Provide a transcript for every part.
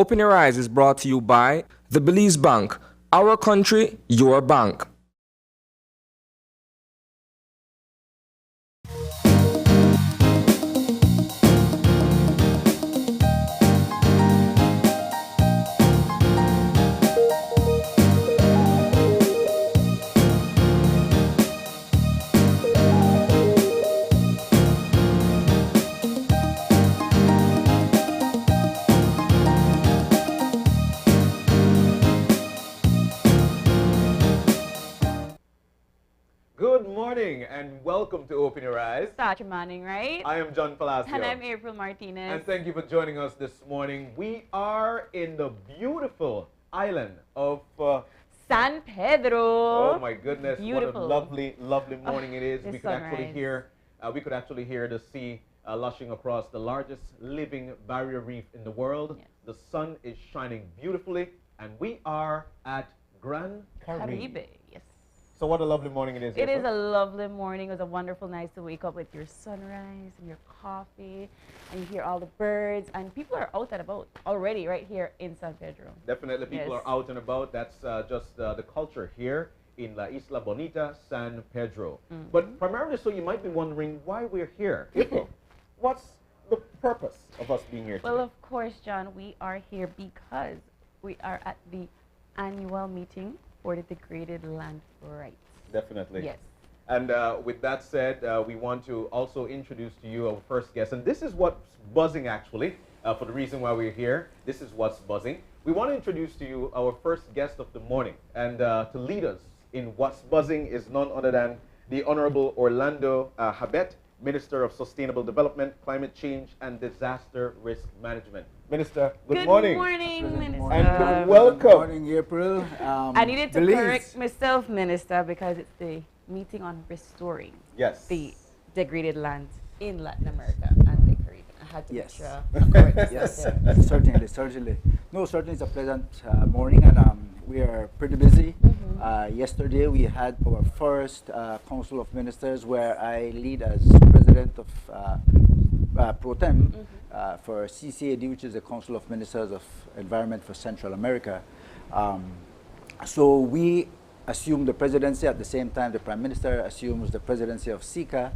Open Your Eyes is brought to you by the Belize Bank. Our country, your bank. Good morning and welcome to Open Your Eyes. Such a morning, right? I am John Palacio. And I'm April Martinez. And thank you for joining us this morning. We are in the beautiful island of San Pedro. oh my goodness, Beautiful. what a lovely, lovely morning it is. The We could actually sunrise. hear the sea lushing across the largest living barrier reef in the world. Yes. The sun is shining beautifully, and we are at Gran Caribe. Caribe, yes. So what a lovely morning it is. It is April. a lovely morning. It was a wonderful night to wake up with your sunrise and your coffee, and you hear all the birds, and people are out and about already right here in San Pedro. Definitely, people Yes. are out and about. That's just the culture here in La Isla Bonita, San Pedro. But primarily, so you might be wondering why we're here. April, what's the purpose of us being here today? Well, of course, John, we are here because we are at the annual meeting for the degraded land rights. Definitely. Yes. And with that said, we want to also introduce to you our first guest. And this is what's buzzing, actually, for the reason why we're here. This is what's buzzing. We want to introduce to you our first guest of the morning. And to lead us in what's buzzing is none other than the Honorable Orlando Habet, Minister of Sustainable Development, Climate Change, and Disaster Risk Management. Minister, good morning. Good morning, Minister. And welcome. Good morning, April. I needed to correct myself, Minister, because it's the meeting on restoring Yes. the degraded land in Latin America and the Caribbean. I had to Yes. make sure. Correct myself Yes, there. certainly. No, certainly it's a pleasant morning, and we are pretty busy. Yesterday we had our first Council of Ministers, where I lead as President of Pro Tem for CCAD, which is the Council of Ministers of Environment for Central America. So we assume the presidency at the same time the Prime Minister assumes the presidency of SICA,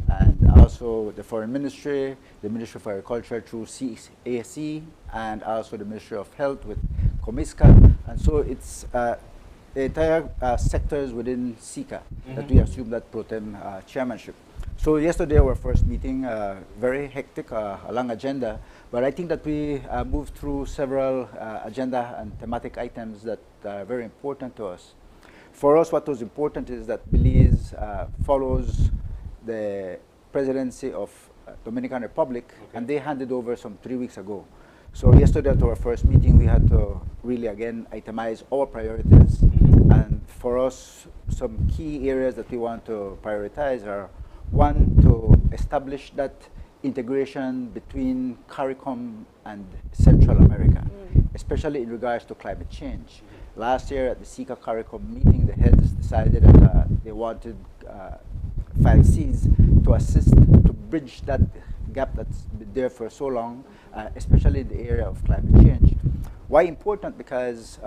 and also the Foreign Ministry, the Ministry of Agriculture through CAC, and also the Ministry of Health with COMISCA. And so it's the entire sectors within SICA that we assume that pro tem chairmanship. So yesterday our first meeting, very hectic, a long agenda, but I think that we moved through several agenda and thematic items that are very important to us. For us, what was important is that Belize follows the presidency of Dominican Republic, and they handed over some 3 weeks ago. So yesterday at our first meeting, we had to really, again, itemize our priorities. And for us, some key areas that we want to prioritize are, one, to establish that integration between CARICOM and Central America, especially in regards to climate change. Last year at the SICA CARICOM meeting, the heads decided that they wanted 5Cs to assist to bridge that gap that's been there for so long, especially in the area of climate change. Why important? Because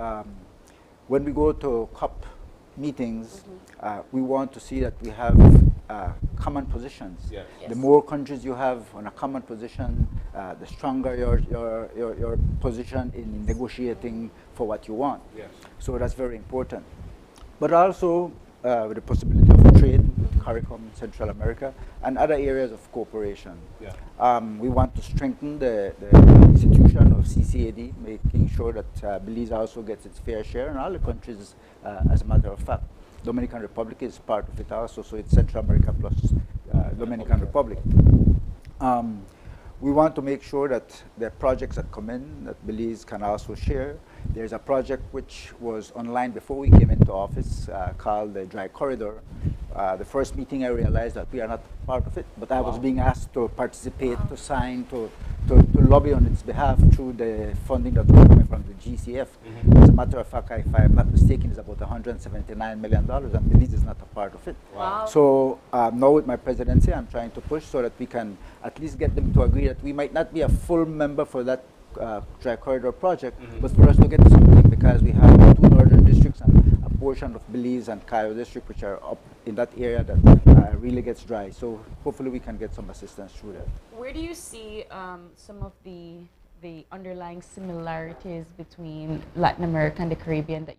when we go to COP meetings, we want to see that we have common positions. Yes. The more countries you have on a common position, the stronger your position in negotiating for what you want. Yes. So that's very important. But also with the possibility of trade, CARICOM, Central America, and other areas of cooperation. Yeah. We want to strengthen the institution of CCAD, making sure that Belize also gets its fair share, and all the countries, as a matter of fact. Dominican Republic is part of it also, so it's Central America plus Dominican Republic. We want to make sure that the projects that come in, that Belize can also share. There's a project which was online before we came into office called the Dry Corridor. The first meeting I realized that we are not part of it, but I was being asked to participate, to sign, to lobby on its behalf through the funding that was coming from the GCF. As a matter of fact, if I'm not mistaken, it's about $179 million, and Belize is not a part of it. Wow. So now with my presidency, I'm trying to push so that we can at least get them to agree that we might not be a full member for that tri-corridor project, but for us to get something because we have two northern districts and a portion of Belize and Cayo district which are up in that area that really gets dry. So hopefully we can get some assistance through that. Where do you see some of the underlying similarities between Latin America and the Caribbean that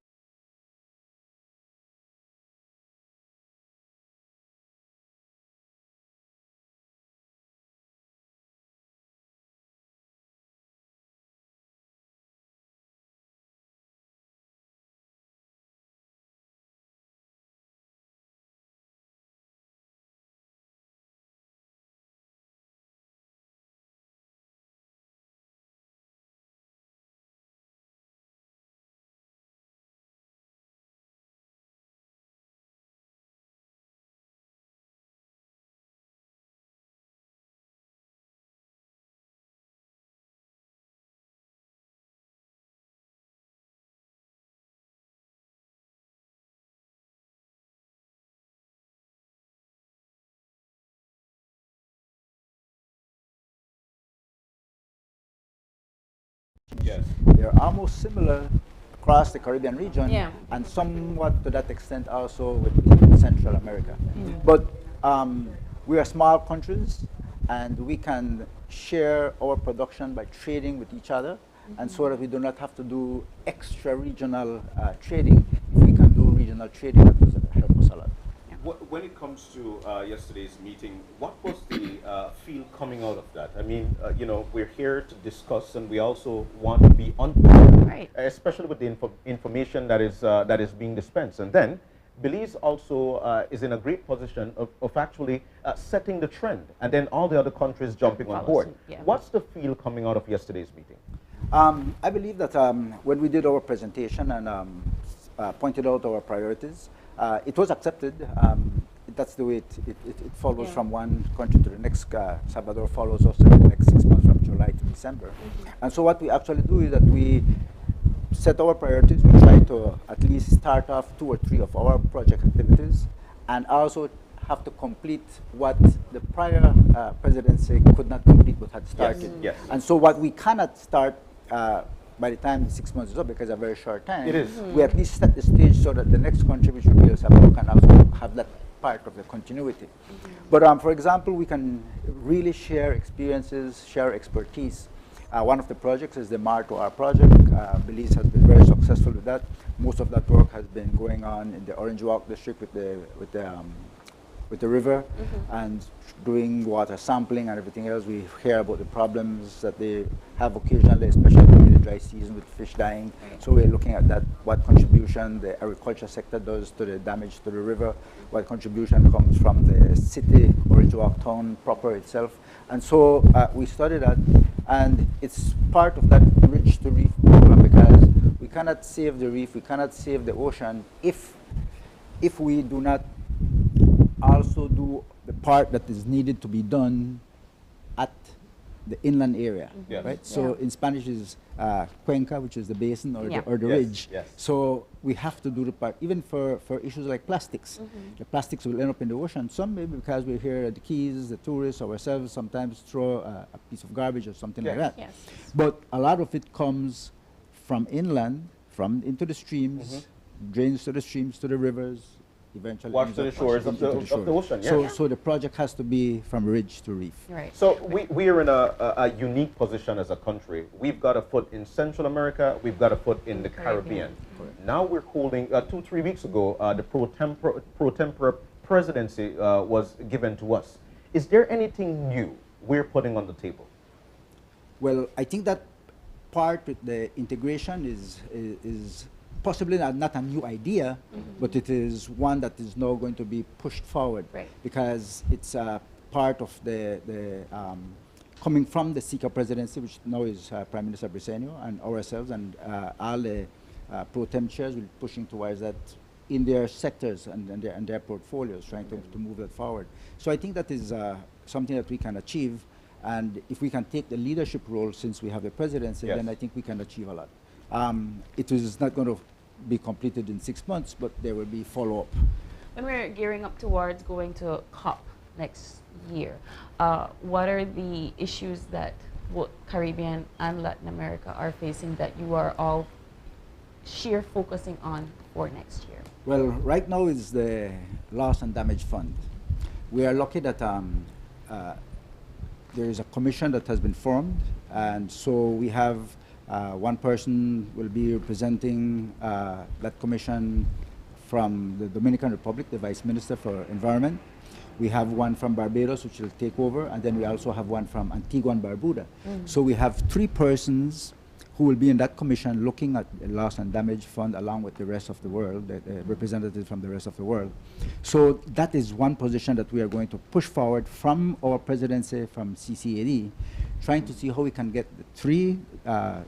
Yes. They're almost similar across the Caribbean region, Yeah. and somewhat to that extent also with Central America. But we are small countries, and we can share our production by trading with each other, and so that we do not have to do extra regional trading. If we can do regional trading, that would help us a lot. When it comes to yesterday's meeting, what was the feel coming out of that? I mean, you know, we're here to discuss, and we also want to be on point, Right. especially with the information that is being dispensed. And then, Belize also is in a great position of actually setting the trend, and then all the other countries jumping on Follow board. suit, yeah. What's the feel coming out of yesterday's meeting? I believe that when we did our presentation and pointed out our priorities, it was accepted. That's the way it follows Yeah. from one country to the next. Salvador follows us in the next 6 months from July to December. And so what we actually do is that we set our priorities. We try to at least start off 2 or 3 of our project activities, and also have to complete what the prior presidency could not complete but had started. Yes. And so what we cannot start by the time the 6 months is up, because it's a very short time, It is. we at least set the stage so that the next country, which will be El Salvador, can also have that part of the continuity. But for example, we can really share experiences, share expertise. One of the projects is the Mar to R project. Belize has been very successful with that. Most of that work has been going on in the Orange Walk district with the river and doing water sampling and everything else. We hear about the problems that they have occasionally, especially during the dry season with fish dying. So we're looking at that, what contribution the agriculture sector does to the damage to the river, what contribution comes from the city, Orange Walk town proper itself. And so we study that, and it's part of that Rich to Reef program, because we cannot save the reef, we cannot save the ocean if we do not also do the part that is needed to be done at the inland area, Yes. right? So in Spanish is cuenca, which is the basin or Yeah. the Yes, ridge. yes. So we have to do the part, even for issues like plastics. The plastics will end up in the ocean. Some maybe because we're here at the Keys, the tourists, ourselves sometimes throw a piece of garbage or something like Yes. that. Yes. But a lot of it comes from inland, into the streams, drains to the streams, to the rivers, eventually Walks ends to the up shores of into the shores. ocean, So, yeah. so the project has to be from ridge to reef. Right. So we are in a unique position as a country. We've got a foot in Central America. We've got a foot in the Caribbean. Now we're holding, 2-3 weeks ago, the pro tempore presidency was given to us. Is there anything new we're putting on the table? Well, I think that part with the integration is possibly not a new idea, but it is one that is now going to be pushed forward, Right. because it's part of the coming from the SICA presidency, which now is Prime Minister Briceño and ourselves, and all the pro tem chairs will be pushing towards that in their sectors and their portfolios, trying to move that forward. So I think that is something that we can achieve, and if we can take the leadership role since we have the presidency, Yes. then I think we can achieve a lot. It is not going to be completed in 6 months, but there will be follow-up. When we're gearing up towards going to COP next year, what are the issues that both Caribbean and Latin America are facing that you are all focusing on for next year? Well, right now is the loss and damage fund. We are lucky that there is a commission that has been formed, and so we have one person will be representing that commission from the Dominican Republic, the Vice Minister for Environment. We have one from Barbados, which will take over, and then we also have one from Antigua and Barbuda. So we have 3 persons who will be in that commission looking at the loss and damage fund along with the rest of the world, the representatives from the rest of the world. So that is one position that we are going to push forward from our presidency, from CCAD, trying to see how we can get the 3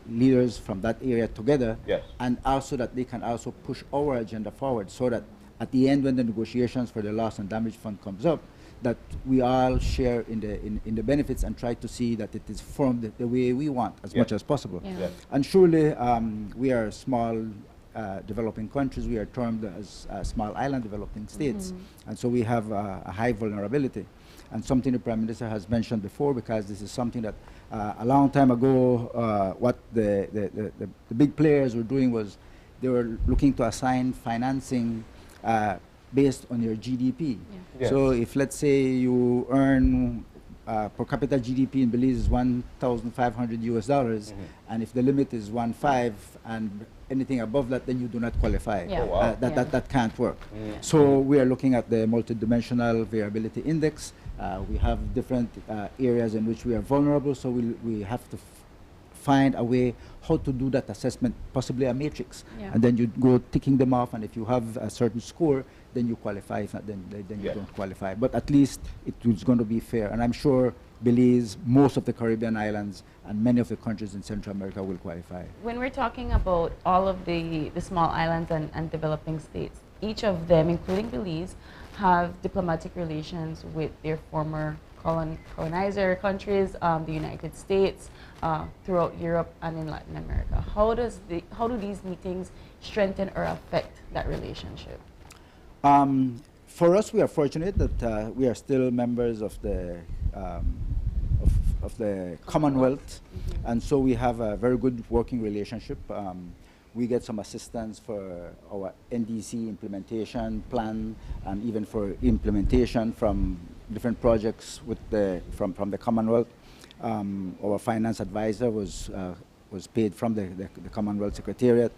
leaders from that area together, Yes. and also that they can also push our agenda forward, so that at the end, when the negotiations for the loss and damage fund comes up, that we all share in the benefits and try to see that it is formed the way we want as much as possible. Yeah. Yes. And surely we are small developing countries. We are termed as small island developing states, and so we have a high vulnerability. And something the Prime Minister has mentioned before, because this is something that a long time ago, what the big players were doing was they were looking to assign financing based on your GDP. Yes. So if, let's say, you earn per capita GDP in Belize is $1,500 and if the limit is 1.5 and anything above that, then you do not qualify. Yeah. Oh, wow. That can't work. So we are looking at the multidimensional variability index. We have different areas in which we are vulnerable, so we have to find a way how to do that assessment, possibly a matrix. Yeah. And then you go ticking them off, and if you have a certain score, then you qualify. If not, then you Yeah. don't qualify. But at least it is going to be fair. And I'm sure Belize, most of the Caribbean islands, and many of the countries in Central America will qualify. When we're talking about all of the small islands and developing states, each of them, including Belize, have diplomatic relations with their former colonizer countries, the United States, throughout Europe and in Latin America. How do these meetings strengthen or affect that relationship? For us, we are fortunate that we are still members of the Commonwealth, and so we have a very good working relationship. We get some assistance for our NDC implementation plan, and even for implementation from different projects with from the Commonwealth. Our finance advisor was paid from the Commonwealth Secretariat.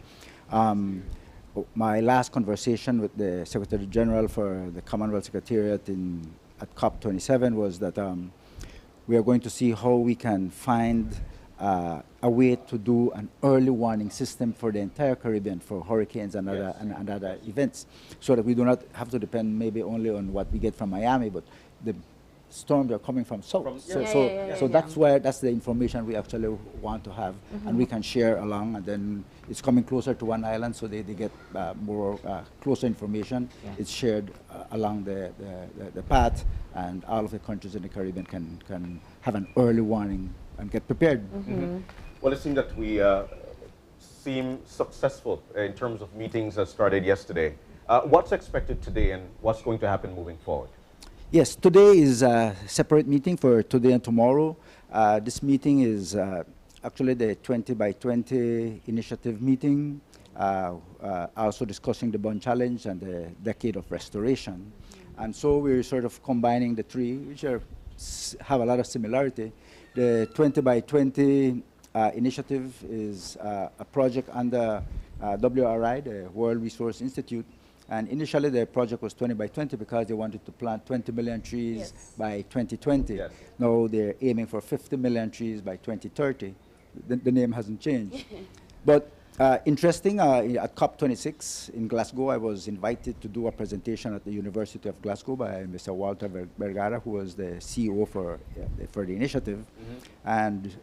My last conversation with the Secretary General for the Commonwealth Secretariat at COP27 was that we are going to see how we can find a way to do an early warning system for the entire Caribbean for hurricanes and other, and other events, so that we do not have to depend maybe only on what we get from Miami, but the storms are coming from south. So that's the information we actually want to have, and we can share along, and then it's coming closer to one island, so they get more closer information. It's shared along the path, and all of the countries in the Caribbean can have an early warning and get prepared. Well, it seems that we seem successful in terms of meetings that started yesterday. What's expected today, and what's going to happen moving forward? Yes, today is a separate meeting for today and tomorrow. This meeting is actually the 20 by 20 initiative meeting, also discussing the Bond Challenge and the Decade of Restoration. And so we're sort of combining the three, which have a lot of similarity. The 20 by 20 initiative is a project under WRI, the World Resource Institute. And initially the project was 20 by 20 because they wanted to plant 20 million trees by 2020. Yes. Now they're aiming for 50 million trees by 2030. The name hasn't changed. But interesting, at COP26 in Glasgow, I was invited to do a presentation at the University of Glasgow by Mr. Walter Vergara, who was the CEO for the initiative. And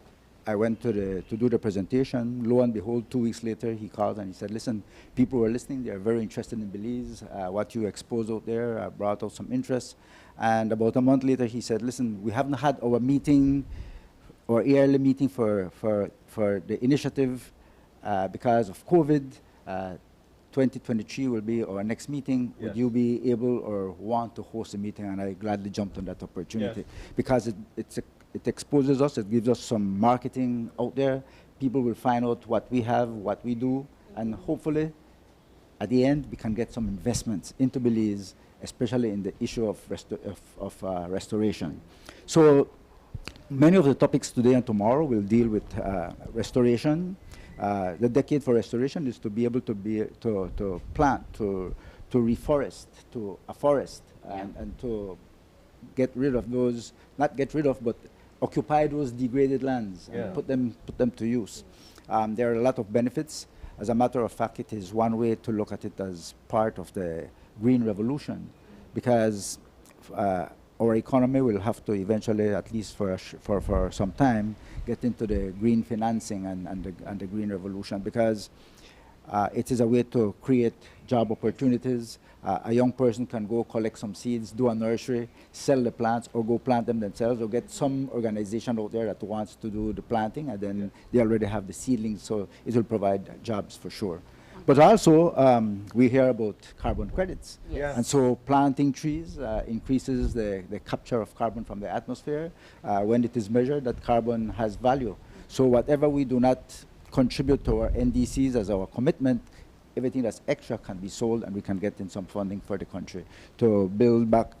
I went to do the presentation. Lo and behold, 2 weeks later, he called and he said, listen, people were listening. They're very interested in Belize. What you exposed out there brought out some interest. And about a month later, he said, listen, we haven't had our meeting, our yearly meeting for the initiative because of COVID. 2023 will be our next meeting. Would you be able or want to host a meeting? And I gladly jumped on that opportunity because it's it exposes us, it gives us some marketing out there. People will find out what we have, what we do, and hopefully, at the end, we can get some investments into Belize, especially in the issue of restoration. So many of the topics today and tomorrow will deal with restoration. The decade for restoration is to be able to plant, to reforest, to afforest, and to get rid of those, not get rid of, but occupy those degraded lands and put them to use. There are a lot of benefits. As a matter of fact, it is one way to look at it as part of the green revolution, because our economy will have to eventually, at least for some time, get into the green financing and the green revolution, because it is a way to create job opportunities. A young person can go collect some seeds, do a nursery, sell the plants, or go plant them themselves, or get some organization out there that wants to do the planting, and then they already have the seedlings, so it will provide jobs for sure. But also, we hear about carbon credits. Yes. And so planting trees increases the capture of carbon from the atmosphere. When it is measured, that carbon has value. So whatever we do not contribute to our NDCs as our commitment, everything that's extra can be sold, and we can get in some funding for the country to build back,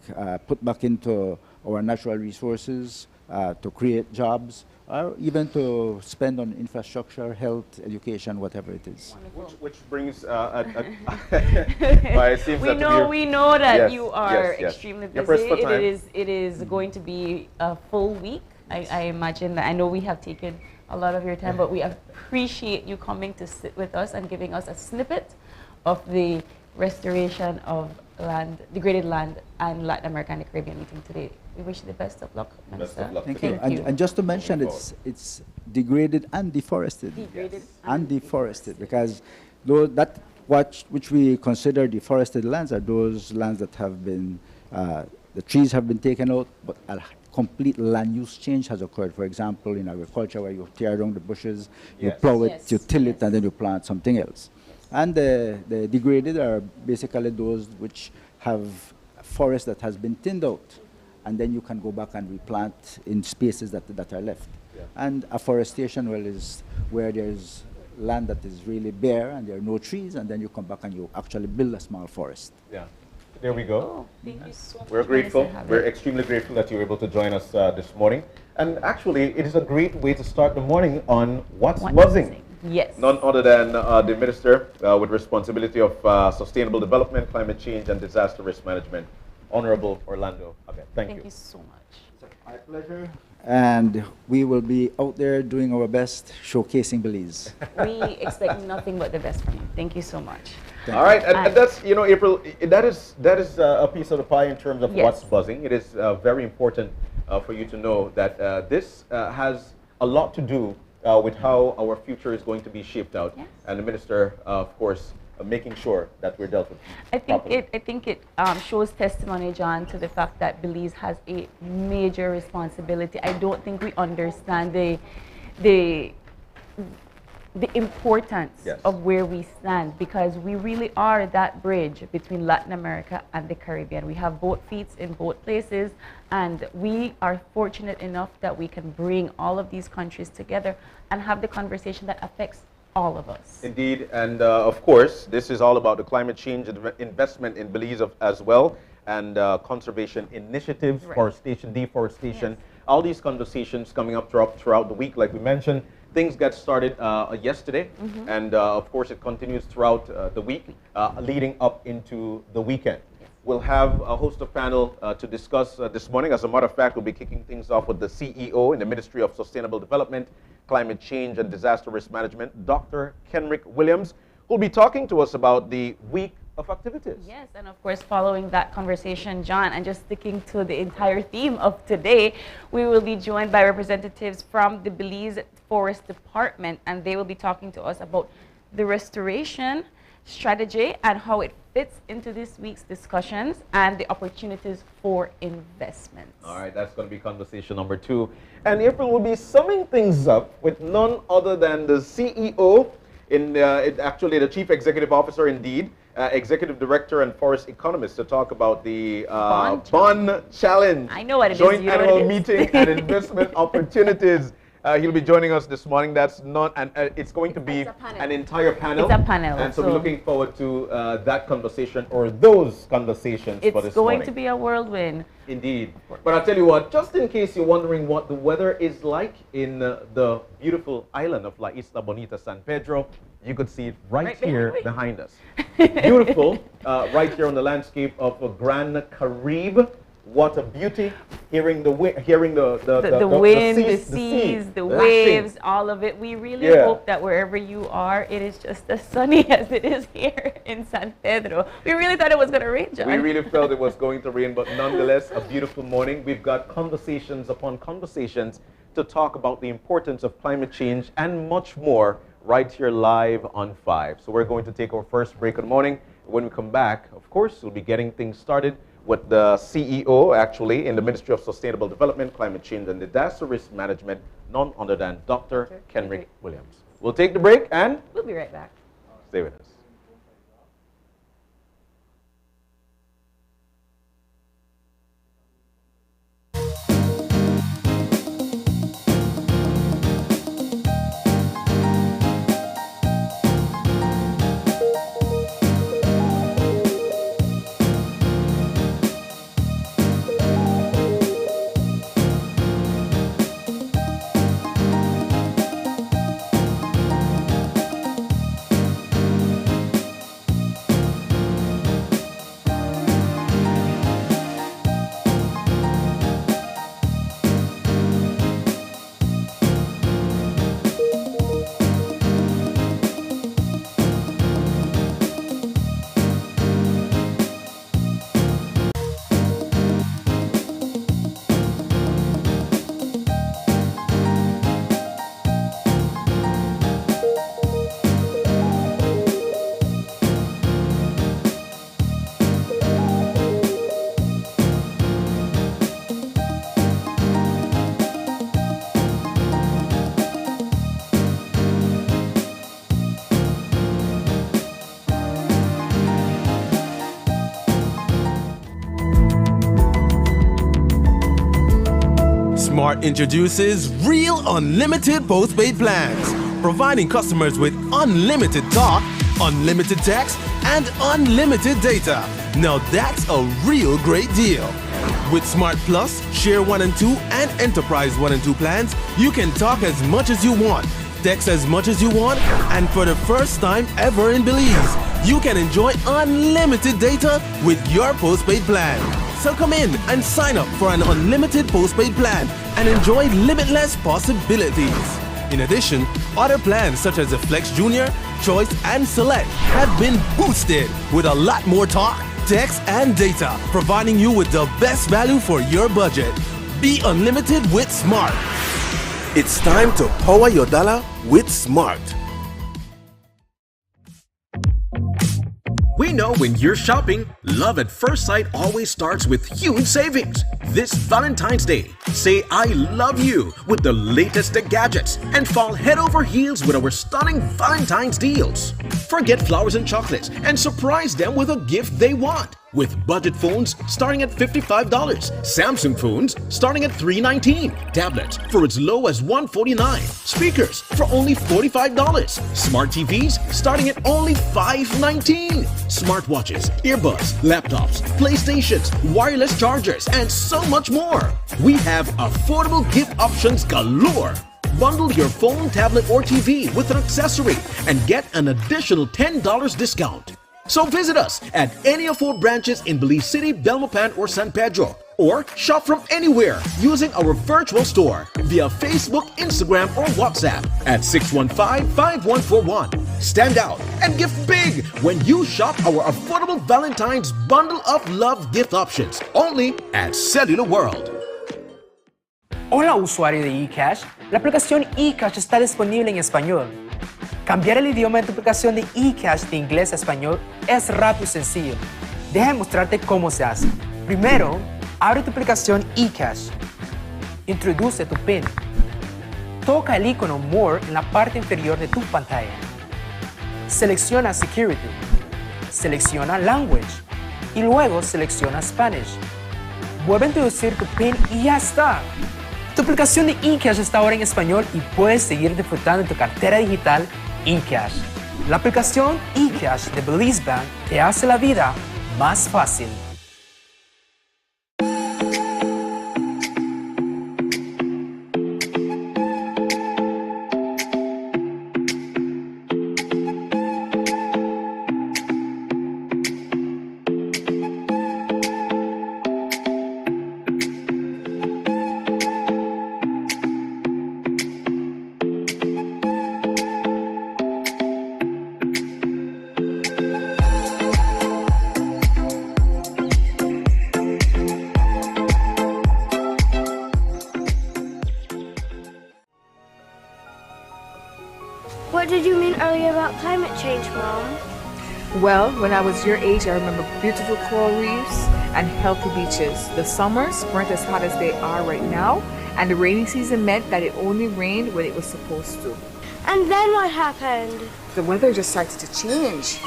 put back into our natural resources, to create jobs, or even to spend on infrastructure, health, education, whatever it is. Which brings, it seems we know that Yes, you are yes. extremely You're busy. pressed for time. It is going to be a full week. I imagine that. I know we have taken a lot of your time, but we appreciate you coming to sit with us and giving us a snippet of the restoration of land, degraded land, and Latin America and the Caribbean meeting today. We wish you the best of luck, Minister. Best of luck. Thank Thank you. you. And just to mention, it's degraded and deforested. Degraded And deforested, because which we consider deforested lands are those lands that have been, the trees have been taken out, but a complete land use change has occurred. For example, in agriculture, where you tear down the bushes, you Yes. plow it, Yes, you till it, yes. and then you plant something else. And the degraded are basically those which have forest that has been thinned out, and then you can go back and replant in spaces that are left. Yeah. And afforestation, well, is where there's land that is really bare and there are no trees, and then you come back and you actually build a small forest. Yeah. There we go. Oh, thank you so much, We're grateful. Minister Habet. We're extremely grateful that you were able to join us this morning. And actually, it is a great way to start the morning on What's Buzzing. Yes. None other than the Minister with responsibility of Sustainable Development, Climate Change, and Disaster Risk Management, Honorable Orlando Habet. Thank you. Thank you so much. My pleasure. And we will be out there doing our best, showcasing Belize. We expect nothing but the best from you. Thank you so much. All right, and that's, April, that is a piece of the pie in terms of Yes. What's Buzzing. It is very important for you to know that this has a lot to do with how our future is going to be shaped out. Yes. And the Minister, of course, making sure that we're dealt with properly. I think it shows testimony, John, to the fact that Belize has a major responsibility. I don't think we understand the importance Yes. of where we stand, because we really are that bridge between Latin America and the Caribbean. We have both feet in both places, and we are fortunate enough that we can bring all of these countries together and have the conversation that affects all of us. Indeed, and of course, this is all about the climate change investment in Belize as well, and conservation initiatives, Right. deforestation, Yes. all these conversations coming up throughout the week. Like we mentioned, things got started yesterday, and of course it continues throughout the week, leading up into the weekend. We'll have a host of panel to discuss this morning. As a matter of fact, we'll be kicking things off with the CEO in the Ministry of Sustainable Development, Climate Change and Disaster Risk Management, Dr. Kenrick Williams, who'll be talking to us about the week of activities. Yes, and of course, following that conversation, John, and just sticking to the entire theme of today, we will be joined by representatives from the Belize Forest Department, and they will be talking to us about the restoration strategy and how it fits into this week's discussions and the opportunities for investments. All right, that's going to be conversation number 2. And April will be summing things up with none other than the CEO, actually the Chief Executive Officer indeed, Executive Director and Forest Economist, to talk about the Bond Challenge. I know what it is. Joint You know annual what it is. meeting and investment opportunities. He'll be joining us this morning. That's not, and it's going to be It's a panel. an entire panel. It's a panel, and so so- we're looking forward to that conversation or those conversations for It's this going morning. to be a whirlwind. Indeed. But I'll tell you what, just in case you're wondering what the weather is like in the beautiful island of La Isla Bonita, San Pedro, you could see it right here behind us. Beautiful, right here on the landscape of Grand Caribe. What a beauty! Hearing the wind, hearing the wind, sea, the seas, the lashing. waves, all of it. We really hope that wherever you are, it is just as sunny as it is here in San Pedro. We really thought it was going to rain, John. We really felt it was going to rain, but nonetheless, a beautiful morning. We've got conversations upon conversations to talk about the importance of climate change and much more right here live on 5. So we're going to take our first break of the morning. When we come back, of course, we'll be getting things started with the CEO, actually, in the Ministry of Sustainable Development, Climate Change and Disaster Risk Management, none other than Dr. Kenrick Williams. We'll take the break and We'll be right back. stay with us. Smart introduces Real Unlimited Postpaid Plans, providing customers with unlimited talk, unlimited text, and unlimited data. Now that's a real great deal. With Smart Plus, Share 1 and 2, and Enterprise 1 and 2 plans, you can talk as much as you want, text as much as you want, and for the first time ever in Belize, you can enjoy unlimited data with your postpaid plan. So come in and sign up for an unlimited postpaid plan and enjoy limitless possibilities. In addition, other plans such as the Flex Junior, Choice, and Select have been boosted with a lot more talk, text, and data, providing you with the best value for your budget. Be unlimited with Smart. It's time to power your dollar with Smart. We know when you're shopping, love at first sight always starts with huge savings. This Valentine's Day, say I love you with the latest gadgets and fall head over heels with our stunning Valentine's deals. Forget flowers and chocolates and surprise them with a gift they want. With budget phones starting at $55, Samsung phones starting at $319, tablets for as low as $149, speakers for only $45, smart TVs starting at only $519, smartwatches, earbuds, laptops, PlayStations, wireless chargers, and so much more. We have affordable gift options galore. Bundle your phone, tablet, or TV with an accessory and get an additional $10 discount. So visit us at any of our branches in Belize City, Belmopan, or San Pedro, or shop from anywhere using our virtual store via Facebook, Instagram, or WhatsApp at 615-5141. Stand out and gift big when you shop our affordable Valentine's Bundle of Love gift options only at Cellular World. Hola usuario de eCash, la aplicación eCash está disponible en español. Cambiar el idioma de tu aplicación de eCash de inglés a español es rápido y sencillo. Déjame mostrarte cómo se hace. Primero, abre tu aplicación eCash. Introduce tu PIN. Toca el icono More en la parte inferior de tu pantalla. Selecciona Security. selecciona Language y luego selecciona Spanish. Vuelve a introducir tu PIN y ya está. Tu aplicación de eCash está ahora en español y puedes seguir disfrutando de tu cartera digital eCash. La aplicación eCash de Belize Bank te hace la vida más fácil. What did you mean earlier about climate change, Mom? Well, when I was your age, I remember beautiful coral reefs and healthy beaches. The summers weren't as hot as they are right now, and the rainy season meant that it only rained when it was supposed to. And then what happened? The weather just started to change,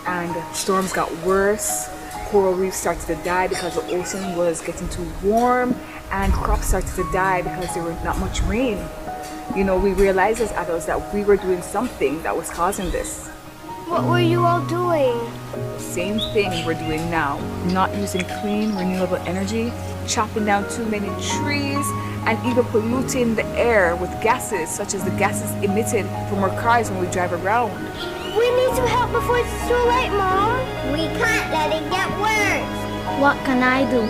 and storms got worse. Coral reefs started to die because the ocean was getting too warm, and crops started to die because there was not much rain. You know, we realized as adults that we were doing something that was causing this. What were you all doing? Same thing we're doing now. Not using clean, renewable energy, chopping down too many trees, and even polluting the air with gases such as the gases emitted from our cars when we drive around. We need some help before it's too late, Mom. We can't let it get worse. What can I do?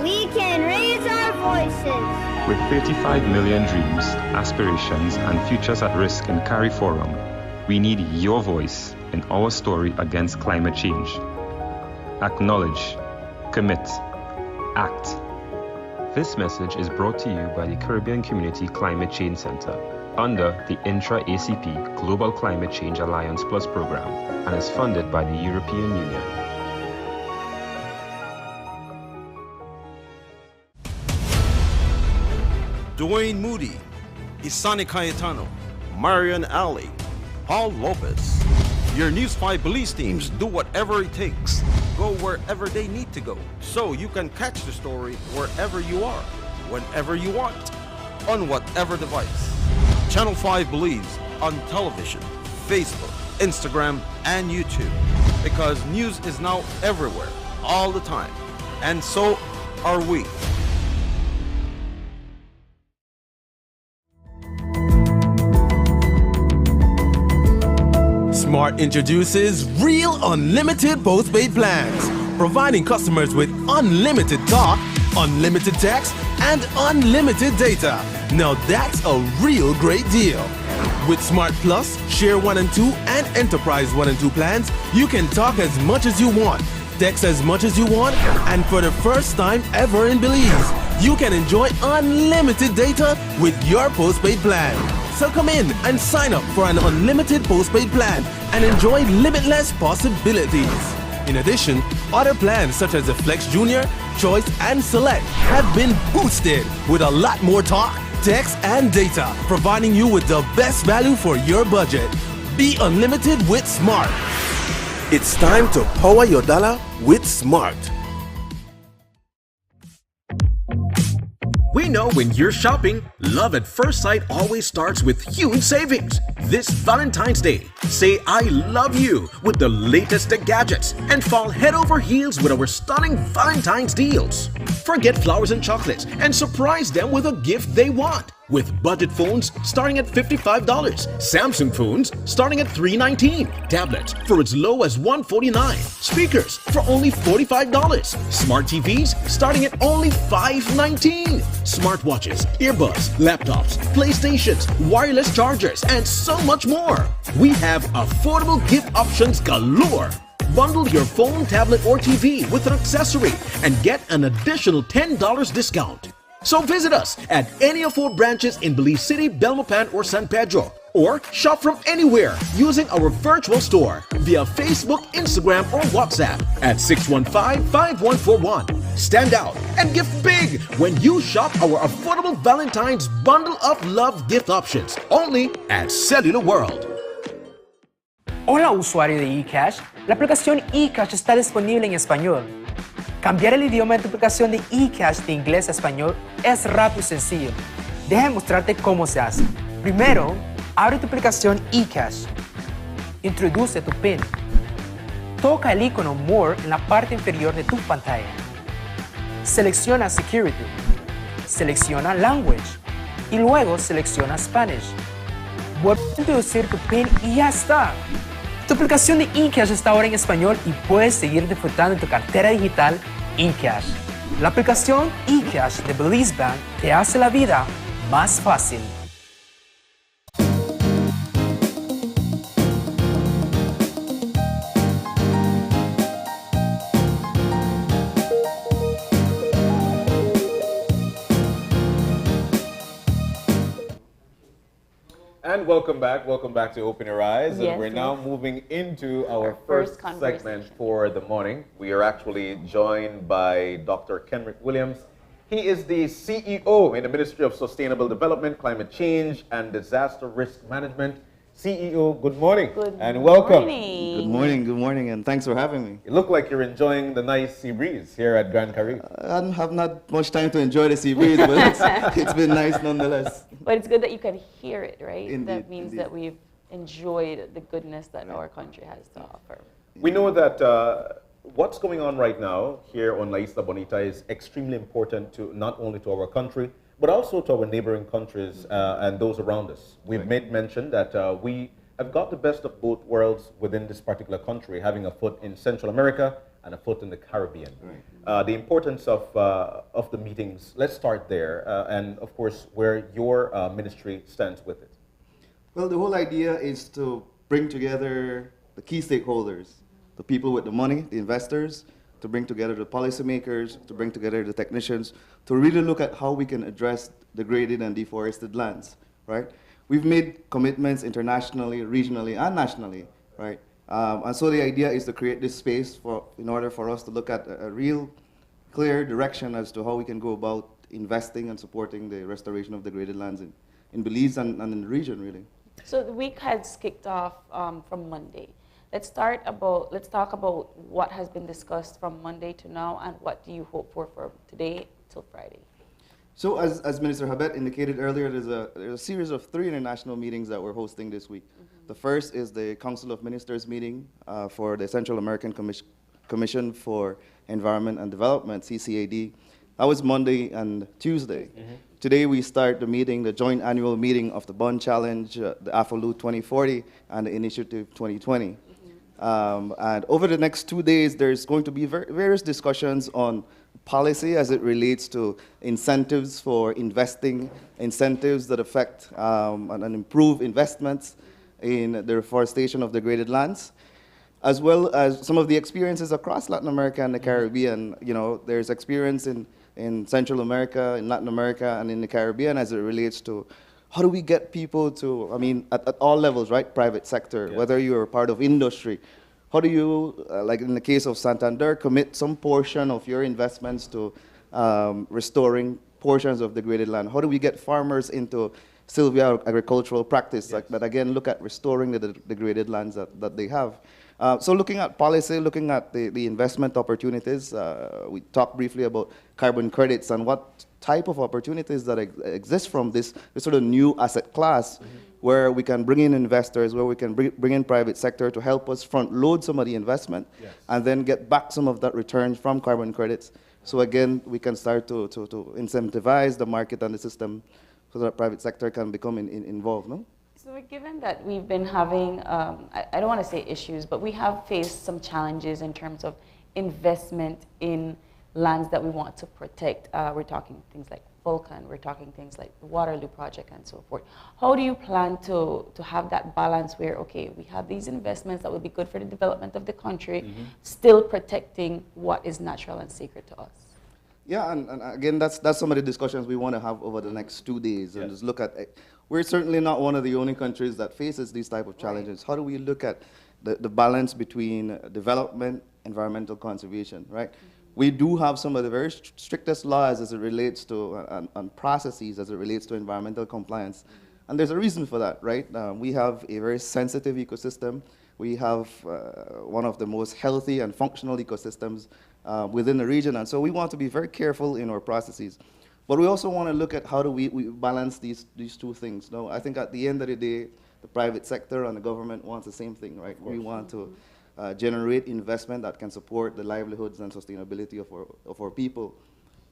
We can raise our voices. With 35 million dreams, aspirations, and futures at risk in CARIFORUM, we need your voice in our story against climate change. Acknowledge, commit, act. This message is brought to you by the Caribbean Community Climate Change Center under the Intra-ACP Global Climate Change Alliance Plus program and is funded by the European Union. Dwayne Moody, Isani Cayetano, Marian Ali, Paul Lopez. Your News 5 Belize teams do whatever it takes. Go wherever they need to go, so you can catch the story wherever you are, whenever you want, on whatever device. Channel 5 Belize on television, Facebook, Instagram, and YouTube. Because news is now everywhere, all the time. And so are we. Smart introduces Real Unlimited Postpaid Plans, providing customers with unlimited talk, unlimited text, and unlimited data. Now that's a real great deal. With Smart Plus, Share 1 and 2, and Enterprise 1 and 2 plans, you can talk as much as you want, text as much as you want, and for the first time ever in Belize, you can enjoy unlimited data with your postpaid plan. So come in and sign up for an unlimited postpaid plan and enjoy limitless possibilities. In addition, other plans such as the Flex Junior, Choice, and Select have been boosted with a lot more talk, text, and data, providing you with the best value for your budget. Be unlimited with Smart. It's time to power your dollar with Smart. We know when you're shopping, love at first sight always starts with huge savings. This Valentine's Day, say I love you with the latest gadgets and fall head over heels with our stunning Valentine's deals. Forget flowers and chocolates and surprise them with a gift they want. With budget phones starting at $55, Samsung phones starting at $319, tablets for as low as $149, speakers for only $45, smart TVs starting at only $519, smartwatches, earbuds, laptops, PlayStations, wireless chargers, and so much more. We have affordable gift options galore. Bundle your phone, tablet, or TV with an accessory and get an additional $10 discount. So visit us at any of our branches in Belize City, Belmopan, or San Pedro, or shop from anywhere using our virtual store via Facebook, Instagram, or WhatsApp at 615-5141. Stand out and give big when you shop our affordable Valentine's Bundle of Love gift options only at Cellular World. Hola usuario de eCash, La aplicación eCash está disponible en español. Cambiar el idioma de tu aplicación de eCash de inglés a español es rápido y sencillo. Déjame mostrarte cómo se hace. Primero, abre tu aplicación eCash. Introduce tu PIN. Toca el icono More en la parte inferior de tu pantalla. Selecciona Security. Selecciona Language. Y luego selecciona Spanish. Vuelve a introducir tu PIN y ya está. Tu aplicación de eCash está ahora en español y puedes seguir disfrutando de tu cartera digital eCash. La aplicación eCash de Belize Bank te hace la vida más fácil. And welcome back to Open Your Eyes. Yes, And we're now moving into our first conversation. segment for the morning. We are actually joined by Dr. Kenrick Williams. He is the CEO in the Ministry of Sustainable Development, Climate Change, and Disaster Risk Management. CEO, good morning and welcome. Good morning, and thanks for having me. You look like you're enjoying the nice sea breeze here at Grand Carib. I have not much time to enjoy the sea breeze, but it's been nice nonetheless. But it's good that you can hear it, right? Indeed, that means indeed. that we've enjoyed the goodness that our country has to offer. We know that what's going on right now here on La Isla Bonita is extremely important to not only to our country, but also to our neighboring countries and those around us. We've made mention that we have got the best of both worlds within this particular country, having a foot in Central America and a foot in the Caribbean. The importance of the meetings, let's start there, and of course, where your ministry stands with it. Well, the whole idea is to bring together the key stakeholders, the people with the money, the investors, to bring together the policymakers, to bring together the technicians, to really look at how we can address degraded and deforested lands, right? We've made commitments internationally, regionally, and nationally, right? And so the idea is to create this space in order for us to look at a real clear direction as to how we can go about investing and supporting the restoration of degraded lands in Belize and in the region, really. So the week has kicked off from Monday. Let's talk about what has been discussed from Monday to now, and what do you hope for today till Friday? So as Minister Habet indicated earlier, there's a series of 3 international meetings that we're hosting this week. The first is the Council of Ministers meeting for the Central American Commission for Environment and Development, CCAD. That was Monday and Tuesday. Today we start the joint annual meeting of the Bond Challenge, the AFOLU 2040, and the Initiative 2020. And over the next 2 days, there's going to be various discussions on policy as it relates to incentives for investing, incentives that affect and improve investments in the reforestation of degraded lands, as well as some of the experiences across Latin America and the Caribbean. You know, there's experience in Central America, in Latin America, and in the Caribbean as it relates to how do we get people to, I mean, at all levels, right? Private sector, whether you're part of industry. How do you, like in the case of Santander, commit some portion of your investments to restoring portions of degraded land? How do we get farmers into Sylvia agricultural practice that again look at restoring the degraded lands that they have? So looking at policy, looking at the investment opportunities, we talked briefly about carbon credits and what type of opportunities that exist from this sort of new asset class, where we can bring in investors, where we can bring in private sector to help us front load some of the investment and then get back some of that return from carbon credits. So again, we can start to incentivize the market and the system so that private sector can become involved, no? So given that we've been having, I don't want to say issues, but we have faced some challenges in terms of investment in lands that we want to protect. We're talking things like Vulcan, we're talking things like the Waterloo Project and so forth. How do you plan to have that balance where, okay, we have these investments that will be good for the development of the country, still protecting what is natural and sacred to us? Yeah, and again, that's some of the discussions we want to have over the next 2 days, and just look at, we're certainly not one of the only countries that faces these type of challenges. How do we look at the balance between development, environmental conservation, right? We do have some of the very strictest laws as it relates to, and processes as it relates to environmental compliance. And there's a reason for that, right? We have a very sensitive ecosystem We have one of the most healthy and functional ecosystems within the region, and so we want to be very careful in our processes. But we also want to look at how do we balance these two things. No, I think at the end of the day, the private sector and the government wants the same thing, right? We want to generate investment that can support the livelihoods and sustainability of our people.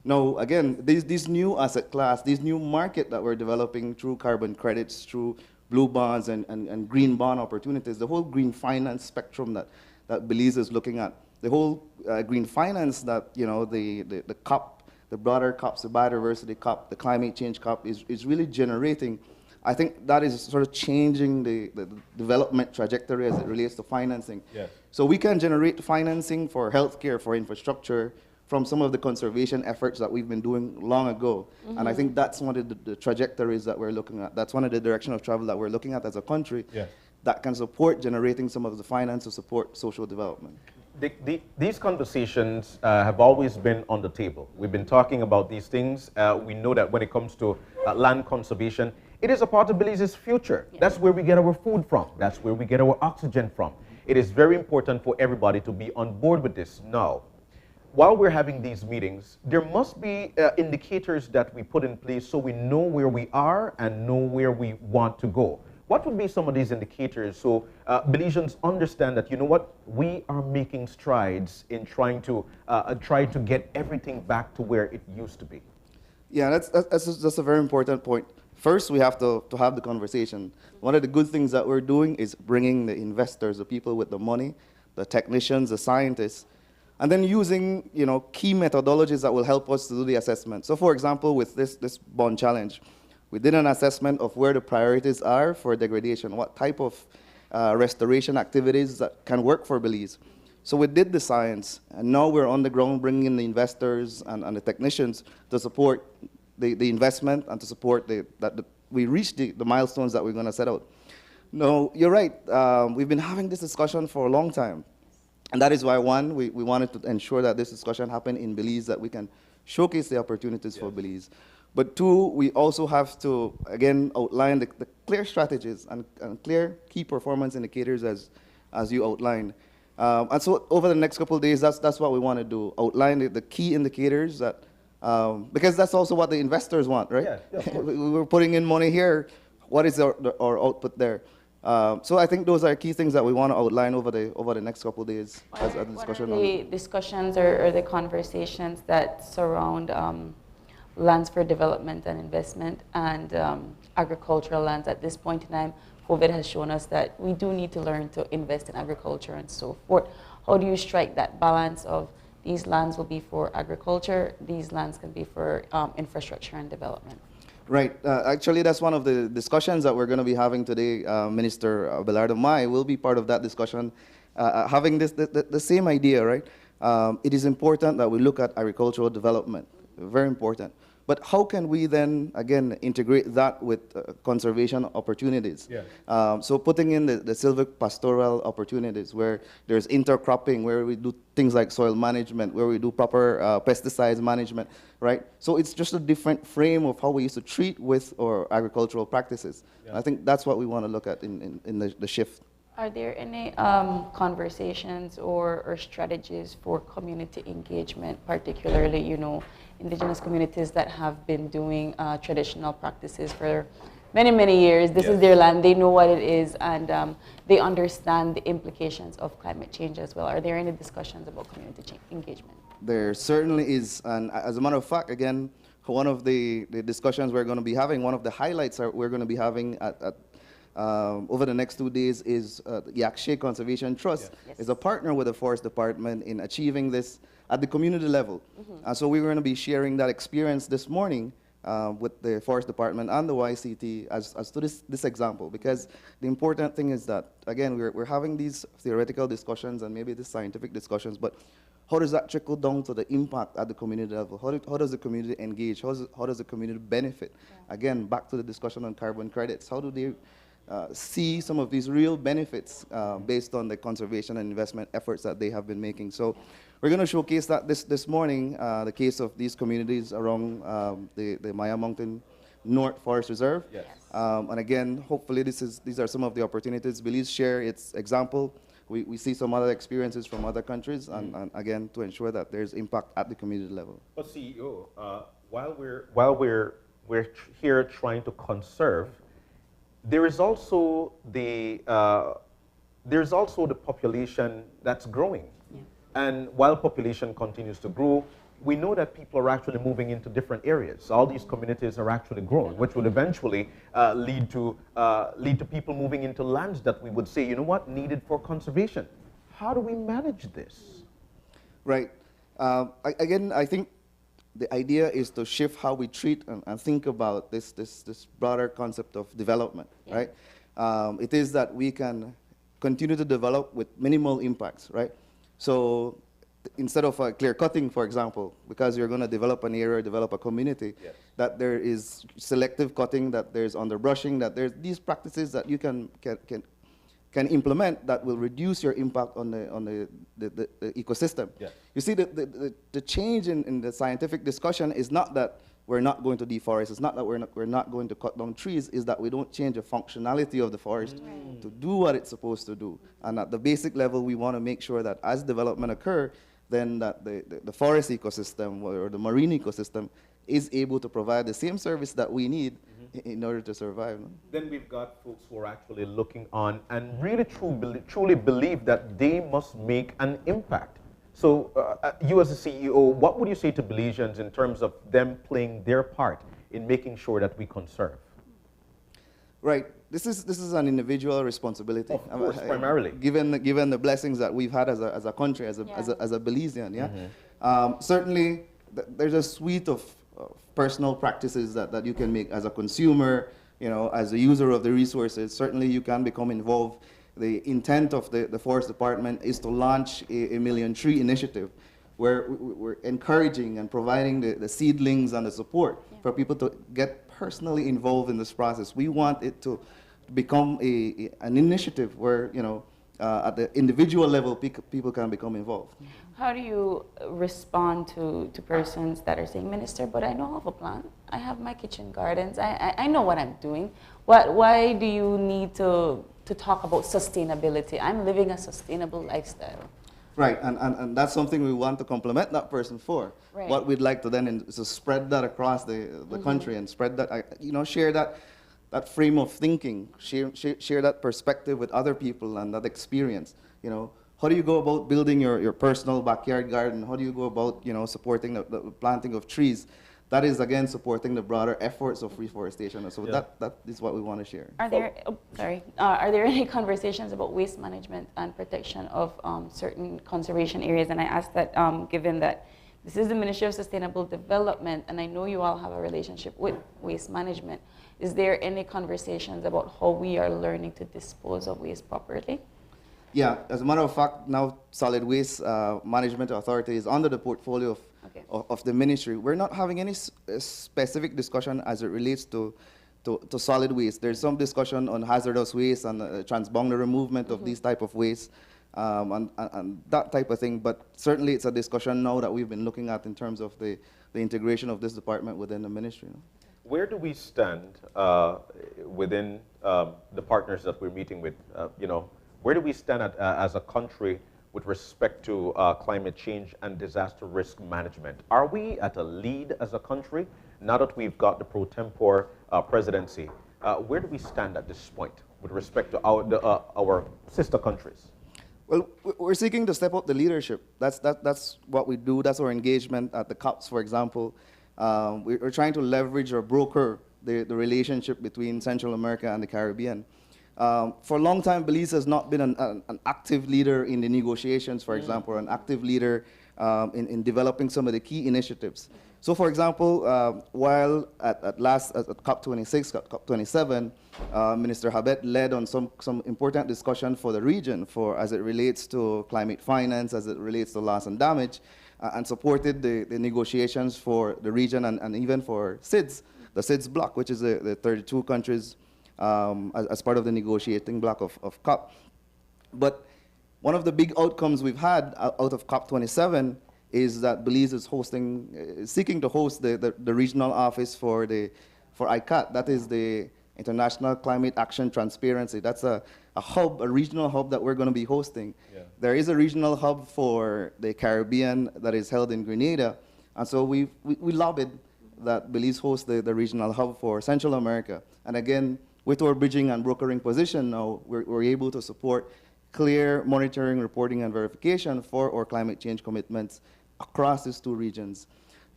Now, again, this new asset class, this new market that we're developing through carbon credits, through blue bonds and green bond opportunities, the whole green finance spectrum that Belize is looking at, the whole green finance that, you know, the COP, the broader COPs, the biodiversity COP, the climate change COP is really generating. I think that is sort of changing the development trajectory as it relates to financing. Yes. So we can generate financing for healthcare, for infrastructure, from some of the conservation efforts that we've been doing long ago. And I think that's one of the trajectories that we're looking at. That's one of the direction of travel that we're looking at as a country. Yes. That can support generating some of the finance to support social development. These conversations have always been on the table. We've been talking about these things. We know that when it comes to land conservation, it is a part of Belize's future. Yeah. That's where we get our food from. That's where we get our oxygen from. It is very important for everybody to be on board with this now. While we're having these meetings, there must be indicators that we put in place so we know where we are and know where we want to go. What would be some of these indicators so Belizeans understand that, you know what, we are making strides in trying to get everything back to where it used to be? Yeah, that's a very important point. First, we have to have the conversation. One of the good things that we're doing is bringing the investors, the people with the money, the technicians, the scientists, and then using, you know, key methodologies that will help us to do the assessment. So, for example, with this bond challenge, we did an assessment of where the priorities are for degradation, what type of restoration activities that can work for Belize. So we did the science, and now we're on the ground bringing in the investors and the technicians to support the investment and to support that we reach the milestones that we're going to set out. No, you're right. We've been having this discussion for a long time. And that is why, one, we wanted to ensure that this discussion happened in Belize, that we can showcase the opportunities for Belize. But two, we also have to, again, outline the clear strategies and clear key performance indicators as you outlined. And so over the next couple of days, that's what we want to do, outline the key indicators that, because that's also what the investors want, right? Yeah, we're putting in money here. What is our output there? So I think those are key things that we want to outline over the next couple of days as a discussion. What are the discussions or the conversations that surround lands for development and investment and agricultural lands at this point in time? COVID has shown us that we do need to learn to invest in agriculture and so forth. How do you strike that balance of these lands will be for agriculture, these lands can be for infrastructure and development? Right. Actually, that's one of the discussions that we're going to be having today. Minister Abelardo Mai will be part of that discussion, having the same idea, right? It is important that we look at agricultural development, very important. But how can we then, again, integrate that with conservation opportunities? Yeah. So putting in the silvic-pastoral opportunities where there's intercropping, where we do things like soil management, where we do proper pesticides management, right? So it's just a different frame of how we used to treat with our agricultural practices. Yeah. I think that's what we want to look at in the shift. Are there any conversations or strategies for community engagement, particularly, you know, indigenous communities that have been doing traditional practices for many, many years? This is their land, they know what it is, and they understand the implications of climate change as well. Are there any discussions about community engagement? There certainly is, and as a matter of fact, again, one of the discussions we're going to be having, one of the highlights we're going to be having over the next 2 days is the Yakshe Conservation Trust is a partner with the Forest Department in achieving this at the community level. So we're going to be sharing that experience this morning with the Forest Department and the YCT as to this example, because the important thing is that, again, we're having these theoretical discussions and maybe these scientific discussions, but how does that trickle down to the impact at the community level? How does the community engage? How does the community benefit? Again, back to the discussion on carbon credits. How do they see some of these real benefits based on the conservation and investment efforts that they have been making? So we're going to showcase that this morning, the case of these communities around the Maya Mountain North Forest Reserve. Yes. And again, hopefully these are some of the opportunities. Belize share its example. We see some other experiences from other countries, and again, to ensure that there's impact at the community level. But CEO, while we're here trying to conserve, there is also the population that's growing, and while population continues to grow, we know that people are actually moving into different areas. All these communities are actually growing, which will eventually lead to people moving into lands that we would say, you know what, needed for conservation. How do we manage this? Right. Again, I think the idea is to shift how we treat and think about this broader concept of development, right? It is that we can continue to develop with minimal impacts, right? So instead of clear cutting, for example, because you're going to develop an area, develop a community, that there is selective cutting, that there's underbrushing, that there's these practices that you can implement that will reduce your impact on the ecosystem. You see, the change in the scientific discussion is not that we're not going to deforest, it's not that we're not going to cut down trees, is that we don't change the functionality of the forest to do what it's supposed to do. And at the basic level, we want to make sure that as development occurs, then that the forest ecosystem or the marine ecosystem is able to provide the same service that we need in order to survive. No? Then we've got folks who are actually looking on and really truly believe that they must make an impact. So you as a CEO, what would you say to Belizeans in terms of them playing their part in making sure that we conserve? Right. This is an individual responsibility. Of course, primarily. Given the blessings that we've had as a country, as a Belizean, certainly there's a suite of personal practices that you can make as a consumer, as a user of the resources. Certainly you can become involved. The intent of the Forest Department is to launch a Million Tree initiative where we're encouraging and providing the seedlings and the support for people to get personally involved in this process. We want it to become an initiative where, at the individual level, people can become involved. How do you respond to persons that are saying, Minister, but I know of a plan. I have my kitchen gardens. I know what I'm doing. Why do you need to talk about sustainability? I'm living a sustainable lifestyle. Right, and that's something we want to compliment that person for. Right. What we'd like to then is to spread that across the country and spread that, share that frame of thinking, share that perspective with other people and that experience. How do you go about building your personal backyard garden? How do you go about, supporting the planting of trees? That is, again, supporting the broader efforts of reforestation. So that is what we want to share. Are there any conversations about waste management and protection of certain conservation areas? And I ask that given that this is the Ministry of Sustainable Development, and I know you all have a relationship with waste management, is there any conversations about how we are learning to dispose of waste properly? Yeah, as a matter of fact, now Solid Waste Management Authority is under the portfolio of the ministry. We're not having any specific discussion as it relates to solid waste. There's some discussion on hazardous waste and transboundary movement of these type of waste and that type of thing. But certainly it's a discussion now that we've been looking at in terms of the integration of this department within the ministry. Where do we stand within the partners that we're meeting with? Where do we stand as a country with respect to climate change and disaster risk management? Are we at a lead as a country now that we've got the pro tempore presidency? Where do we stand at this point with respect to our sister countries? Well, we're seeking to step up the leadership. That's what we do. That's our engagement at the COPs, for example. We're trying to leverage or broker the relationship between Central America and the Caribbean. For a long time, Belize has not been an active leader in the negotiations, for example, or an active leader in developing some of the key initiatives. So, for example, while at COP26, COP27, Minister Habet led on some important discussion for the region as it relates to climate finance, as it relates to loss and damage, and supported the negotiations for the region and even for SIDS, the SIDS bloc, which is the 32 countries as part of the negotiating block of COP. But one of the big outcomes we've had out of COP27 is that Belize is seeking to host the regional office for the for ICAT. That is the International Climate Action Transparency. That's a hub, a regional hub that we're going to be hosting. Yeah. There is a regional hub for the Caribbean that is held in Grenada. And so we lobbied that Belize host the regional hub for Central America. And again, with our bridging and brokering position now, we're able to support clear monitoring, reporting, and verification for our climate change commitments across these two regions.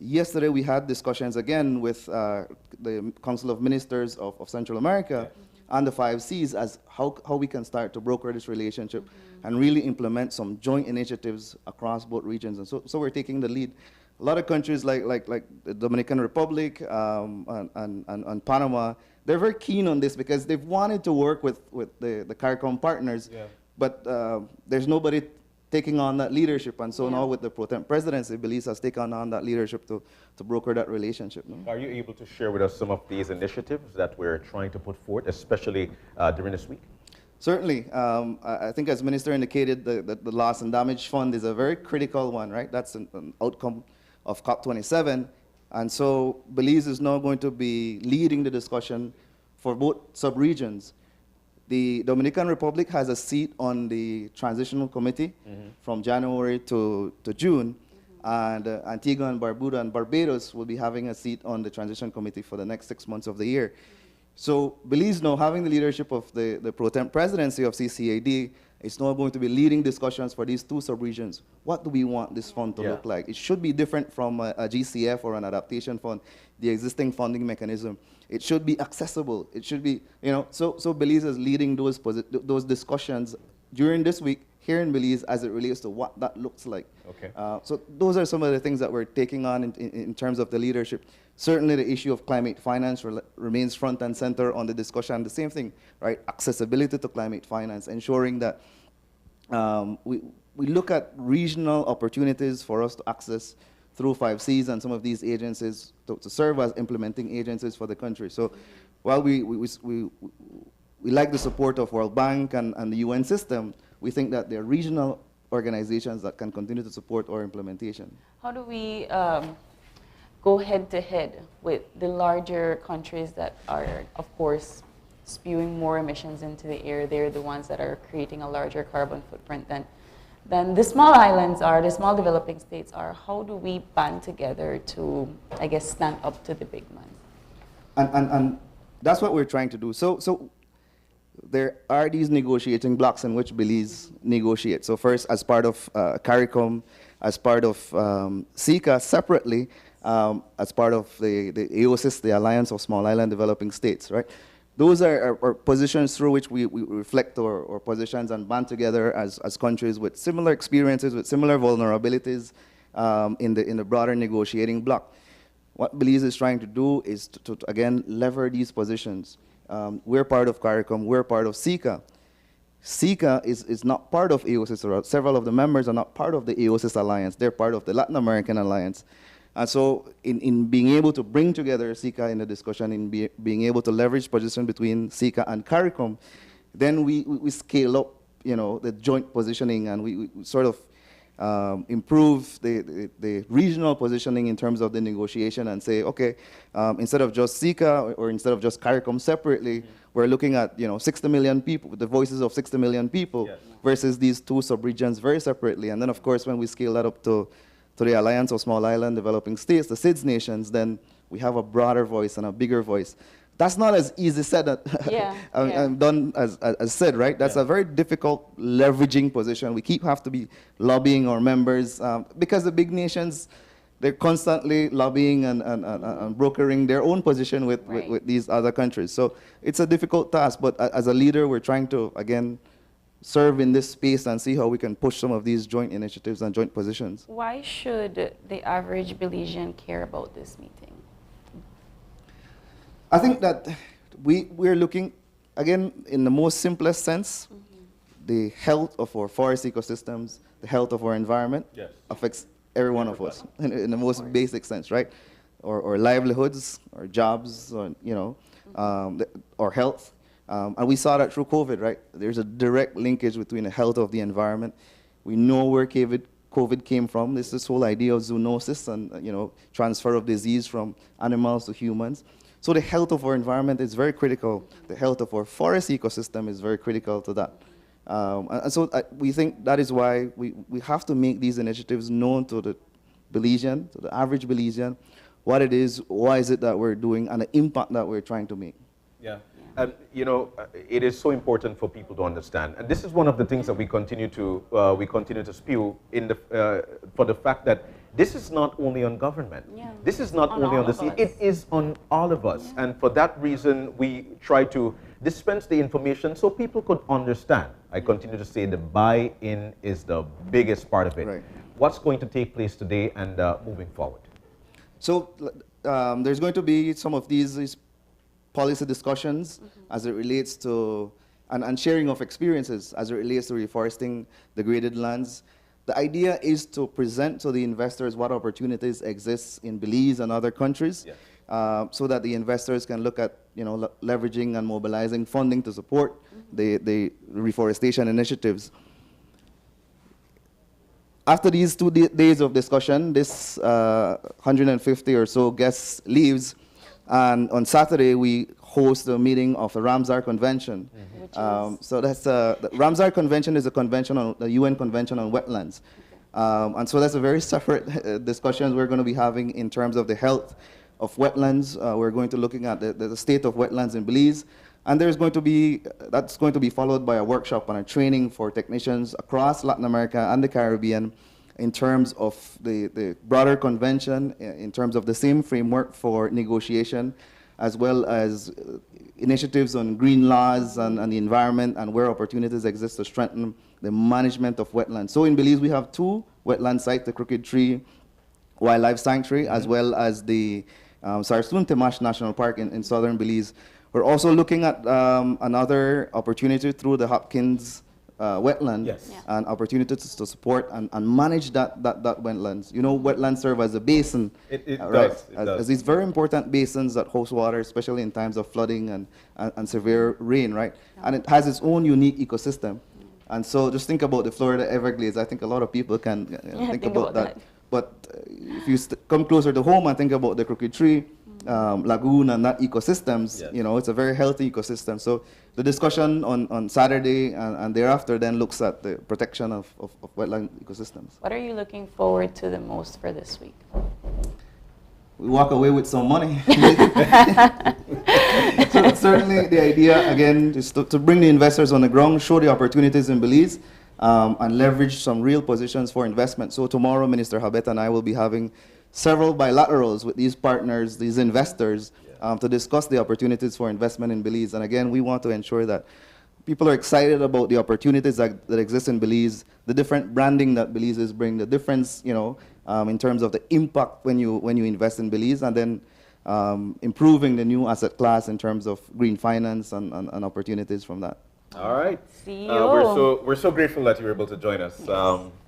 Yesterday, we had discussions again with the Council of Ministers of Central America and the 5 Cs as how we can start to broker this relationship and really implement some joint initiatives across both regions. And so we're taking the lead. A lot of countries like the Dominican Republic and Panama, they're very keen on this because they've wanted to work with the CARICOM partners, but there's nobody taking on that leadership. And so now with the pro temp presidency, Belize has taken on that leadership to broker that relationship. No? Are you able to share with us some of these initiatives that we're trying to put forward, especially during this week? Certainly. I think as Minister indicated, the Loss and Damage Fund is a very critical one, right? That's an outcome of COP27. And so Belize is now going to be leading the discussion for both sub-regions. The Dominican Republic has a seat on the Transitional Committee from January to June, and Antigua and Barbuda and Barbados will be having a seat on the Transition Committee for the next 6 months of the year. So Belize now having the leadership of the pro temp presidency of CCAD is now going to be leading discussions for these two sub-regions. What do we want this fund to look like? It should be different from a GCF or an adaptation fund, the existing funding mechanism. It should be accessible. It should be, so Belize is leading those discussions during this week here in Belize as it relates to what that looks like. Okay. So those are some of the things that we're taking on in terms of the leadership. Certainly the issue of climate finance remains front and center on the discussion. The same thing, right? Accessibility to climate finance, ensuring that we look at regional opportunities for us to access through 5 Cs and some of these agencies to serve as implementing agencies for the country. So while we like the support of World Bank and the UN system, we think that there are regional organizations that can continue to support our implementation. How do we go head to head with the larger countries that are, of course, spewing more emissions into the air? They're the ones that are creating a larger carbon footprint than the small islands are, the small developing states are. How do we band together to, I guess, stand up to the big man? And that's what we're trying to do. So there are these negotiating blocks in which Belize negotiate. So first, as part of CARICOM, as part of SICA separately, as part of the AOSIS, the Alliance of Small Island Developing States, right? Those are positions through which we reflect our positions and band together as countries with similar experiences, with similar vulnerabilities in the broader negotiating bloc. What Belize is trying to do is to again, lever these positions. We're part of CARICOM, we're part of SICA. SICA is not part of AOSIS, or several of the members are not part of the AOSIS Alliance, they're part of the Latin American Alliance. And so in being able to bring together SICA in the discussion, in being able to leverage position between SICA and CARICOM, then we scale up, the joint positioning, and we sort of improve the regional positioning in terms of the negotiation and say, okay, instead of just SICA or instead of just CARICOM separately, we're looking at 60 million people, the voices of 60 million people versus these two subregions very separately. And then of course, when we scale that up to the Alliance of Small Island Developing States, the SIDS nations, then we have a broader voice and a bigger voice. That's not as easy said and done as said, right? That's a very difficult leveraging position. We have to be lobbying our members because the big nations, they're constantly lobbying and brokering their own position with these other countries. So it's a difficult task, but as a leader, we're trying to, again, serve in this space and see how we can push some of these joint initiatives and joint positions. Why should the average Belizean care about this meeting? I think that we're looking, again, in the most simplest sense, the health of our forest ecosystems, the health of our environment affects every one of us in the most basic sense, right? Or livelihoods, or jobs, or, or health. And we saw that through COVID, right? There's a direct linkage between the health of the environment. We know where COVID COVID came from. This whole idea of zoonosis and, you know, transfer of disease from animals to humans. So the health of our environment is very critical. The health of our forest ecosystem is very critical to that. And so we think that is why we have to make these initiatives known to the Belizean, to the average Belizean, what it is, why is it that we're doing, and the impact that we're trying to make. Yeah. And you know, it is so important for people to understand, and this is one of the things that we continue to spew in the for the fact that this is not only on government. Yeah. This is not only on the sea. It is on all of us, and for that reason, we try to dispense the information so people could understand. I continue to say the buy-in is the biggest part of it. Right. What's going to take place today and moving forward? So there's going to be some of these policy discussions as it relates to, and sharing of experiences as it relates to reforesting degraded lands. The idea is to present to the investors what opportunities exist in Belize and other countries, so that the investors can look at, you know, leveraging and mobilizing funding to support the reforestation initiatives. After these 2 days of discussion, this 150 or so guests leaves, and on Saturday we host a meeting of the Ramsar Convention. So that's the Ramsar Convention is a convention on the UN Convention on Wetlands, and so that's a very separate discussions we're going to be having in terms of the health of wetlands. We're going to looking at the state of wetlands in Belize, and that's going to be followed by a workshop and a training for technicians across Latin America and the Caribbean in terms of the broader convention, in terms of the same framework for negotiation, as well as initiatives on green laws and the environment, and where opportunities exist to strengthen the management of wetlands. So in Belize, we have 2 wetland sites, the Crooked Tree Wildlife Sanctuary, as well as the Sarsoon Temash National Park in southern Belize. We're also looking at another opportunity through the Hopkins wetland, and opportunities to support and manage that wetlands. You know, wetlands serve as a basin, right? As these very important basins that host water, especially in times of flooding and severe rain, right? And it has its own unique ecosystem. And so just think about the Florida Everglades. I think a lot of people can think about that. But if you come closer to home and think about the Crooked Tree Lagoon and that ecosystems, you know, it's a very healthy ecosystem. So the discussion on Saturday and thereafter then looks at the protection of wetland ecosystems. What are you looking forward to the most for this week? We walk away with some money. So certainly the idea, again, is to bring the investors on the ground, show the opportunities in Belize, and leverage some real positions for investment. So tomorrow, Minister Habet and I will be having several bilaterals with these partners, these investors, to discuss the opportunities for investment in Belize. And again, we want to ensure that people are excited about the opportunities that exist in Belize, the different branding that Belize is bringing, the difference, you know, in terms of the impact when you invest in Belize, and then improving the new asset class in terms of green finance and opportunities from that. All right. We're so grateful that you were able to join us.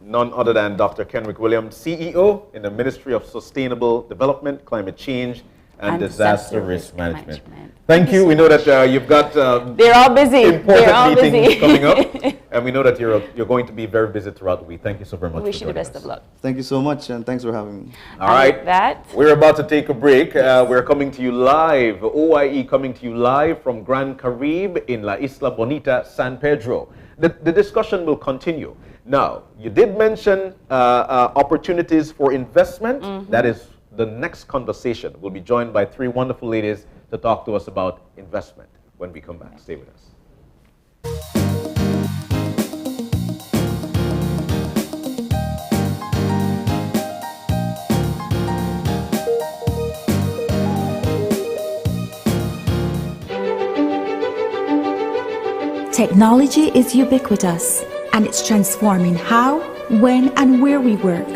None other than Dr. Kenrick Williams, CEO in the Ministry of Sustainable Development, Climate Change, and Disaster Risk Management. Thank you. We know that you've got they're all busy. Important meetings coming up, and we know that you're going to be very busy throughout the week. Thank you so very much. We wish you the best of luck. Thank you so much, and thanks for having me. All right. We're about to take a break. We're coming to you live, OIE coming to you live from Gran Caribe in La Isla Bonita, San Pedro. The discussion will continue. Now, you did mention opportunities for investment. That is the next conversation. We'll be joined by 3 wonderful ladies to talk to us about investment when we come back. Stay with us. Technology is ubiquitous, and it's transforming how, when, and where we work.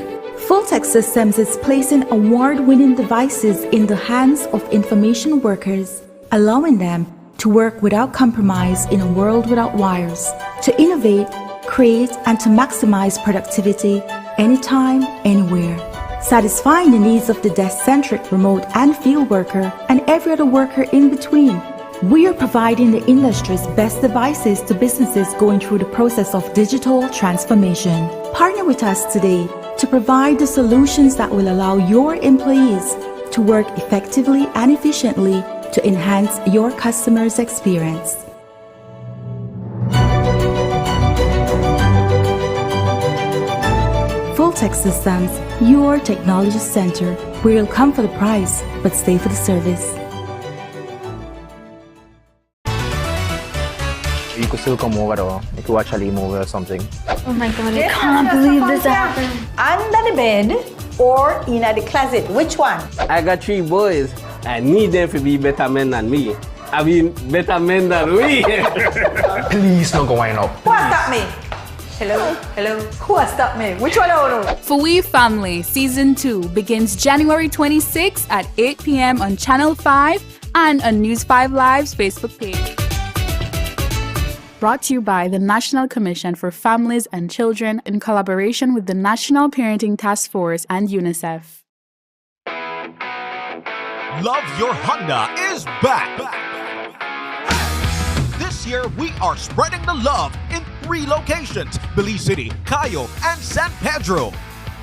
Fulltech Systems is placing award-winning devices in the hands of information workers, allowing them to work without compromise in a world without wires, to innovate, create, and to maximize productivity anytime, anywhere, satisfying the needs of the desk-centric remote and field worker and every other worker in between. We are providing the industry's best devices to businesses going through the process of digital transformation. Partner with us today to provide the solutions that will allow your employees to work effectively and efficiently to enhance your customers' experience. Full-Tech Systems, your technology center, where you'll come for the price but stay for the service. You could still come over though. You could watch a movie or something. Oh my god, I can't believe this happened. Under the bed or in the closet? Which one? I got 3 boys. I need them to be better men than me. I mean, better men than we. Please don't go wind up. Who has stopped me? Hello? Hello? Who has stopped me? Which one? For We Family Season 2 begins January 26 at 8 p.m. on Channel 5 and on News 5 Live's Facebook page. Brought to you by the National Commission for Families and Children in collaboration with the National Parenting Task Force and UNICEF. Love Your Honda is back. This year, we are spreading the love in 3 locations: Belize City, Cayo, and San Pedro.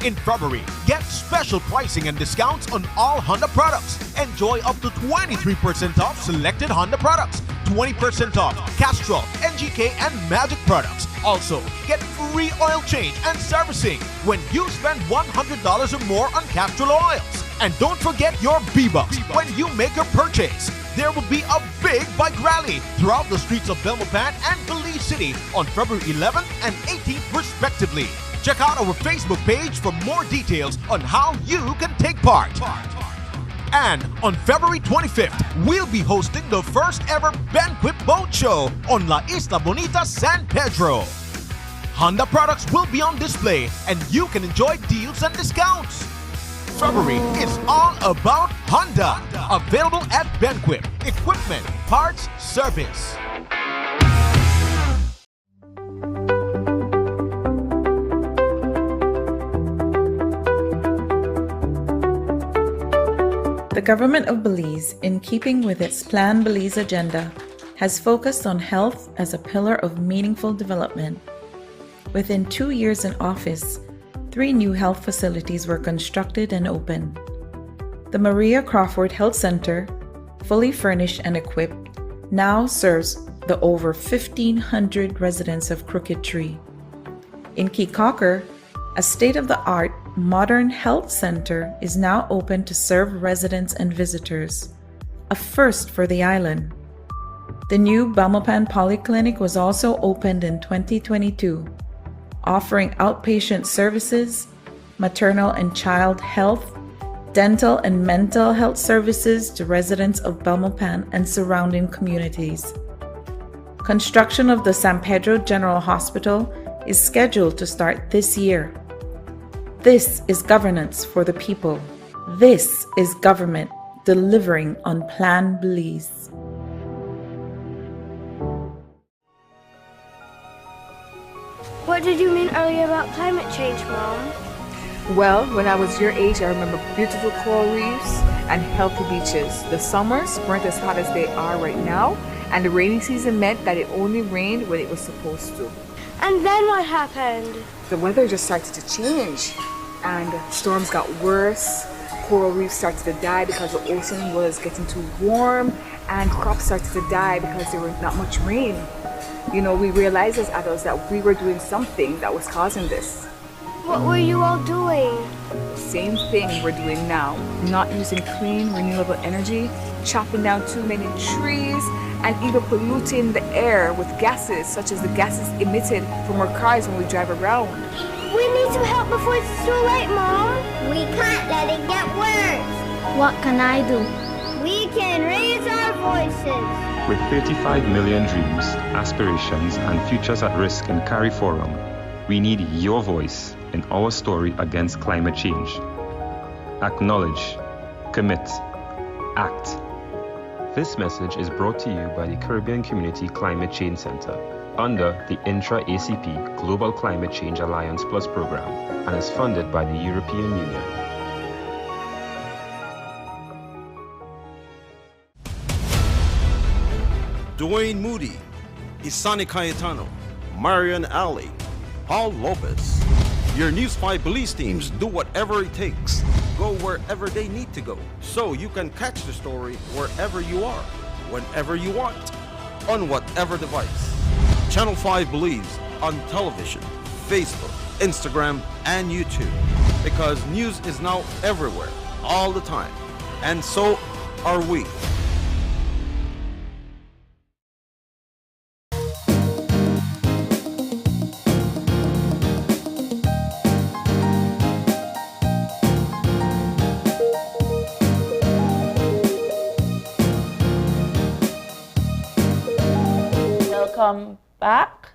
In February, get special pricing and discounts on all Honda products. Enjoy up to 23% off selected Honda products, 20% off Castrol, NGK, and Magic products. Also, get free oil change and servicing when you spend $100 or more on Castrol oils. And don't forget your B-Bucks when you make your purchase. There will be a big bike rally throughout the streets of Belmopan and Belize City on February 11th and 18th respectively. Check out our Facebook page for more details on how you can take part. And on February 25th, we'll be hosting the first ever Banquet Boat Show on La Isla Bonita, San Pedro. Honda products will be on display and you can enjoy deals and discounts. February is all about Honda. Available at Banquet. Equipment, parts, service. The government of Belize, in keeping with its Plan Belize agenda, has focused on health as a pillar of meaningful development. Within 2 years in office, 3 new health facilities were constructed and opened. The Maria Crawford Health Center, fully furnished and equipped, now serves the over 1,500 residents of Crooked Tree. In Keycocker, a state-of-the-art modern health center is now open to serve residents and visitors, a first for the island. The new Belmopan Polyclinic was also opened in 2022, offering outpatient services, maternal and child health, dental and mental health services to residents of Belmopan and surrounding communities. Construction of the San Pedro General Hospital is scheduled to start this year. This is governance for the people. This is government delivering on Plan Belize. What did you mean earlier about climate change, Mom? Well, when I was your age, I remember beautiful coral reefs and healthy beaches. The summers weren't as hot as they are right now, and the rainy season meant that it only rained when it was supposed to. And then what happened? The weather just started to change, and storms got worse. Coral reefs started to die because the ocean was getting too warm, and crops started to die because there was not much rain. You know, we realized as adults that we were doing something that was causing this. What were you all doing? The same thing we're doing now. Not using clean, renewable energy, chopping down too many trees, and even polluting the air with gases such as the gases emitted from our cars when we drive around. We need some help before it's too late, Mom. We can't let it get worse. What can I do? We can raise our voices. With 35 million dreams, aspirations, and futures at risk in CARI Forum, we need your voice in our story against climate change. Acknowledge, commit, act. This message is brought to you by the Caribbean Community Climate Change Center under the Intra-ACP Global Climate Change Alliance Plus program and is funded by the European Union. Dwayne Moody, Isani Cayetano, Marian Ali, Paul Lopez. Your News 5 police teams do whatever it takes, go wherever they need to go, so you can catch the story wherever you are, whenever you want, on whatever device. Channel 5 believes on television, Facebook, Instagram, and YouTube, because news is now everywhere, all the time, and so are we. Welcome back.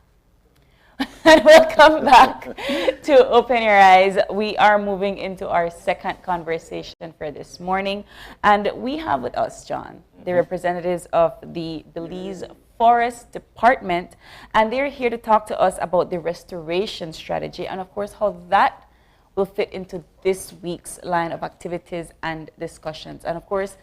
And welcome back to Open Your Eyes. We are moving into our second conversation for this morning. And we have with us, John, the representatives of the Belize Forest Department. And they're here to talk to us about the restoration strategy and, of course, how that will fit into this week's line of activities and discussions. And, of course,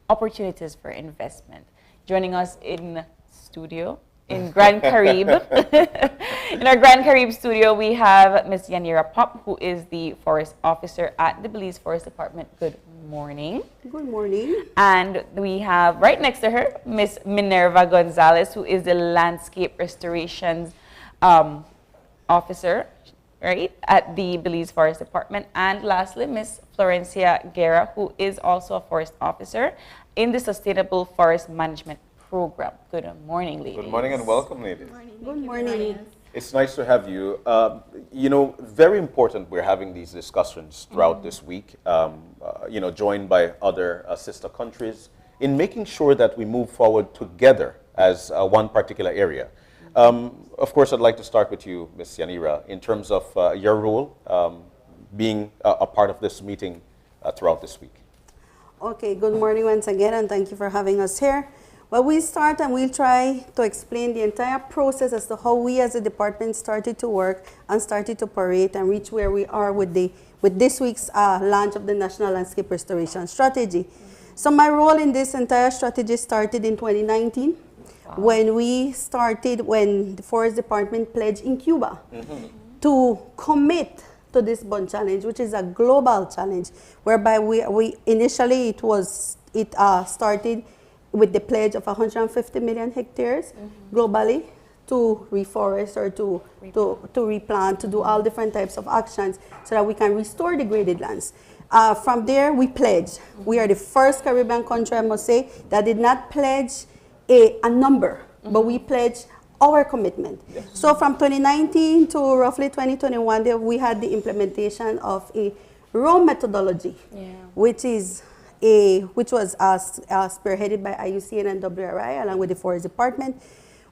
opportunities for investment. Joining us in studio, in Grand Carib. In our Grand Carib studio, we have Ms. Yanira Pop, who is the forest officer at the Belize Forest Department. Good morning. Good morning. And we have right next to her, Ms. Minerva Gonzalez, who is the landscape restorations officer, right, at the Belize Forest Department. And lastly, Ms. Florencia Guerra, who is also a forest officer in the Sustainable Forest Management Program. Good morning, ladies. Good morning and welcome, ladies. Good morning. It's nice to have you. You know, very important we're having these discussions throughout this week, you know, joined by other sister countries in making sure that we move forward together as one particular area. Of course, I'd like to start with you, Ms. Yanira, in terms of your role being a part of this meeting throughout this week. Okay, good morning once again, and thank you for having us here. Well, we'll start and we'll try to explain the entire process as to how we as a department started to work and started to operate and reach where we are with this week's launch of the National Landscape Restoration Strategy. So my role in this entire strategy started in 2019 when the Forest Department pledged in Cuba to commit to this bond challenge, which is a global challenge, whereby we initially it started with the pledge of 150 million hectares globally to reforest or to replant, to do all different types of actions so that we can restore degraded lands. From there, we pledged. We are the first Caribbean country, I must say, that did not pledge a number, but we pledged our commitment. Yes. So from 2019 to roughly 2021, we had the implementation of a ROAM methodology, which was spearheaded by IUCN and WRI along with the Forest Department,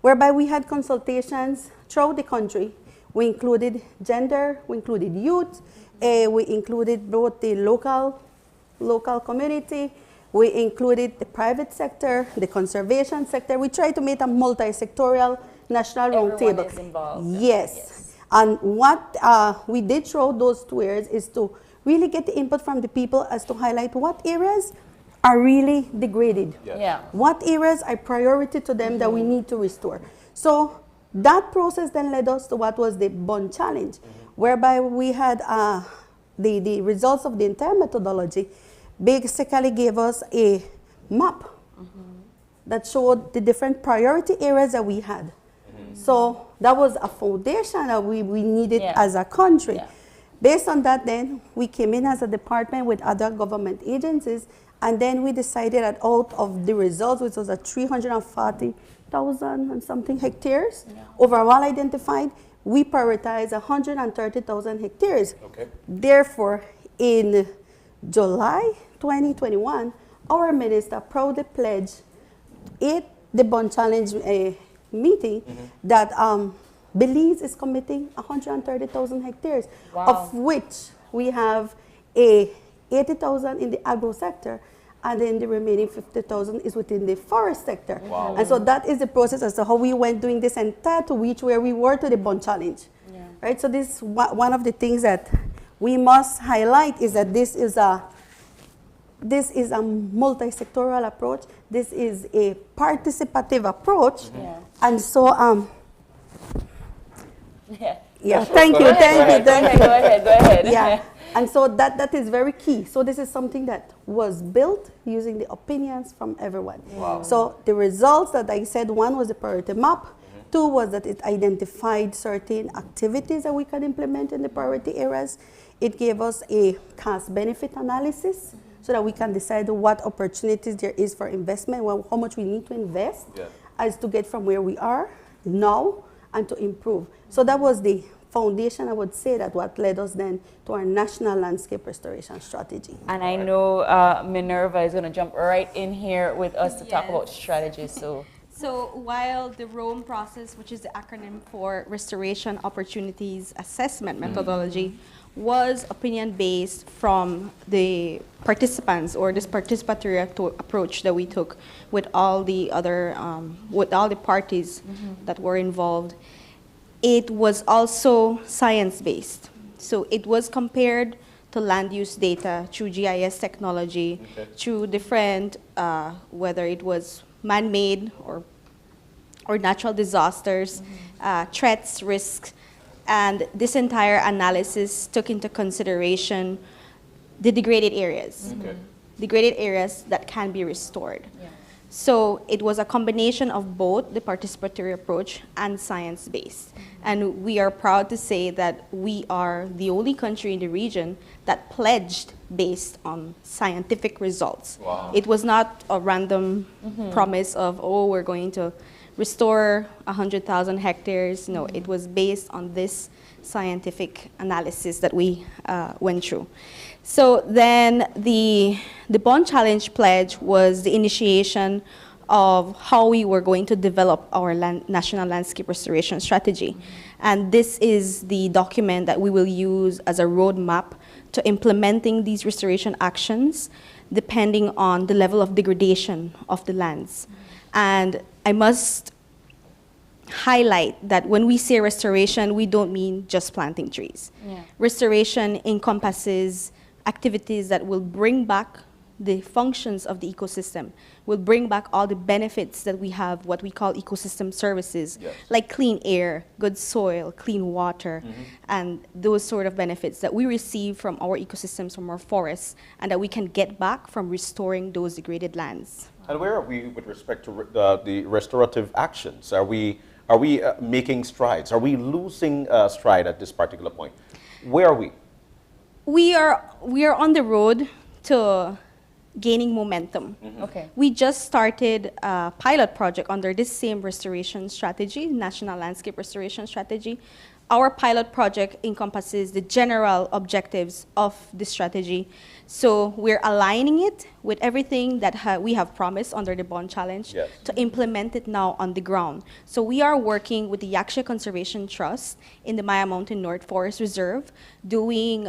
whereby we had consultations throughout the country. We included gender, we included youth, we included both the local community, we included the private sector, the conservation sector. We tried to make a multi-sectorial national roundtable. Is involved. Yes. And what we did throughout those 2 years is to really get the input from the people as to highlight what areas are really degraded. Yes. Yeah. What areas are priority to them that we need to restore. So that process then led us to what was the bond challenge, whereby we had the results of the entire methodology basically gave us a map that showed the different priority areas that we had. So that was a foundation that we needed as a country. Yeah. Based on that, then, we came in as a department with other government agencies, and then we decided that out of the results, which was at 340,000 and something hectares, overall identified, we prioritized 130,000 hectares. Okay. Therefore, in July 2021, our minister proudly pledged at the Bond Challenge meeting that Belize is committing 130,000 hectares, of which we have 80,000 in the agro sector, and then the remaining 50,000 is within the forest sector. Wow. And so that is the process as to how we went doing this entire to reach where we were to the Bond Challenge. Right? So this one of the things that we must highlight is that this is a this is a multi-sectoral approach. This is a participative approach. And so, yeah, thank you. Go ahead. Yeah, and so that is very key. So this is something that was built using the opinions from everyone. Wow. So the results that I said, one was the priority map, two was that it identified certain activities that we can implement in the priority areas. It gave us a cost-benefit analysis so that we can decide what opportunities there is for investment, how much we need to invest as to get from where we are now and to improve. So that was the foundation, I would say, that what led us then to our national landscape restoration strategy. And I know Minerva is going to jump right in here with us to talk about strategy. So while the ROAM process, which is the acronym for Restoration Opportunities Assessment Methodology, was opinion-based from the participants, or this participatory approach that we took with all the other, with all the parties that were involved, it was also science-based. So it was compared to land use data through GIS technology, through different, whether it was man-made or natural disasters, threats, risks, and this entire analysis took into consideration the degraded areas, degraded areas that can be restored. So it was a combination of both the participatory approach and science-based. And we are proud to say that we are the only country in the region that pledged based on scientific results. Wow. It was not a random promise of, oh, we're going to restore 100,000 hectares. No, it was based on this scientific analysis that we went through. So then the Bond Challenge Pledge was the initiation of how we were going to develop our national landscape restoration strategy. And this is the document that we will use as a roadmap to implementing these restoration actions depending on the level of degradation of the lands. And I must highlight that when we say restoration, we don't mean just planting trees. Restoration encompasses activities that will bring back the functions of the ecosystem, will bring back all the benefits that we have, what we call ecosystem services, like clean air, good soil, clean water, and those sort of benefits that we receive from our ecosystems, from our forests, and that we can get back from restoring those degraded lands. And where are we with respect to the restorative actions? Are we making strides? Are we losing stride at this particular point? Where are we? We are on the road to gaining momentum. We just started a pilot project under this same restoration strategy, National Landscape Restoration Strategy. Our pilot project encompasses the general objectives of the strategy. So we're aligning it with everything that we have promised under the Bond Challenge to implement it now on the ground. So we are working with the Yaksha Conservation Trust in the Maya Mountain North Forest Reserve, doing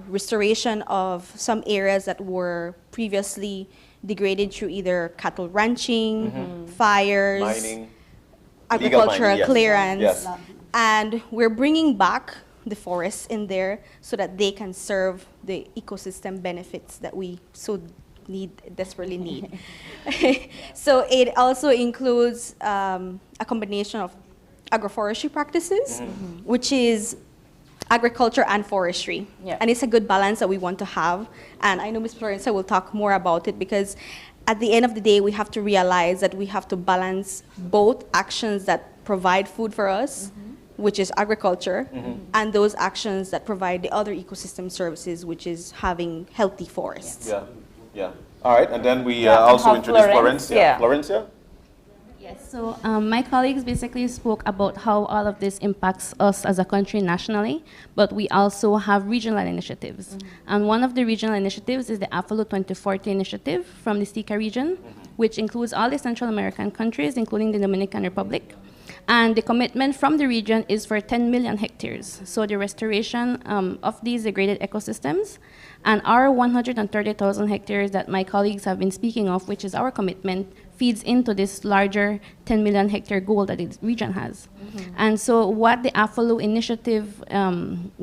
restoration of some areas that were previously degraded through either cattle ranching, fires, mining, agricultural mining, clearance. And we're bringing back the forests in there so that they can serve the ecosystem benefits that we so desperately need. So it also includes a combination of agroforestry practices, which is agriculture and forestry. And it's a good balance that we want to have. And I know Ms. Florencia will talk more about it, because at the end of the day, we have to realize that we have to balance both actions that provide food for us, which is agriculture, and those actions that provide the other ecosystem services, which is having healthy forests. All right, and then we also introduced Florencia. Florencia? Yes, so my colleagues basically spoke about how all of this impacts us as a country nationally, but we also have regional initiatives. And one of the regional initiatives is the AFLO 2040 initiative from the SICA region, which includes all the Central American countries, including the Dominican Republic. And the commitment from the region is for 10 million hectares. So the restoration of these degraded ecosystems. And our 130,000 hectares that my colleagues have been speaking of, which is our commitment, feeds into this larger 10 million hectare goal that the region has. And so what the AFOLU initiative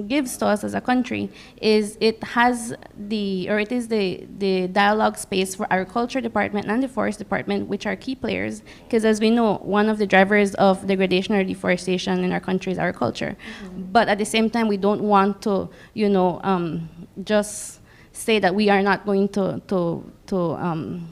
gives to us as a country is it is the dialogue space for agriculture department and the forest department, which are key players, because as we know, one of the drivers of degradation or deforestation in our country is agriculture. But at the same time, we don't want to, just say that we are not going to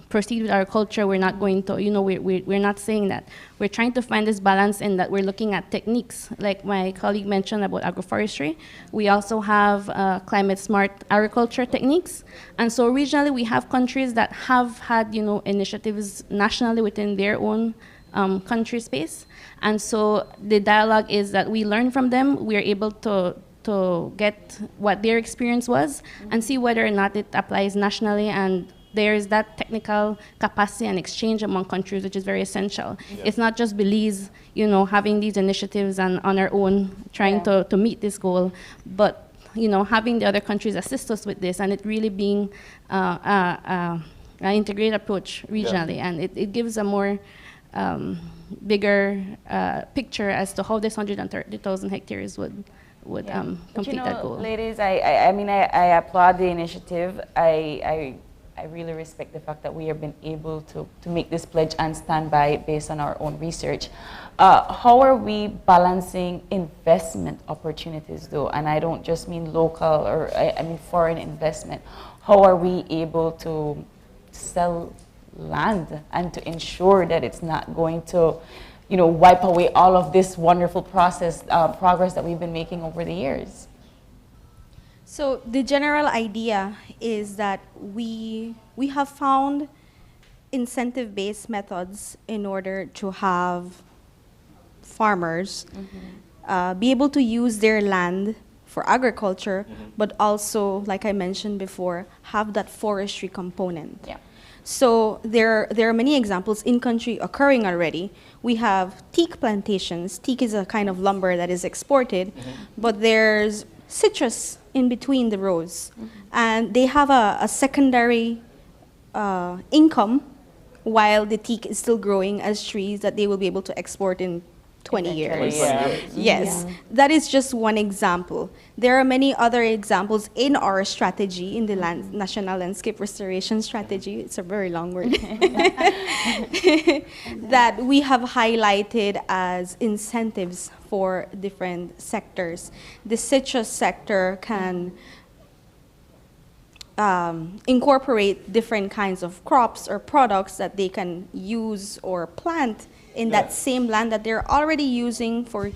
proceed with our culture. We're not going to, we're not saying that. We're trying to find this balance in that we're looking at techniques. Like my colleague mentioned about agroforestry. We also have climate smart agriculture techniques. And so regionally, we have countries that have had, initiatives nationally within their own country space. And so the dialogue is that we learn from them. We are able to get what their experience was and see whether or not it applies nationally, and there is that technical capacity and exchange among countries, which is very essential. Yeah. It's not just Belize, having these initiatives and on our own trying to meet this goal, but having the other countries assist us with this, and it really being an integrated approach regionally, and it gives a more bigger picture as to how this 130,000 hectares would complete that goal. Ladies, I applaud the initiative. I really respect the fact that we have been able to make this pledge and stand by it based on our own research. How are we balancing investment opportunities though? And I don't just mean local or foreign investment. How are we able to sell land and to ensure that it's not going to wipe away all of this wonderful progress that we've been making over the years? So the general idea is that we have found incentive-based methods in order to have farmers be able to use their land for agriculture, but also, like I mentioned before, have that forestry component. Yeah. So there are many examples in country occurring already. We have teak plantations. Teak is a kind of lumber that is exported, but there's citrus in between the rows. And they have a secondary income while the teak is still growing as trees that they will be able to export in 20 years. Yes, that is just one example. There are many other examples in our strategy, in the National Landscape Restoration Strategy, it's a very long word, that we have highlighted as incentives for different sectors. The citrus sector can incorporate different kinds of crops or products that they can use or plant in that same land that they're already using for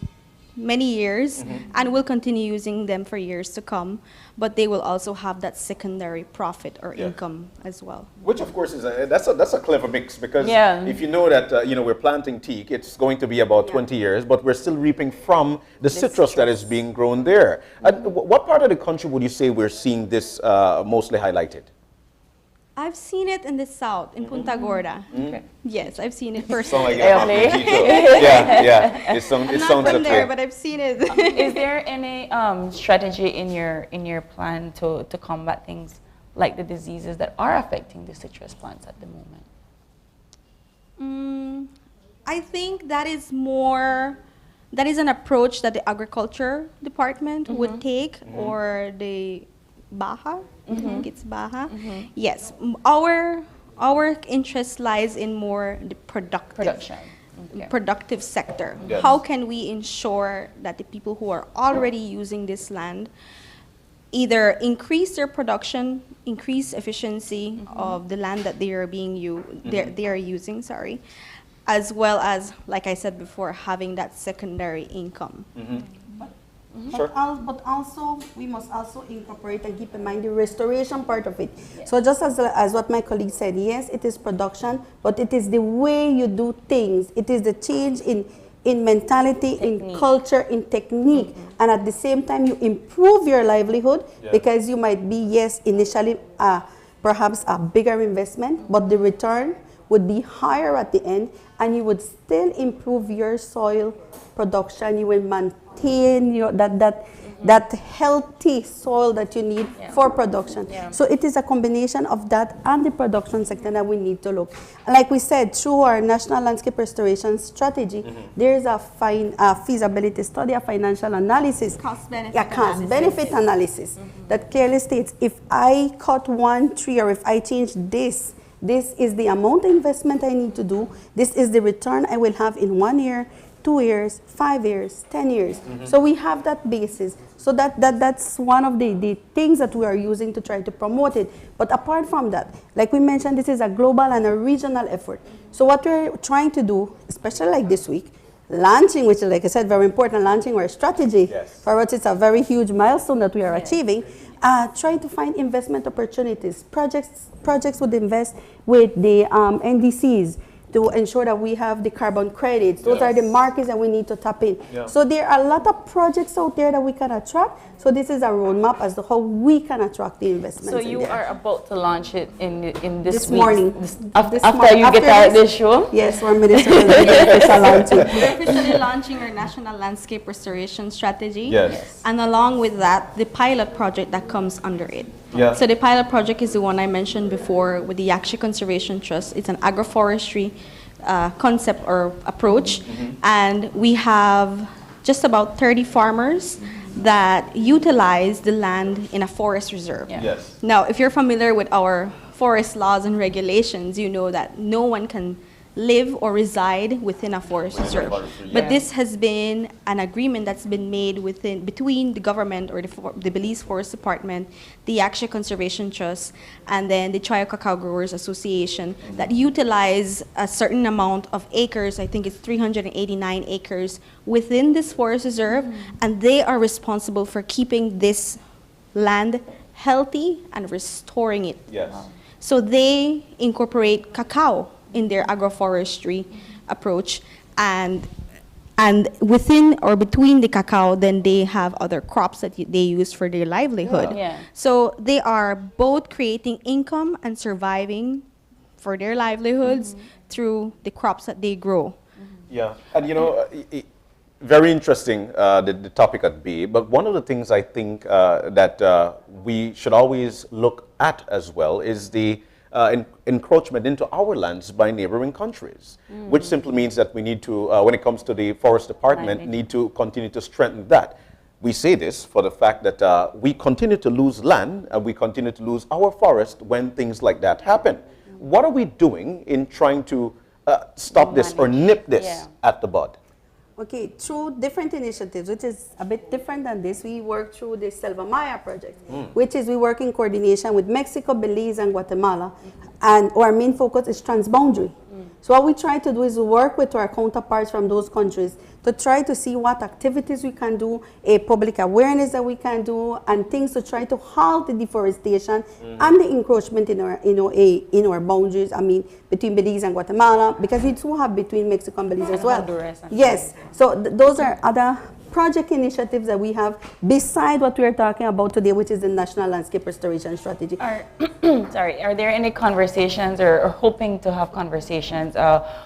many years and will continue using them for years to come, but they will also have that secondary profit or income as well. Which of course is that's a clever mix, because if you know that we're planting teak, it's going to be about 20 years, but we're still reaping from the citrus that is being grown there. What part of the country would you say we're seeing this mostly highlighted? I've seen it in the south, in Punta Gorda. Yes, I've seen it Sound personally. like it sounds I'm not from there, but I've seen it. Is there any strategy in your plan to combat things like the diseases that are affecting the citrus plants at the moment? I think that is an approach that the agriculture department would take, or the Baja. I think it's Baja. Yes, our interest lies in more the productive sector. Yes. How can we ensure that the people who are already using this land either increase their production, increase efficiency of the land that they are using, as well as, like I said before, having that secondary income. But also, we must also incorporate and keep in mind the restoration part of it. Yes. So just as what my colleague said, yes, it is production, but it is the way you do things. It is the change in mentality, in culture, in technique. And at the same time, you improve your livelihood because you might be, initially perhaps a bigger investment, but the return would be higher at the end, and you would still improve your soil production. You will maintain that healthy soil that you need for production. So it is a combination of that and the production sector that we need to look. Like we said, through our National Landscape Restoration Strategy, there is a feasibility study, a financial analysis, cost-benefit analysis that clearly states if I cut one tree or if I change this, this is the amount of investment I need to do. This is the return I will have in 1 year, 2 years, 5 years, 10 years. So we have that basis. So that's one of the things that we are using to try to promote it. But apart from that, like we mentioned, this is a global and a regional effort. So what we're trying to do, especially like this week, launching, which is, like I said, very important, launching our strategy. For us, it's a very huge milestone that we are achieving. Trying to find investment opportunities. Projects would invest with the NDCs to ensure that we have the carbon credits. Those are the markets that we need to tap in. So there are a lot of projects out there that we can attract. So this is a roadmap as to how we can attract the investments. So you are about to launch it in this week? morning. After you get out of this show? Yes, our minister will be official launching. We're officially launching our National Landscape Restoration Strategy. And along with that, the pilot project that comes under it. So the pilot project is the one I mentioned before with the Yakshi Conservation Trust. It's an agroforestry concept or approach. And we have just about 30 farmers that utilize the land in a forest reserve. Now, if you're familiar with our forest laws and regulations, you know that no one can live or reside within a forest reserve. But this has been an agreement that's been made between the government or the Belize Forest Department, the Yakshi Conservation Trust, and then the Chaya Cacao Growers Association that utilize a certain amount of acres, I think it's 389 acres, within this forest reserve, and they are responsible for keeping this land healthy and restoring it. So they incorporate cacao in their agroforestry approach, and within or between the cacao, then they have other crops that they use for their livelihood. So they are both creating income and surviving for their livelihoods through the crops that they grow. And you know, very interesting, the topic at bay, but one of the things I think that we should always look at as well is the encroachment into our lands by neighboring countries, which simply means that we need to, when it comes to the forest department, need to continue to strengthen that. We say this for the fact that we continue to lose land and we continue to lose our forest when things like that happen. What are we doing in trying to stop this or nip this at the bud? Okay, through different initiatives, which is a bit different than this, we work through the Selva Maya project, which is we work in coordination with Mexico, Belize, and Guatemala, and our main focus is transboundary. So what we try to do is work with our counterparts from those countries to try to see what activities we can do, a public awareness that we can do, and things to try to halt the deforestation and the encroachment in our, in our boundaries. I mean, between Belize and Guatemala, because we do have between Mexico and Belize as well. Yes. So those are other project initiatives that we have beside what we're talking about today, which is the National Landscape Restoration Strategy. Are there any conversations or hoping to have conversations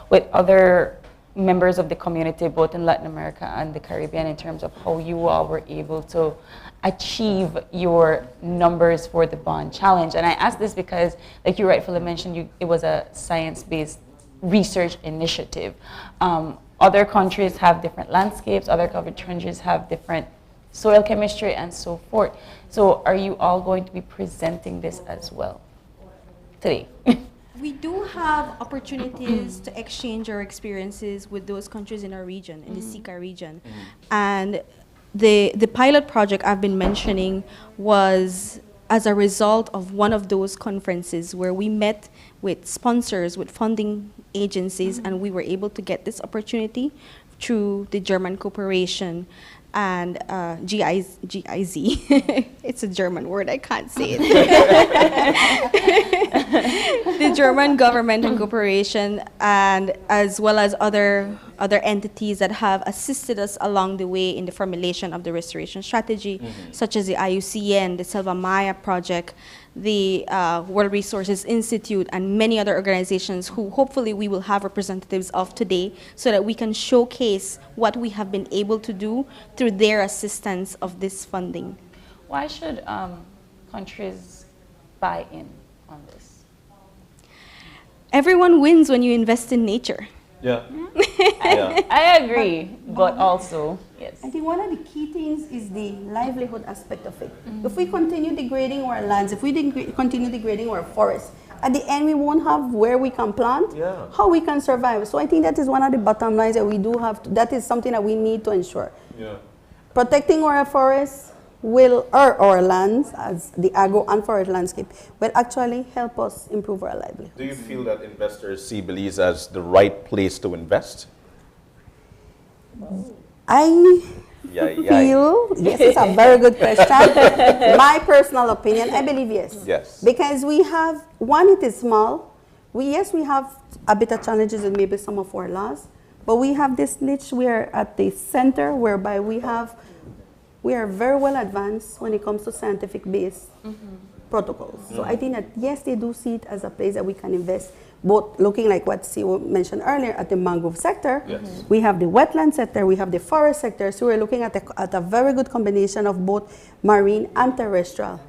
with other members of the community, both in Latin America and the Caribbean, in terms of how you all were able to achieve your numbers for the bond challenge? And I ask this because, like you rightfully mentioned, it was a science-based research initiative. Other countries have different landscapes, other countries have different soil chemistry and so forth. So are you all going to be presenting this as well today? We do have opportunities to exchange our experiences with those countries in our region, in the Sika region. And the pilot project I've been mentioning was as a result of one of those conferences where we met with sponsors, with funding agencies, and we were able to get this opportunity through the German corporation and GIZ. It's a German word, I can't say it. The German government and corporation, and as well as other other entities that have assisted us along the way in the formulation of the restoration strategy, such as the IUCN, the Selva Maya Project, the World Resources Institute, and many other organizations who hopefully we will have representatives of today so that we can showcase what we have been able to do through their assistance of this funding. Why should countries buy in on this? Everyone wins when you invest in nature. Yeah. I agree, but also, yes. I think one of the key things is the livelihood aspect of it. If we continue degrading our lands, if we continue degrading our forests, at the end we won't have where we can plant, how we can survive. So I think that is one of the bottom lines that we do have to, that is something that we need to ensure. Protecting our forests will, or our lands as the agro and forest landscape, will actually help us improve our livelihood. Do you feel that investors see Belize as the right place to invest? I feel, yes, it's a very good question. My personal opinion, I believe yes. Yes. Because we have, one, it is small. We have a bit of challenges in maybe some of our laws, but we have this niche, we are at the center whereby we are very well advanced when it comes to scientific-based protocols. So I think that, yes, they do see it as a place that we can invest, both looking like what CEO mentioned earlier at the mangrove sector. We have the wetland sector, we have the forest sector, so we're looking at a very good combination of both marine and terrestrial.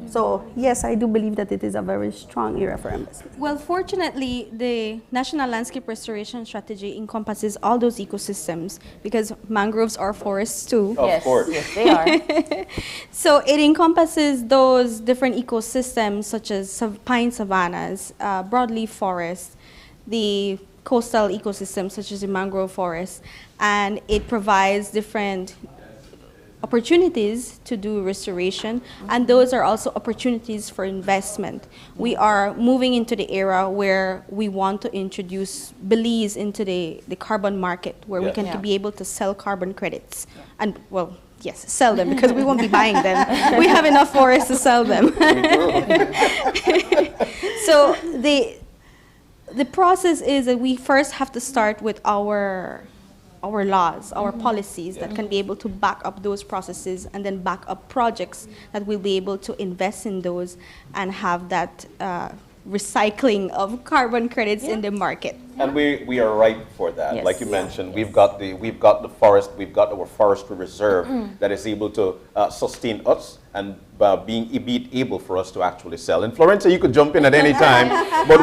So yes, I do believe that it is a very strong area for investment. Well, fortunately, the National Landscape Restoration Strategy encompasses all those ecosystems because mangroves are forests too. Of course. Yes, they are. So it encompasses those different ecosystems such as pine savannas, broadleaf forests, the coastal ecosystems such as the mangrove forest, and it provides different opportunities to do restoration, and those are also opportunities for investment. We are moving into the era where we want to introduce Belize into the carbon market, where we can be able to sell carbon credits. And well, yes, sell them, because we won't be buying them. We have enough forests to sell them. So the process is that we first have to start with our laws, our policies that can be able to back up those processes and then back up projects that will be able to invest in those and have that recycling of carbon credits in the market. And we are ripe for that. Like you mentioned, we've got the forest, we've got our forestry reserve that is able to sustain us and be able for us to actually sell. And Florencia, you could jump in at any time. But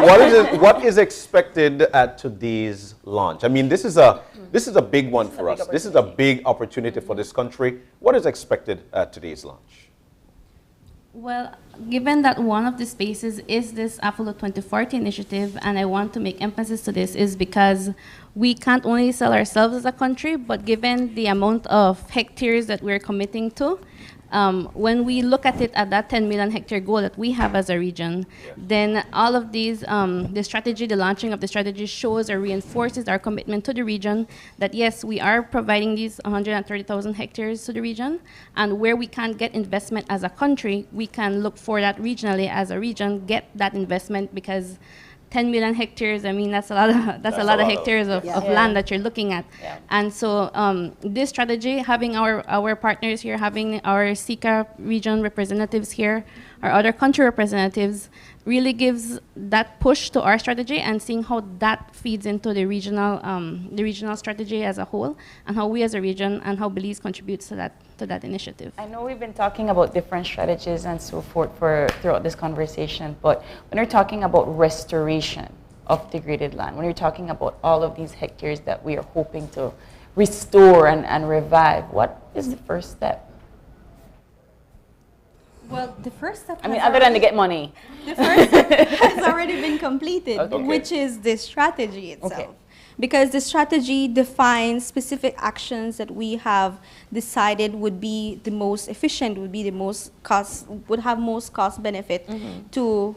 what is expected at today's launch? I mean, this is a big one for us. This is a big opportunity for this country. What is expected at today's launch? Well, given that one of the spaces is this AFLO 2040 initiative, and I want to make emphasis to this, is because we can't only sell ourselves as a country, but given the amount of hectares that we're committing to, when we look at it at that 10 million hectare goal that we have as a region, then all of these, the launching of the strategy shows or reinforces our commitment to the region that yes, we are providing these 130,000 hectares to the region, and where we can't get investment as a country, we can look for that regionally as a region, get that investment, because 10 million hectares, I mean, that's a lot of hectares of land that you're looking at. And so this strategy, having our partners here, having our SICA region representatives here, our other country representatives, really gives that push to our strategy, and seeing how that feeds into the regional strategy as a whole, and how we as a region and how Belize contributes to that initiative. I know we've been talking about different strategies and so forth throughout this conversation, but when you're talking about restoration of degraded land, when you're talking about all of these hectares that we are hoping to restore and revive, what is the first step? Well, the first step, I mean, other than to get money, the first step has already been completed, which is the strategy itself. Because the strategy defines specific actions that we have decided would be the most efficient, would have most cost benefit to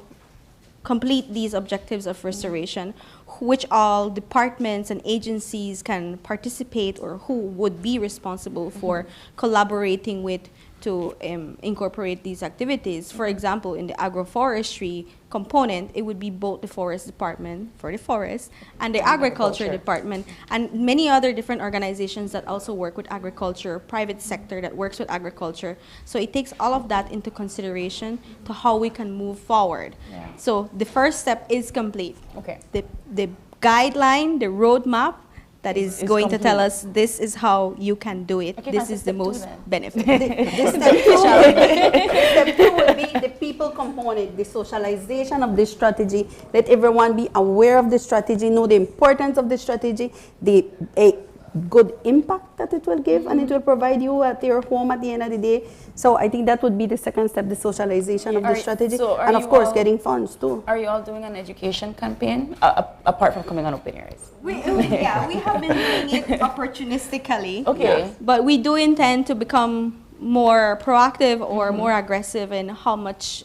complete these objectives of restoration. which all departments and agencies can participate or who would be responsible for collaborating with to incorporate these activities. For example, in the agroforestry component, it would be both the forest department for the forest and the agriculture department, and many other different organizations that also work with agriculture, private sector that works with agriculture. So it takes all of that into consideration to how we can move forward. Yeah. So the first step is complete. Okay. The guideline, the roadmap, that is going complete. to tell us this is how you can do it. Okay, this is the most benefit. The step two will be the people component, the socialization of the strategy. Let everyone be aware of the strategy, know the importance of the strategy, the good impact that it will give, and it will provide you at your home at the end of the day. So I think that would be the second step, the socialization of the strategy, and of course getting funds too. Are you all doing an education campaign apart from coming on open areas? We have been doing it opportunistically. Okay. But we do intend to become more proactive or more aggressive in how much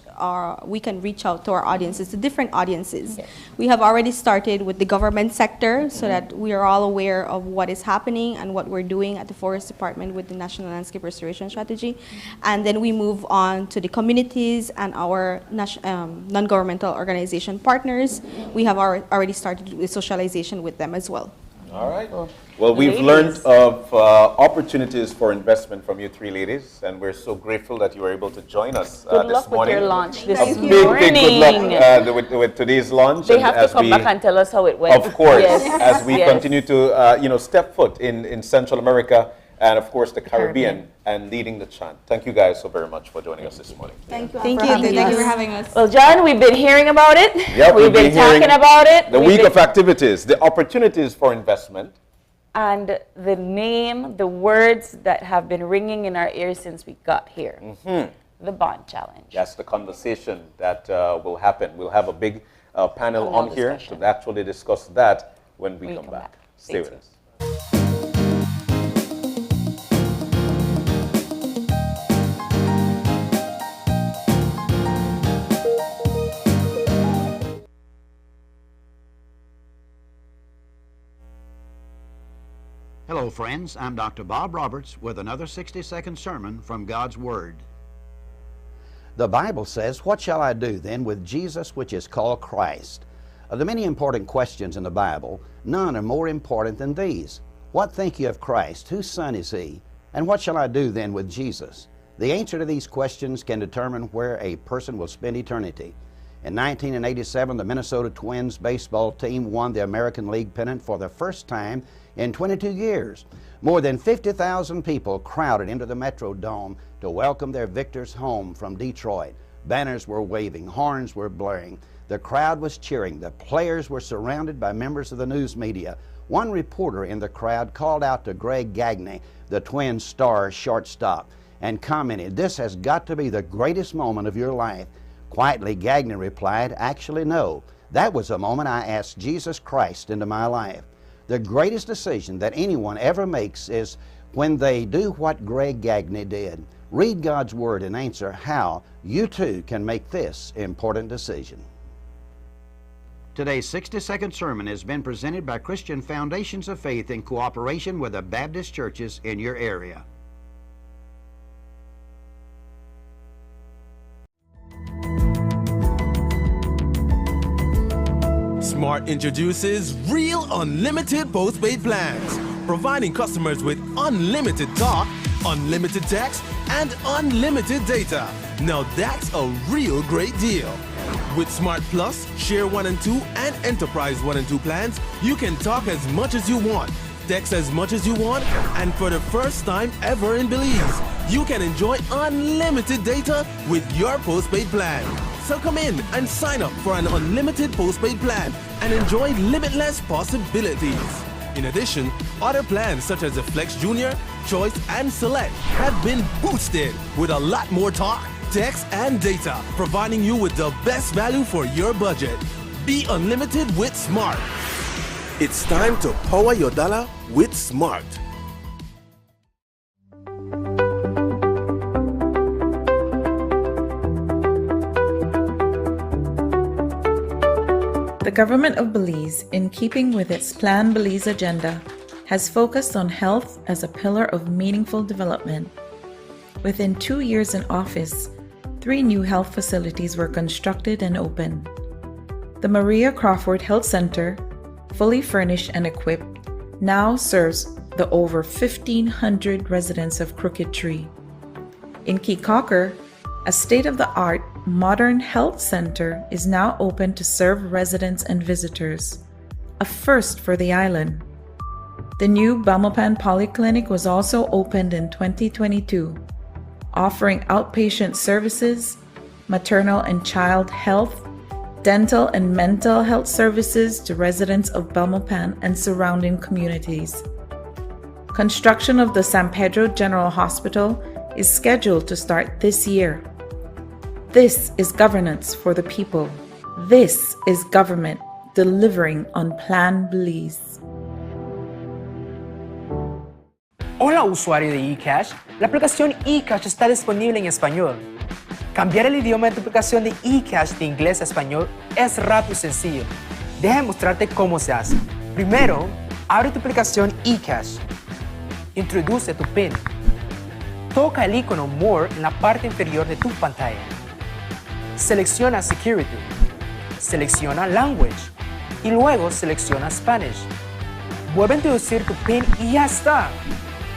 we can reach out to our audiences, to different audiences. Okay. We have already started with the government sector so that we are all aware of what is happening and what we're doing at the Forest Department with the National Landscape Restoration Strategy. And then we move on to the communities and our non-governmental organization partners. We have already started with socialization with them as well. All right. Well, we've learned of opportunities for investment from you three ladies, and we're so grateful that you were able to join us Good this luck morning. with your launch this Big morning. good luck with today's launch. They have to come back and tell us how it went. Of course, Yes. as we continue to step foot in Central America and, of course, the Caribbean and leading the chant. Thank you guys so very much for joining us this morning. Thank you. Thank you for having us. Well, John, we've been hearing about it. Yep, we've been talking about it. The week of activities, the opportunities for investment. And the name, the words that have been ringing in our ears since we got here. The Bond Challenge. That's the conversation that will happen. We'll have a big panel on here to actually discuss that when we come back. Stay with us. Hello, friends. I'm Dr. Bob Roberts with another 60-second sermon from God's Word. The Bible says, "What shall I do then with Jesus, which is called Christ?" Of the many important questions in the Bible, none are more important than these. What think you of Christ? Whose son is he? And what shall I do then with Jesus? The answer to these questions can determine where a person will spend eternity. In 1987, the Minnesota Twins baseball team won the American League pennant for the first time in 22 years. More than 50,000 people crowded into the Metrodome to welcome their victors home from Detroit. Banners were waving, horns were blaring. The crowd was cheering. The players were surrounded by members of the news media. One reporter in the crowd called out to Greg Gagne, the Twins' star shortstop, and commented, "This has got to be the greatest moment of your life." Quietly, Gagne replied, "Actually, no. That was a moment I asked Jesus Christ into my life." The greatest decision that anyone ever makes is when they do what Greg Gagne did. Read God's Word and answer how you too can make this important decision. Today's 60-second sermon has been presented by Christian Foundations of Faith in cooperation with the Baptist churches in your area. Smart introduces Real Unlimited Postpaid Plans, providing customers with unlimited talk, unlimited text, and unlimited data. Now that's a real great deal. With Smart Plus, Share 1 and 2, and Enterprise 1 and 2 plans, you can talk as much as you want, text as much as you want, and for the first time ever in Belize, you can enjoy unlimited data with your postpaid plan. So come in and sign up for an unlimited postpaid plan and enjoy limitless possibilities. In addition, other plans such as the Flex Junior, Choice, and Select have been boosted with a lot more talk, text, and data, providing you with the best value for your budget. Be unlimited with Smart. It's time to power your dollar with Smart. The government of Belize, in keeping with its Plan Belize agenda, has focused on health as a pillar of meaningful development. Within 2 years in office, 3 new health facilities were constructed and opened. The Maria Crawford Health Center, fully furnished and equipped, now serves the over 1,500 residents of Crooked Tree. In Keycocker, a state-of-the-art modern health center is now open to serve residents and visitors, a first for the island. The new Belmopan Polyclinic was also opened in 2022, offering outpatient services, maternal and child health, dental and mental health services to residents of Belmopan and surrounding communities. Construction of the San Pedro General Hospital is scheduled to start this year. This is governance for the people. This is government delivering on Plan Belize. Hola usuario de eCash, la aplicación eCash está disponible en español. Cambiar el idioma de tu aplicación de eCash de inglés a español es rápido y sencillo. Déjame mostrarte cómo se hace. Primero, abre tu aplicación eCash. Introduce tu PIN. Toca el icono More en la parte inferior de tu pantalla. Selecciona Security. Selecciona Language. Y luego selecciona Spanish. Vuelve a introducir tu PIN y ya está.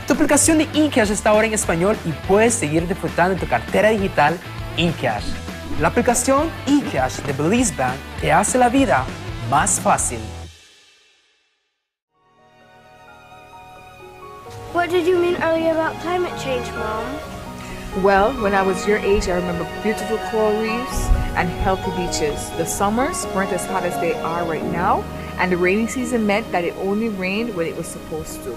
Tu aplicación de eCash está ahora en español y puedes seguir disfrutando de tu cartera digital eCash. La aplicación eCash de Belize Bank te hace la vida más fácil. What did you mean earlier about climate change, Mom? Well, when I was your age, I remember beautiful coral reefs and healthy beaches. The summers weren't as hot as they are right now, and the rainy season meant that it only rained when it was supposed to.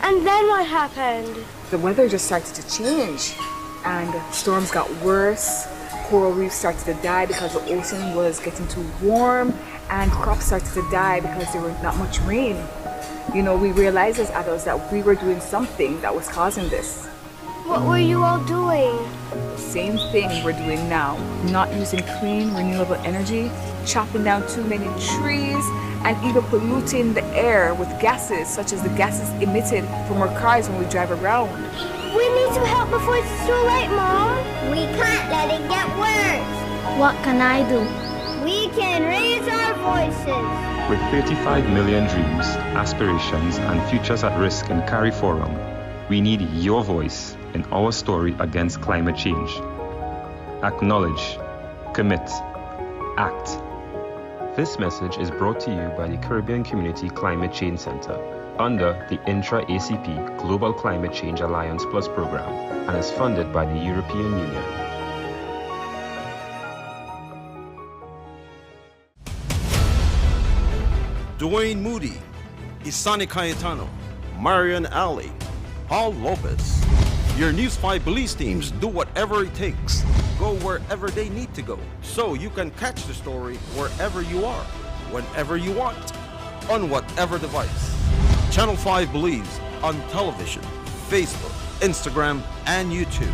And then what happened? The weather just started to change, and storms got worse. Coral reefs started to die because the ocean was getting too warm, and crops started to die because there was not much rain. You know, we realized as adults that we were doing something that was causing this. What were you all doing? The same thing we're doing now. Not using clean, renewable energy, chopping down too many trees, and even polluting the air with gases such as the gases emitted from our cars when we drive around. We need to help before it's too late, Mom. We can't let it get worse. What can I do? We can raise our voices. With 35 million dreams, aspirations, and futures at risk in CARI Forum, we need your voice in our story against climate change. Acknowledge, commit, act. This message is brought to you by the Caribbean Community Climate Change Center under the Intra-ACP Global Climate Change Alliance Plus program and is funded by the European Union. Dwayne Moody, Isani Cayetano, Marian Ali, Paul Lopez. Your News 5 Belize teams do whatever it takes, go wherever they need to go, so you can catch the story wherever you are, whenever you want, on whatever device. Channel 5 Belize on television, Facebook, Instagram, and YouTube,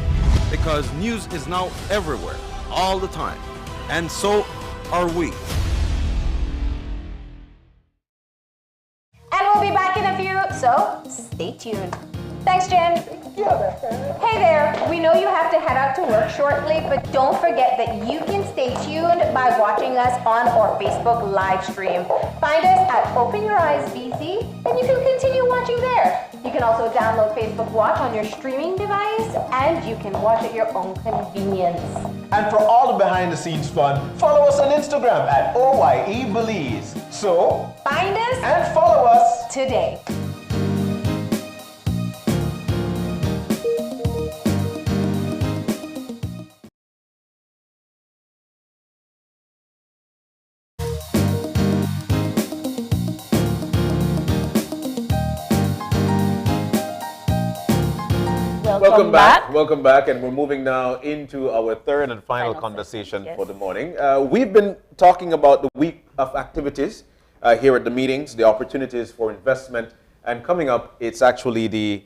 because news is now everywhere, all the time, and so are we. And we'll be back in a few, so stay tuned. Thanks, Jen. Hey there, we know you have to head out to work shortly, but don't forget that you can stay tuned by watching us on our Facebook live stream. Find us at Open Your Eyes BC, and you can continue watching there. You can also download Facebook Watch on your streaming device, and you can watch at your own convenience. And for all the behind-the-scenes fun, follow us on Instagram at OYE Belize. So, find us and follow us today. Welcome back, and we're moving now into our third and final conversation for the morning. We've been talking about the week of activities here at the meetings, the opportunities for investment, and coming up, it's actually the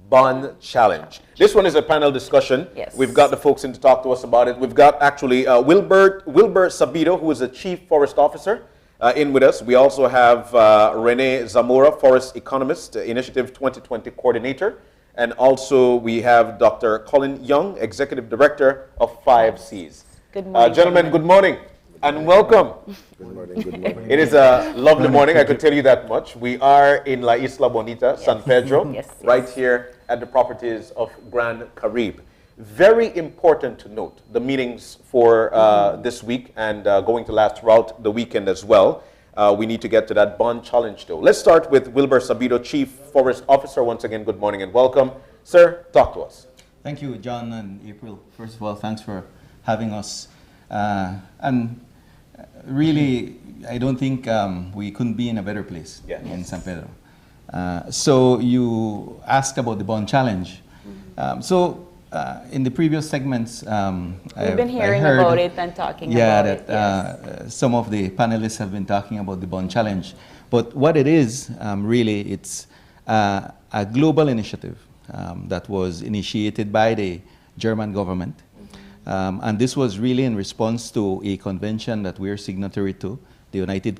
Bond Challenge. This one is a panel discussion. Yes. We've got the folks in to talk to us about it. We've got actually Wilbert Sabito, who is the Chief Forest Officer, in with us. We also have Renee Zamora, Forest Economist, Initiative 2020 Coordinator. And also we have Dr. Colin Young, Executive Director of 5Cs. Good morning. Gentlemen, good morning and welcome. Good morning, good morning. It is a lovely morning, I could tell you that much. We are in La Isla Bonita, San Pedro, right here at the properties of Grand Caribe. Very important to note the meetings for this week and going to last throughout the weekend as well. We need to get to that bond challenge though. Let's start with Wilbur Sabido, Chief Forest Officer. Once again, good morning and welcome. Sir, talk to us. Thank you, John and April. First of all, thanks for having us. And really, I don't think we couldn't be in a better place in San Pedro. So you asked about the bond challenge. In the previous segments, we've been hearing about it and talking about it. That some of the panelists have been talking about the bond challenge. But what it is, really, it's a global initiative that was initiated by the German government. And this was really in response to a convention that we're signatory to, the United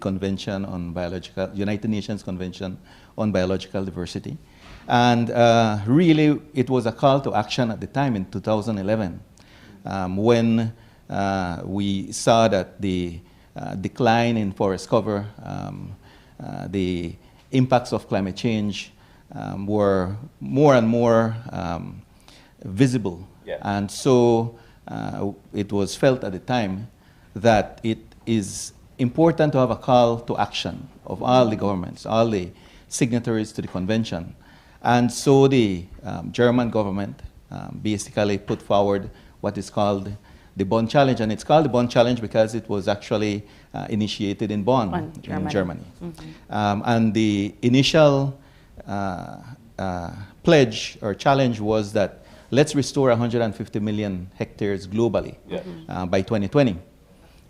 Nations Convention on Biological Diversity. And really, it was a call to action at the time in 2011 when we saw that the decline in forest cover, the impacts of climate change were more and more visible. And so it was felt at the time that it is important to have a call to action of all the governments, all the signatories to the convention. And so the German government basically put forward what is called the Bonn Challenge. And it's called the Bonn Challenge because it was actually initiated in Bonn, in Germany. And the initial pledge or challenge was that let's restore 150 million hectares globally by 2020.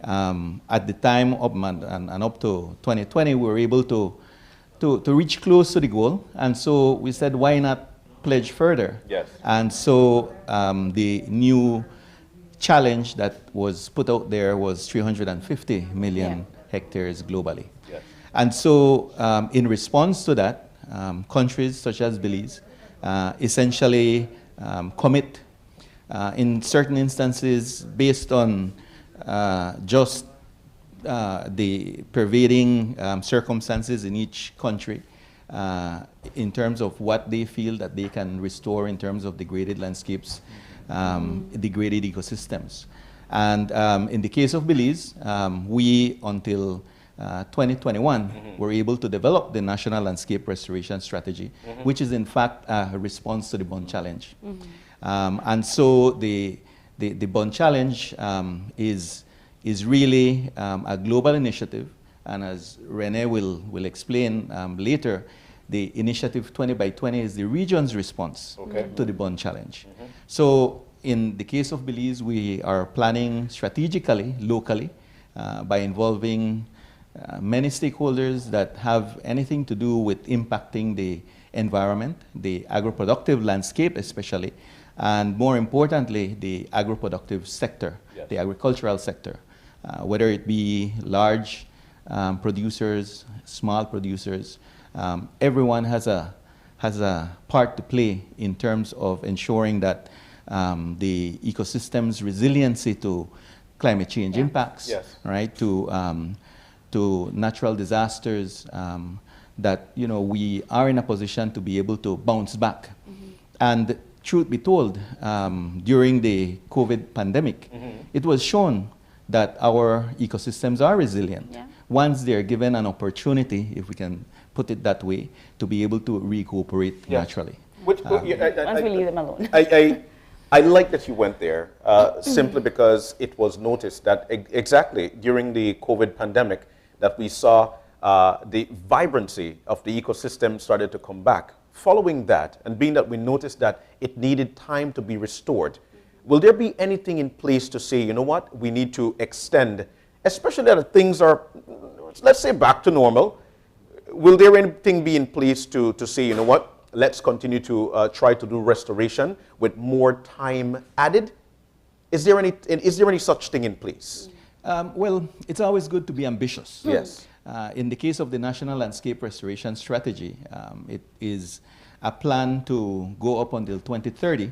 At the time of, and up to 2020, we were able to reach close to the goal, and so we said, why not pledge further? And so the new challenge that was put out there was 350 million hectares globally. And so in response to that, countries such as Belize essentially commit in certain instances based on just the pervading circumstances in each country in terms of what they feel that they can restore in terms of degraded landscapes, degraded ecosystems. And in the case of Belize, we, until 2021, were able to develop the National Landscape Restoration Strategy, which is in fact a response to the Bonn Challenge. And so the Bonn Challenge is really a global initiative, and as Renee will explain later, the initiative 20 by 20 is the region's response to the Bonn Challenge. So in the case of Belize, we are planning strategically, locally, by involving many stakeholders that have anything to do with impacting the environment, the agroproductive landscape especially, and more importantly, the agroproductive sector, the agricultural sector. Whether it be large producers, small producers, everyone has a part to play in terms of ensuring that the ecosystem's resiliency to climate change impacts, right, to natural disasters, that we are in a position to be able to bounce back. And truth be told, during the COVID pandemic, it was shown that our ecosystems are resilient once they're given an opportunity, if we can put it that way, to be able to recuperate naturally. Once we leave them alone. I like that you went there simply because it was noticed that exactly during the COVID pandemic that we saw the vibrancy of the ecosystem started to come back. Following that, and being that we noticed that it needed time to be restored, will there be anything in place to say, you know what, we need to extend, especially that things are, let's say, back to normal? Will there anything be in place to say, you know what, let's continue to try to do restoration with more time added? Is there any such thing in place? Well, it's always good to be ambitious. Yes. In the case of the National Landscape Restoration Strategy, it is a plan to go up until 2030,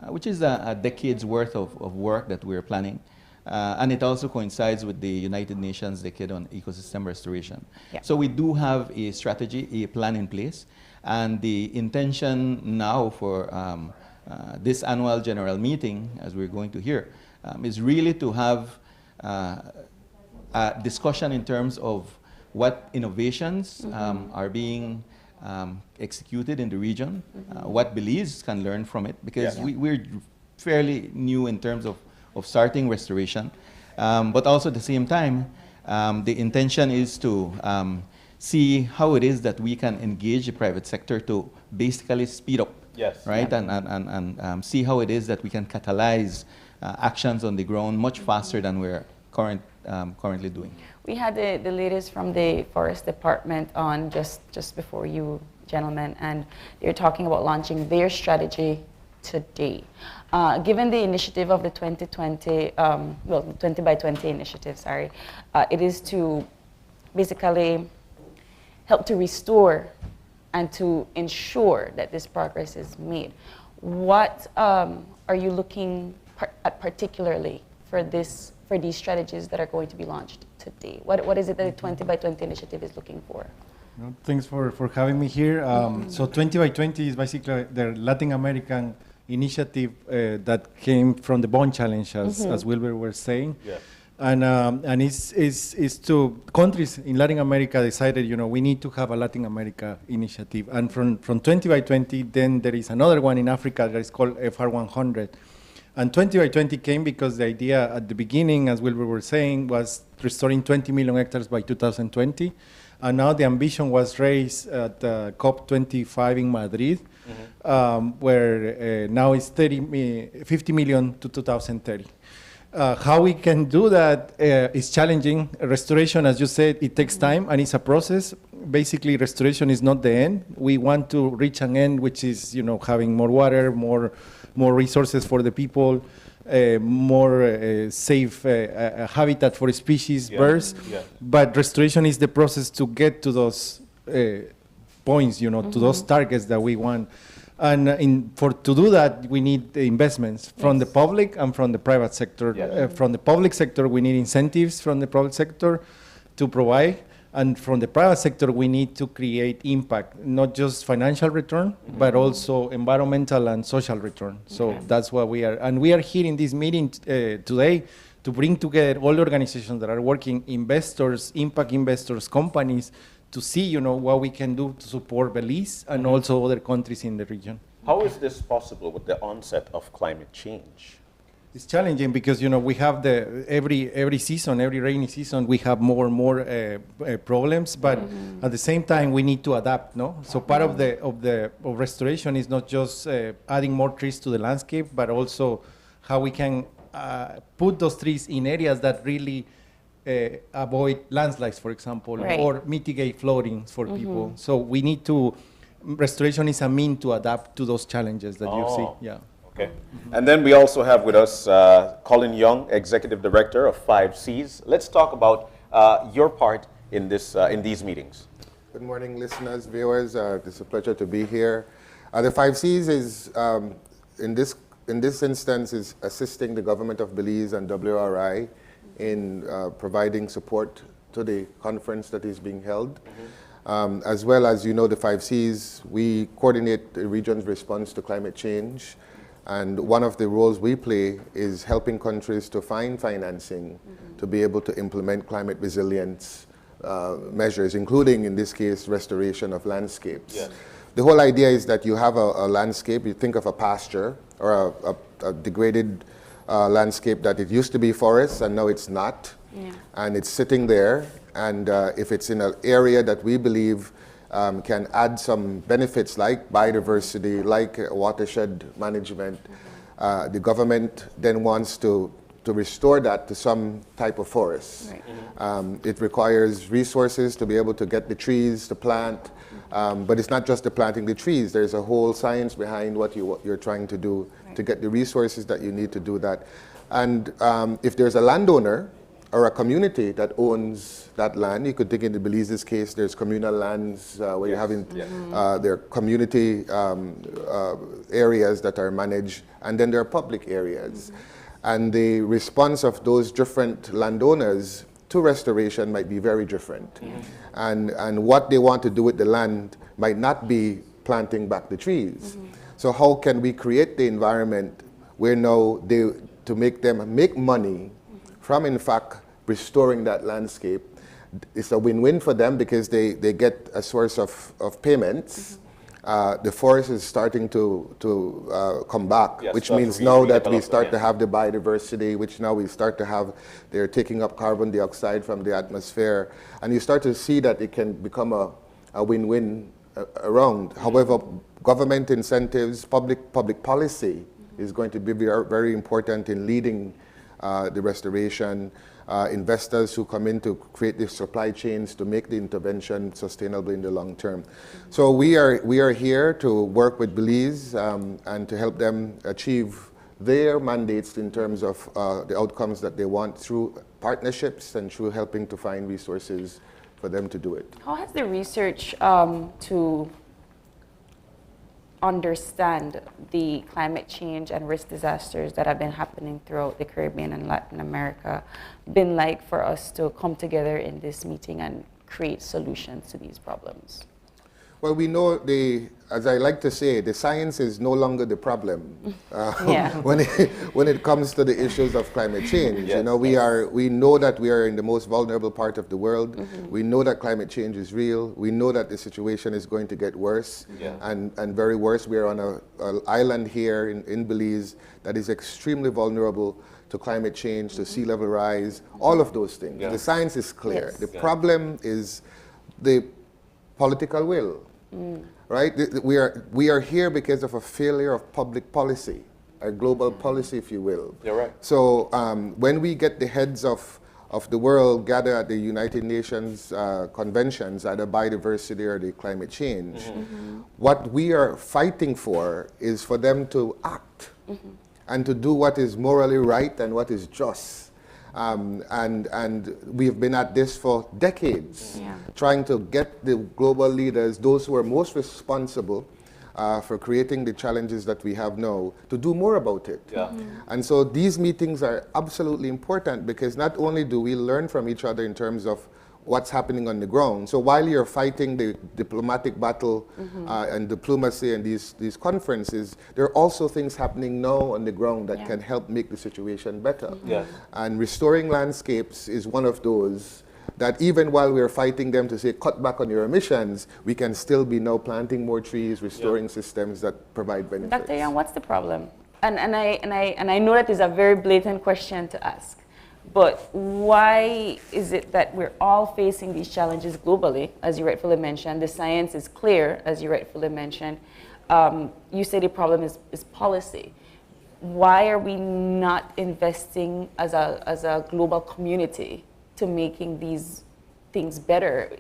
which is a decade's worth of work that we're planning. And it also coincides with the United Nations Decade on Ecosystem Restoration. Yeah. So we do have a strategy, a plan in place, and the intention now for this annual general meeting, as we're going to hear, is really to have a discussion in terms of what innovations are being executed in the region, what Belize can learn from it, because we're fairly new in terms of starting restoration. But also at the same time, the intention is to see how it is that we can engage the private sector to basically speed up, right? And see how it is that we can catalyze actions on the ground much faster than we're currently doing. We had the latest from the Forest Department on just before you gentlemen, and they're talking about launching their strategy today. Given the initiative of the 2020, well, 20 by 20 initiative, sorry, it is to basically help to restore and to ensure that this progress is made. What are you looking at particularly for these strategies that are going to be launched today? What is it that the 20 by 20 initiative is looking for? Thanks for having me here. So 20 by 20 is basically the Latin American initiative that came from the Bond Challenge, as Wilbur was saying. Yeah. And it's to countries in Latin America decided, we need to have a Latin America initiative. And from 20 by 20, then there is another one in Africa that is called FR100. And 20 by 20 came because the idea at the beginning, as Wilbur was saying, was restoring 20 million hectares by 2020. And now the ambition was raised at COP25 in Madrid, where now it's 50 million to 2030. How we can do that is challenging. Restoration, as you said, it takes time and it's a process. Basically, restoration is not the end. We want to reach an end, which is, having more water, more resources for the people, more safe habitat for species, birds. Yeah. But restoration is the process to get to those points, to those targets that we want. And to do that, we need investments from the public and from the private sector. From the public sector, we need incentives from the private sector to provide. And from the private sector, we need to create impact, not just financial return, but also environmental and social return. So that's what we are. And we are here in this meeting today to bring together all the organizations that are working, investors, impact investors, companies, to see, what we can do to support Belize and also other countries in the region. How is this possible with the onset of climate change? It's challenging because we have every season, every rainy season, we have more and more problems. But at the same time, we need to adapt. No, so part of restoration is not just adding more trees to the landscape, but also how we can put those trees in areas that really avoid landslides, for example, or mitigate flooding for people. So we need to. Restoration is a mean to adapt to those challenges that you see. Yeah. Okay. And then we also have with us Colin Young, Executive Director of 5Cs. Let's talk about your part in these meetings. Good morning, listeners, viewers. It's a pleasure to be here. The 5Cs is, in this instance, is assisting the government of Belize and WRI in providing support to the conference that is being held. As well as, the 5Cs, we coordinate the region's response to climate change. And one of the roles we play is helping countries to find financing to be able to implement climate resilience measures, including, in this case, restoration of landscapes. Yes. The whole idea is that you have a landscape, you think of a pasture or a degraded landscape that it used to be forest and now it's not. Yeah. And it's sitting there. And if it's in an area that we believe can add some benefits like biodiversity, like watershed management. The government then wants to restore that to some type of forest. Right. It requires resources to be able to get the trees to plant, but it's not just the planting the trees. There's a whole science behind what you're trying to do to get the resources that you need to do that. And if there's a landowner or a community that owns that land. You could think in the Belize's case, there's communal lands where you're having their community areas that are managed, and then there are public areas. And the response of those different landowners to restoration might be very different. And what they want to do with the land might not be planting back the trees. So how can we create the environment where now to make them make money from, in fact, restoring that landscape? It's a win-win for them because they get a source of payments. The forest is starting to come back, which means now that we start to have the biodiversity, which now we start to have, they're taking up carbon dioxide from the atmosphere, and you start to see that it can become a win-win around. However, government incentives, public policy is going to be very, very important in leading the restoration. Investors who come in to create the supply chains to make the intervention sustainable in the long term. So we are here to work with Belize and to help them achieve their mandates in terms of the outcomes that they want through partnerships and through helping to find resources for them to do it. How has the research to understand the climate change and risk disasters that have been happening throughout the Caribbean and Latin America been like for us to come together in this meeting and create solutions to these problems? Well, we know as I like to say, the science is no longer the problem when it comes to the issues of climate change. Yes, you know, we know that we are in the most vulnerable part of the world. We know that climate change is real. We know that the situation is going to get worse and very worse. We are on an island here in Belize that is extremely vulnerable to climate change, to sea level rise, all of those things. The science is clear. The problem is the political will. Right? We are here because of a failure of public policy, a global policy, if you will. You're right. So when we get the heads of the world gather at the United Nations conventions, either biodiversity or the climate change, what we are fighting for is for them to act and to do what is morally right and what is just. And we've been at this for decades, trying to get the global leaders, those who are most responsible for creating the challenges that we have now, to do more about it. And so these meetings are absolutely important because not only do we learn from each other in terms of what's happening on the ground. So while you're fighting the diplomatic battle and diplomacy and these conferences, there are also things happening now on the ground that can help make the situation better. And restoring landscapes is one of those that even while we're fighting them to say cut back on your emissions, we can still be now planting more trees, restoring systems that provide benefits. Dr. Young, what's the problem? And I know that is a very blatant question to ask. But why is it that we're all facing these challenges globally, as you rightfully mentioned? The science is clear, as you rightfully mentioned. You say the problem is policy. Why are we not investing as a global community to making these things better?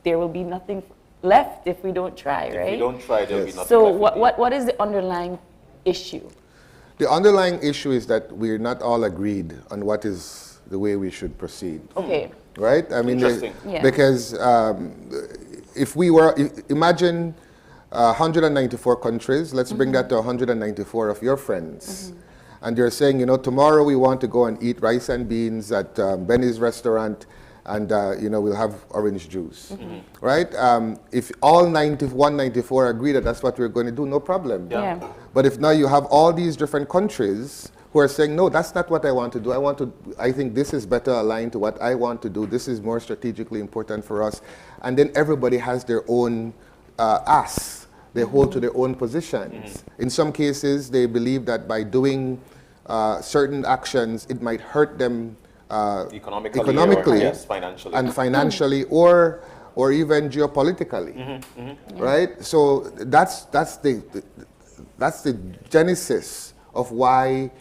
There will be nothing left if we don't try, right? If we don't try, there will be nothing so left. what is the underlying issue? The underlying issue is that we're not all agreed on what is the way we should proceed. Okay. Right? I mean, Interesting. Because if we were, imagine 194 countries, let's bring that to 194 of your friends. And they're saying, you know, tomorrow we want to go and eat rice and beans at Benny's restaurant and, you know, we'll have orange juice. Right? If all 194 agree that that's what we're going to do, no problem. But if now you have all these different countries who are saying, no, that's not what I want to do. I think this is better aligned to what I want to do. This is more strategically important for us. And then everybody has their own ask. They hold to their own positions. In some cases, they believe that by doing certain actions, it might hurt them economically or, yes, financially. And financially or even geopolitically. Right? So that's the genesis of why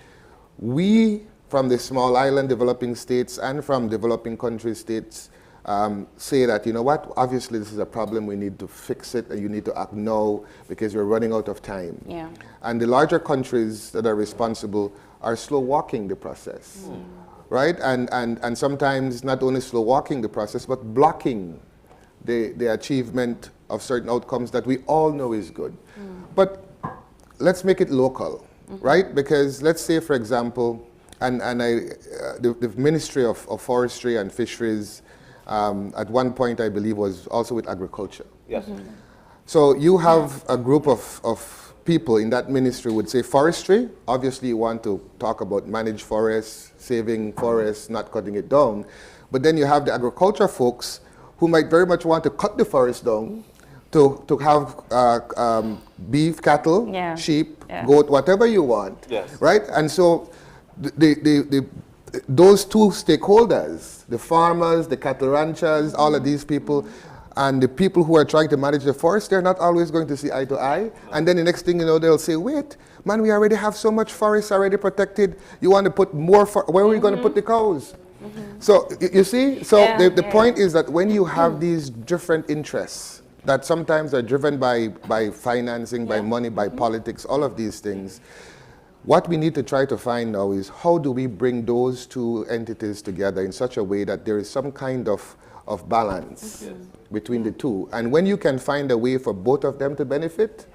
we, from the small island developing states and from developing country states, say that, you know what, obviously this is a problem, we need to fix it, and you need to act now because we're running out of time. And the larger countries that are responsible are slow walking the process. right? And sometimes not only slow walking the process, but blocking the achievement of certain outcomes that we all know is good. But let's make it local, right? Because let's say, for example, the Ministry of Forestry and Fisheries at one point, I believe, was also with agriculture. Yes. So you have a group of people in that ministry would say forestry. Obviously, you want to talk about managed forests, saving forests, not cutting it down. But then you have the agriculture folks who might very much want to cut the forest down to have beef, cattle, sheep, goat, whatever you want, right? And so those two stakeholders, the farmers, the cattle ranchers, all of these people, and the people who are trying to manage the forest, they're not always going to see eye to eye. And then the next thing you know, they'll say, wait, man, we already have so much forest already protected. You want to put more, where are we going to put the cows? So you see, so the point is that when you have these different interests that sometimes are driven by financing, by money, by politics, all of these things, what we need to try to find now is how do we bring those two entities together in such a way that there is some kind of balance between the two. And when you can find a way for both of them to benefit,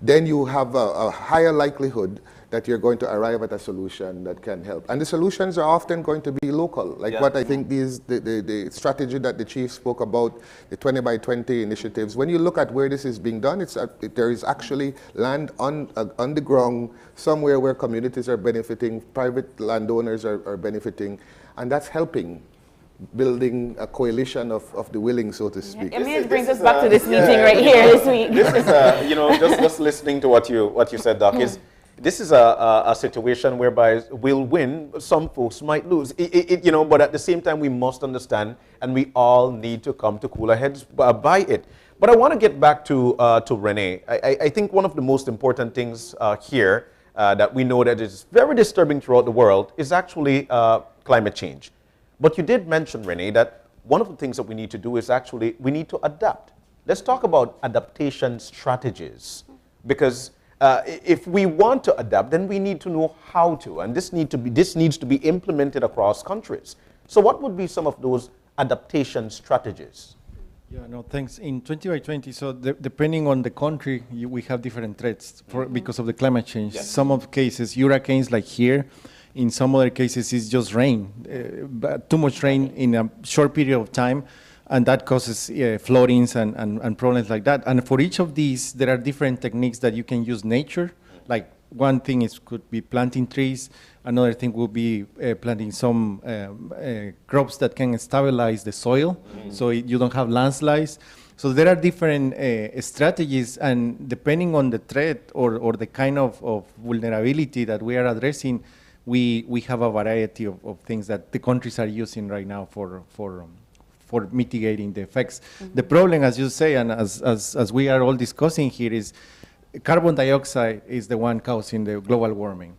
then you have a higher likelihood that you're going to arrive at a solution that can help. And the solutions are often going to be local, like what I think the strategy that the chief spoke about, the 20 by 20 initiatives. When you look at where this is being done, there is actually land on the ground somewhere where communities are benefiting, private landowners are benefiting, and that's helping building a coalition of the willing, so to speak. I mean, it brings us back to this meeting right here this week. This is, you know, just listening to what you said, Doc, this is a situation whereby we'll win, some folks might lose. You know, but at the same time, we must understand, and we all need to come to cooler heads by it. But I want to get back to Renee. I think one of the most important things here that we know that is very disturbing throughout the world is actually climate change. But you did mention, Renee, that one of the things that we need to do is actually we need to adapt. Let's talk about adaptation strategies, because if we want to adapt, then we need to know how to, and this needs to be implemented across countries. So what would be some of those adaptation strategies? Yeah, no, thanks. In 20 by 20, so depending on the country, we have different threats because of the climate change. Yes. Some of cases, hurricanes like here. In some other cases, it's just rain, but too much rain in a short period of time, and that causes floodings and problems like that. And for each of these, there are different techniques that you can use nature. Like one thing could be planting trees. Another thing would be planting some crops that can stabilize the soil, so you don't have landslides. So there are different strategies, and depending on the threat or the kind of vulnerability that we are addressing, we have a variety of things that the countries are using right now for mitigating the effects. The problem, as you say, and as we are all discussing here, is carbon dioxide is the one causing the global warming.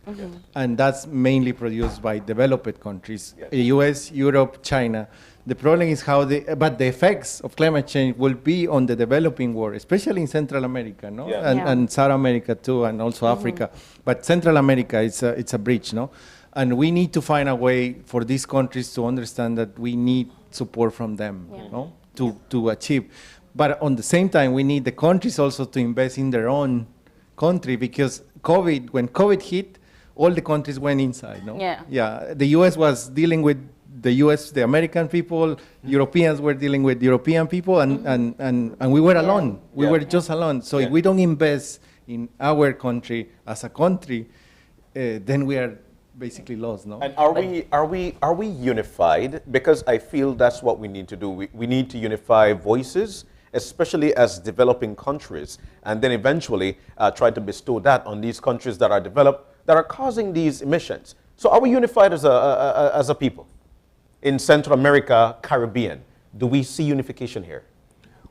And that's mainly produced by developed countries, US, Europe, China. The problem is but the effects of climate change will be on the developing world, especially in Central America, no? And South America too, and also Africa. But Central America, it's a bridge, no? And we need to find a way for these countries to understand that we need support from them, no? To achieve. But on the same time, we need the countries also to invest in their own country, because when COVID hit, all the countries went inside, no? Yeah, the US was dealing with the American people, Europeans were dealing with European people, and we were alone. We were just alone. So if we don't invest in our country as a country, then we are basically lost, no? And are we unified? Because I feel that's what we need to do. We need to unify voices, especially as developing countries, and then eventually try to bestow that on these countries that are developed, that are causing these emissions. So are we unified as a people? In Central America, Caribbean, do we see unification here?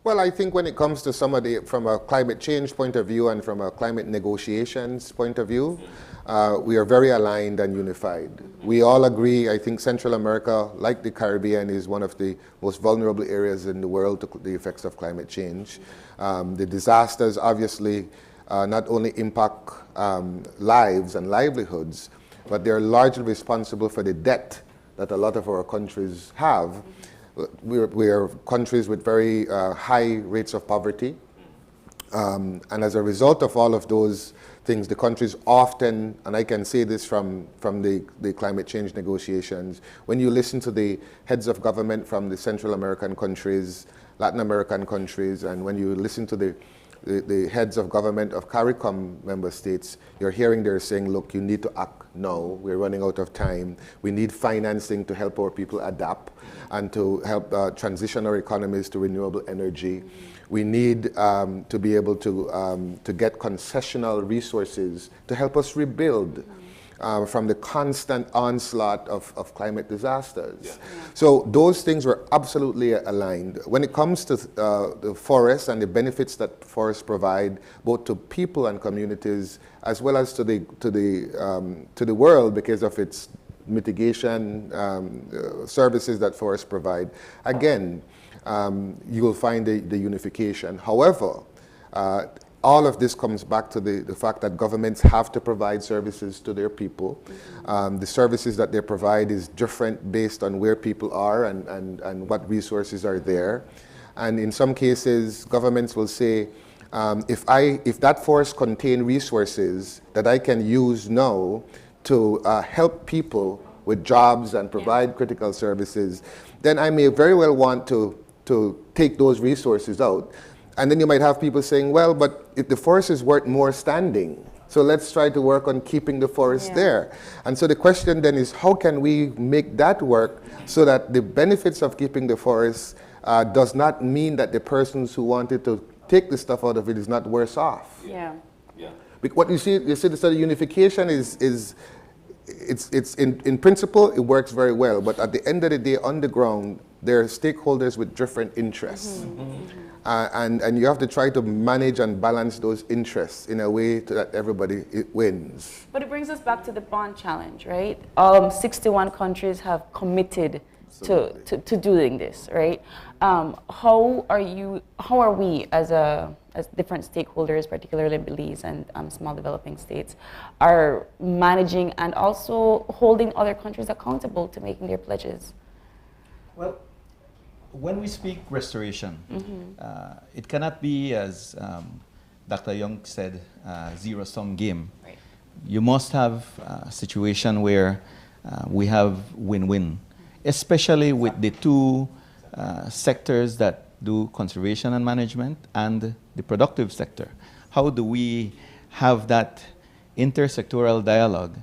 Well, I think when it comes to from a climate change point of view and from a climate negotiations point of view, we are very aligned and unified. We all agree, I think Central America, like the Caribbean, is one of the most vulnerable areas in the world to the effects of climate change. The disasters obviously not only impact lives and livelihoods, but they're largely responsible for the debt that a lot of our countries have. We are countries with very high rates of poverty. And as a result of all of those things, the countries often, and I can say this from the climate change negotiations, when you listen to the heads of government from the Central American countries, Latin American countries, and when you listen to the heads of government of CARICOM member states, you're hearing they're saying, look, you need to act now. We're running out of time. We need financing to help our people adapt and to help transition our economies to renewable energy. We need to be able to get concessional resources to help us rebuild from the constant onslaught of climate disasters. Yeah. So those things were absolutely aligned. When it comes to the forests and the benefits that forests provide, both to people and communities, as well as to the world because of its mitigation services that forests provide, again, you will find the unification. However, all of this comes back to the fact that governments have to provide services to their people. The services that they provide is different based on where people are and what resources are there. And in some cases, governments will say, if that forest contains resources that I can use now to help people with jobs and provide critical services, then I may very well want to take those resources out. And then you might have people saying, well, but if the forest is worth more standing, so let's try to work on keeping the forest there. And so the question then is, how can we make that work so that the benefits of keeping the forest does not mean that the persons who wanted to take the stuff out of it is not worse off? Yeah. What you see the unification is in principle, it works very well, but at the end of the day, on the ground, there are stakeholders with different interests. And you have to try to manage and balance those interests in a way that everybody wins. But it brings us back to the bond challenge, right? 61 countries have committed to doing this, right? How are we as different stakeholders, particularly Belize and small developing states, are managing and also holding other countries accountable to making their pledges? Well, when we speak restoration, it cannot be, as Dr. Young said, zero-sum game. Right. You must have a situation where we have win-win, especially with the two sectors that do conservation and management and the productive sector. How do we have that intersectoral dialogue?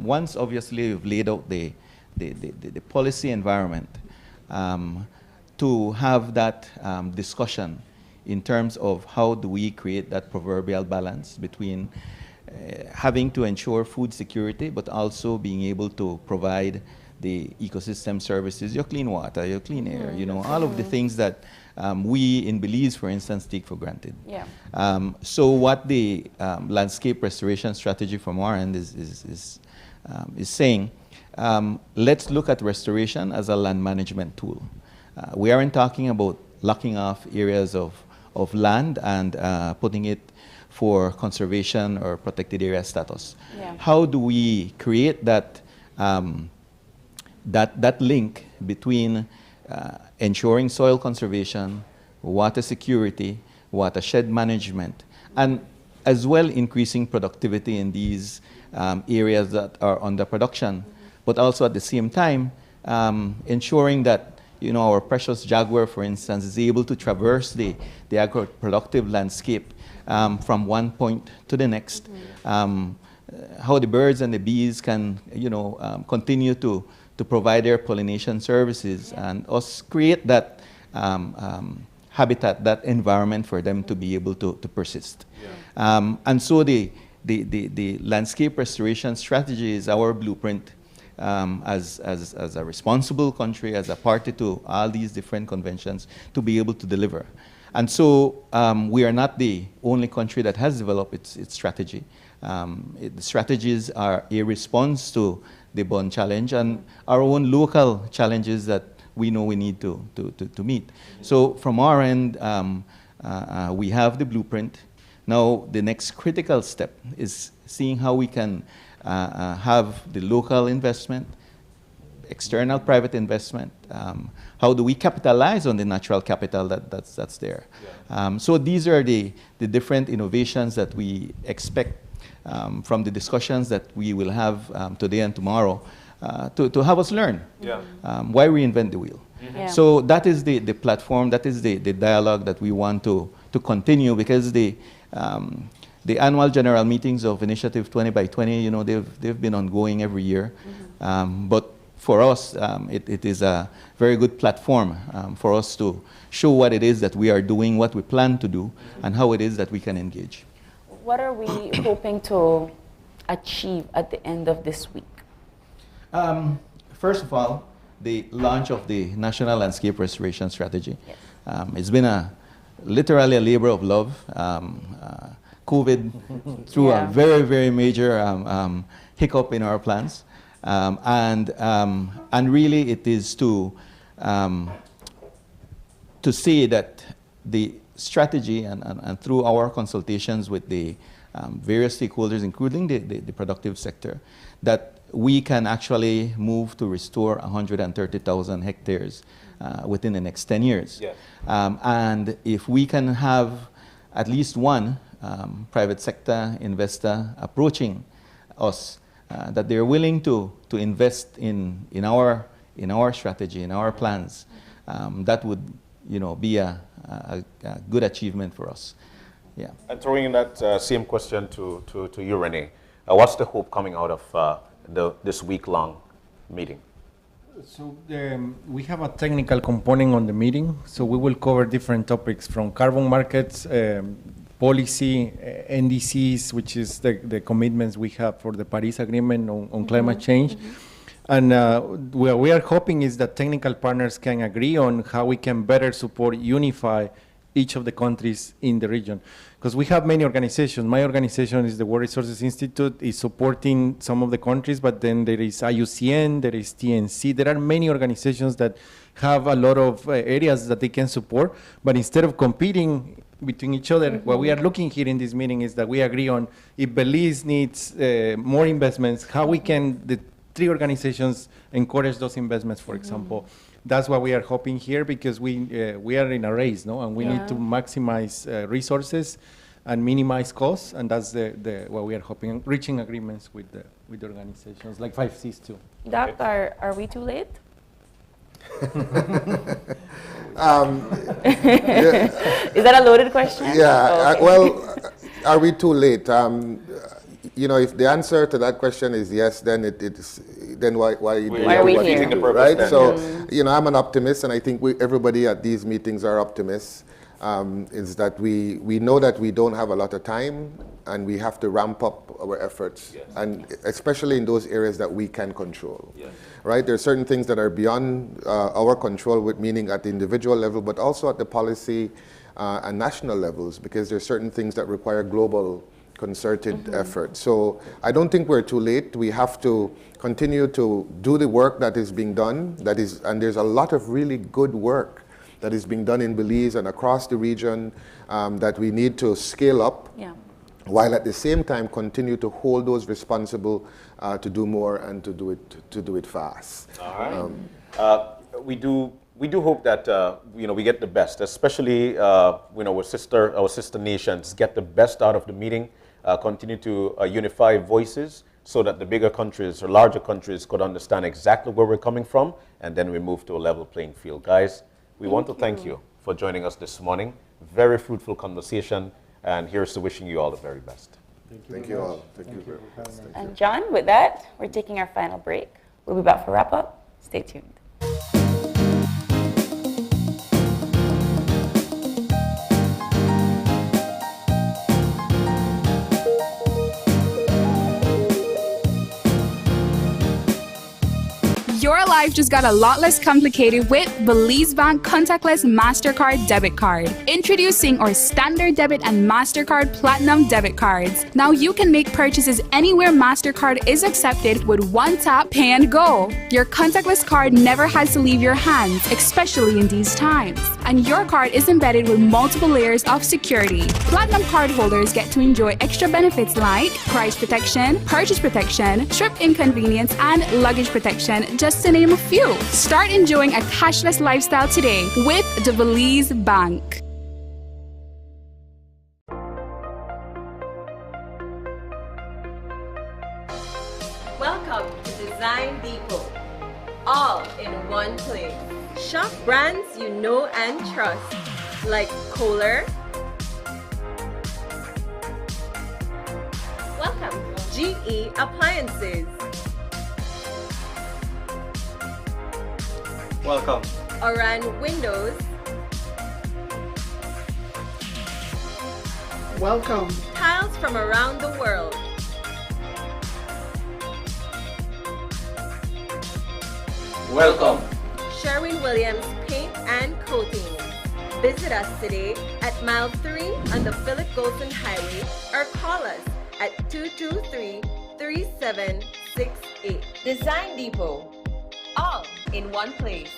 Once, obviously, we've laid out the policy environment, to have that discussion in terms of how do we create that proverbial balance between having to ensure food security, but also being able to provide the ecosystem services, your clean water, your clean air, you know, all of the things that we in Belize, for instance, take for granted. Yeah. So what the landscape restoration strategy from our end is saying, let's look at restoration as a land management tool. We aren't talking about locking off areas of land and putting it for conservation or protected area status. Yeah. How do we create that that link between ensuring soil conservation, water security, watershed management, and as well increasing productivity in these areas that are under production, but also at the same time ensuring that, you know, our precious jaguar, for instance, is able to traverse the agro-productive landscape from one point to the next. How the birds and the bees can, you know, continue to provide their pollination services and us create that habitat, that environment for them to be able to persist. And so the landscape restoration strategy is our blueprint as a responsible country, as a party to all these different conventions, to be able to deliver. And so we are not the only country that has developed its strategy. The strategies are a response to the bond challenge and our own local challenges that we know we need to meet. So from our end, we have the blueprint. Now the next critical step is seeing how we can have the local investment, external private investment? How do we capitalize on the natural capital that's there? So these are the different innovations that we expect from the discussions that we will have today and tomorrow to have us learn. Why reinvent the wheel? So that is the platform, that is the dialogue that we want to continue, because the annual general meetings of Initiative 20 by 20, they've been ongoing every year. But for us, it is a very good platform for us to show what it is that we are doing, what we plan to do, and how it is that we can engage. What are we hoping to achieve at the end of this week? First of all, the launch of the National Landscape Restoration Strategy. It's been literally a labor of love. COVID threw a very, very major hiccup in our plans. And really it is to see that the strategy and through our consultations with the various stakeholders, including the productive sector, that we can actually move to restore 130,000 hectares within the next 10 years. And if we can have at least one private sector investor approaching us, that they're willing to invest in our strategy, in our plans, that would be a good achievement for us. And throwing in that same question to you, Renee, what's the hope coming out of this week-long meeting? So we have a technical component on the meeting, so we will cover different topics from carbon markets, policy, NDCs, which is the commitments we have for the Paris Agreement on climate change. And what we are hoping is that technical partners can agree on how we can better support, unify each of the countries in the region. Because we have many organizations. My organization is the World Resources Institute, is supporting some of the countries, but then there is IUCN, there is TNC. There are many organizations that have a lot of areas that they can support, but instead of competing between each other, what we are looking here in this meeting is that we agree on if Belize needs more investments, how we can, the three organizations, encourage those investments, for example. That's what we are hoping here, because we are in a race, no? And we need to maximize resources and minimize costs, and that's what we are hoping, reaching agreements with the organizations like 5Cs too. Doc, are we too late? Is that a loaded question? Yeah, well, are we too late? If the answer to that question is yes, then then why are we here? Right? So, I'm an optimist, and I think everybody at these meetings are optimists. Is that we know that we don't have a lot of time, and we have to ramp up our efforts, and especially in those areas that we can control. Right? There are certain things that are beyond our control, meaning at the individual level, but also at the policy and national levels, because there are certain things that require global concerted effort. So I don't think we're too late. We have to continue to do the work that is being done. And there's a lot of really good work that is being done in Belize and across the region that we need to scale up, while at the same time continue to hold those responsible to do more and to do it fast. All right. We do hope that we get the best, especially our sister nations get the best out of the meeting. Continue to unify voices so that the bigger countries or larger countries could understand exactly where we're coming from, and then we move to a level playing field. Guys, we want to thank you for joining us this morning. Very fruitful conversation, and here's to wishing you all the very best. Thank you all. Thank you very much. And John, with that, we're taking our final break. We'll be back for wrap-up. Stay tuned. Your life just got a lot less complicated with Belize Bank Contactless MasterCard Debit Card. Introducing our Standard Debit and MasterCard Platinum Debit Cards. Now you can make purchases anywhere MasterCard is accepted with one tap, pay and go. Your contactless card never has to leave your hands, especially in these times. And your card is embedded with multiple layers of security. Platinum card holders get to enjoy extra benefits like price protection, purchase protection, trip inconvenience, and luggage protection, just just to name a few. Start enjoying a cashless lifestyle today with the Belize Bank. Welcome to Design Depot. All in one place. Shop brands you know and trust, like Kohler. Welcome, GE Appliances. Welcome. Oran Windows. Welcome. Tiles from around the world. Welcome. Sherwin-Williams Paint and Coating. Visit us today at mile 3 on the Philip Golson Highway or call us at 223-3768. Design Depot. All in one place.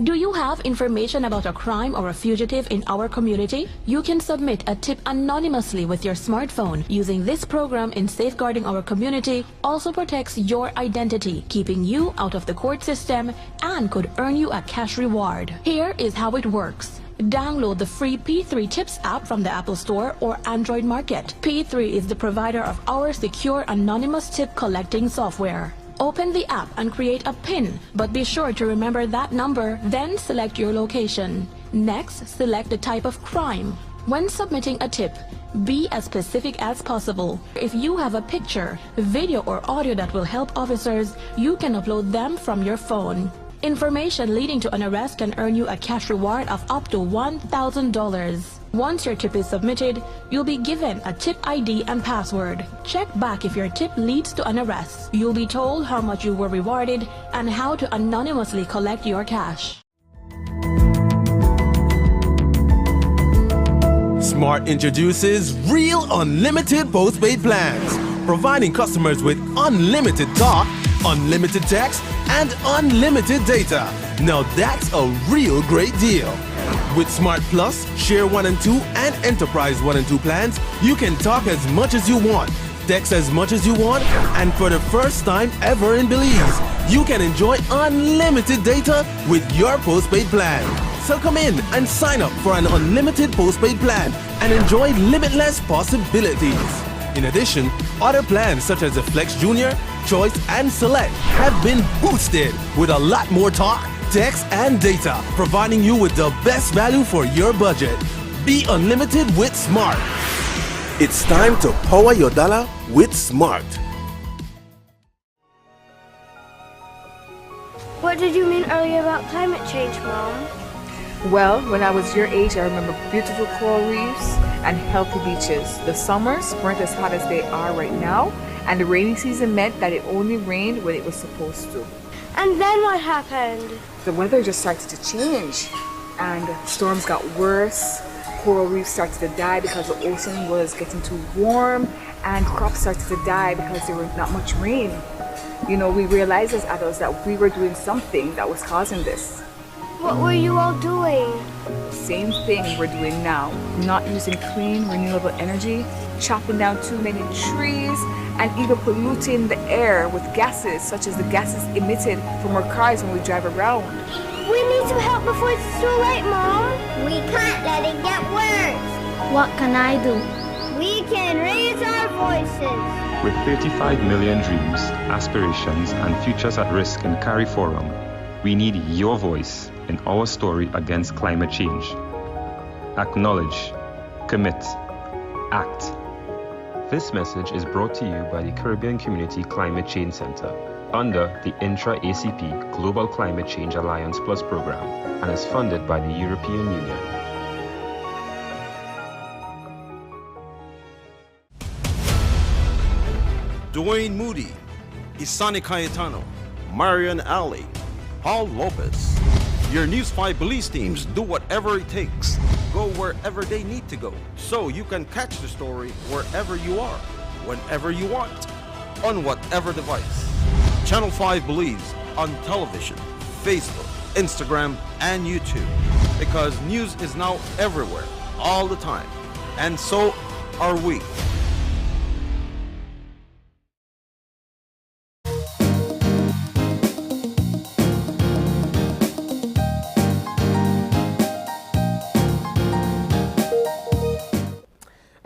Do you have information about a crime or a fugitive in our community? You can submit a tip anonymously with your smartphone. Using this program in safeguarding our community also protects your identity, keeping you out of the court system, and could earn you a cash reward. Here is how it works. Download the free P3 Tips app from the Apple Store or Android Market. P3 is the provider of our secure anonymous tip collecting software. Open the app and create a PIN, but be sure to remember that number, then select your location. Next, select the type of crime. When submitting a tip, be as specific as possible. If you have a picture, video, or audio that will help officers, you can upload them from your phone. Information leading to an arrest can earn you a cash reward of up to $1,000. Once your tip is submitted, you'll be given a tip ID and password. Check back if your tip leads to an arrest. You'll be told how much you were rewarded and how to anonymously collect your cash. Smart introduces Real Unlimited Postpaid Plans, providing customers with unlimited talk, unlimited text, and unlimited data. Now that's a real great deal. With Smart Plus, Share 1 and 2, and Enterprise 1 and 2 plans, you can talk as much as you want, text as much as you want, and for the first time ever in Belize, you can enjoy unlimited data with your postpaid plan. So come in and sign up for an unlimited postpaid plan and enjoy limitless possibilities. In addition, other plans such as the Flex Junior, Choice, and Select have been boosted with a lot more talk, text, and data, providing you with the best value for your budget. Be unlimited with Smart. It's time to power your dollar with Smart. What did you mean earlier about climate change, Mom? Well, when I was your age, I remember beautiful coral reefs and healthy beaches. The summers weren't as hot as they are right now, and the rainy season meant that it only rained when it was supposed to. And then what happened? The weather just started to change, and storms got worse. Coral reefs started to die because the ocean was getting too warm, and crops started to die because there was not much rain. You know, we realized as adults that we were doing something that was causing this. What were you all doing? Same thing we're doing now. Not using clean, renewable energy, chopping down too many trees, and even polluting the air with gases such as the gases emitted from our cars when we drive around. We need some help before it's too late, Mom. We can't let it get worse. What can I do? We can raise our voices. With 35 million dreams, aspirations, and futures at risk in CARI Forum, we need your voice in our story against climate change. Acknowledge, commit, act. This message is brought to you by the Caribbean Community Climate Change Center under the Intra-ACP Global Climate Change Alliance Plus program and is funded by the European Union. Dwayne Moody, Isani Cayetano, Marian Ali, Paul Lopez. Your News 5 Belize teams do whatever it takes, go wherever they need to go, so you can catch the story wherever you are, whenever you want, on whatever device. Channel 5 Belize on television, Facebook, Instagram, and YouTube, because news is now everywhere, all the time, and so are we.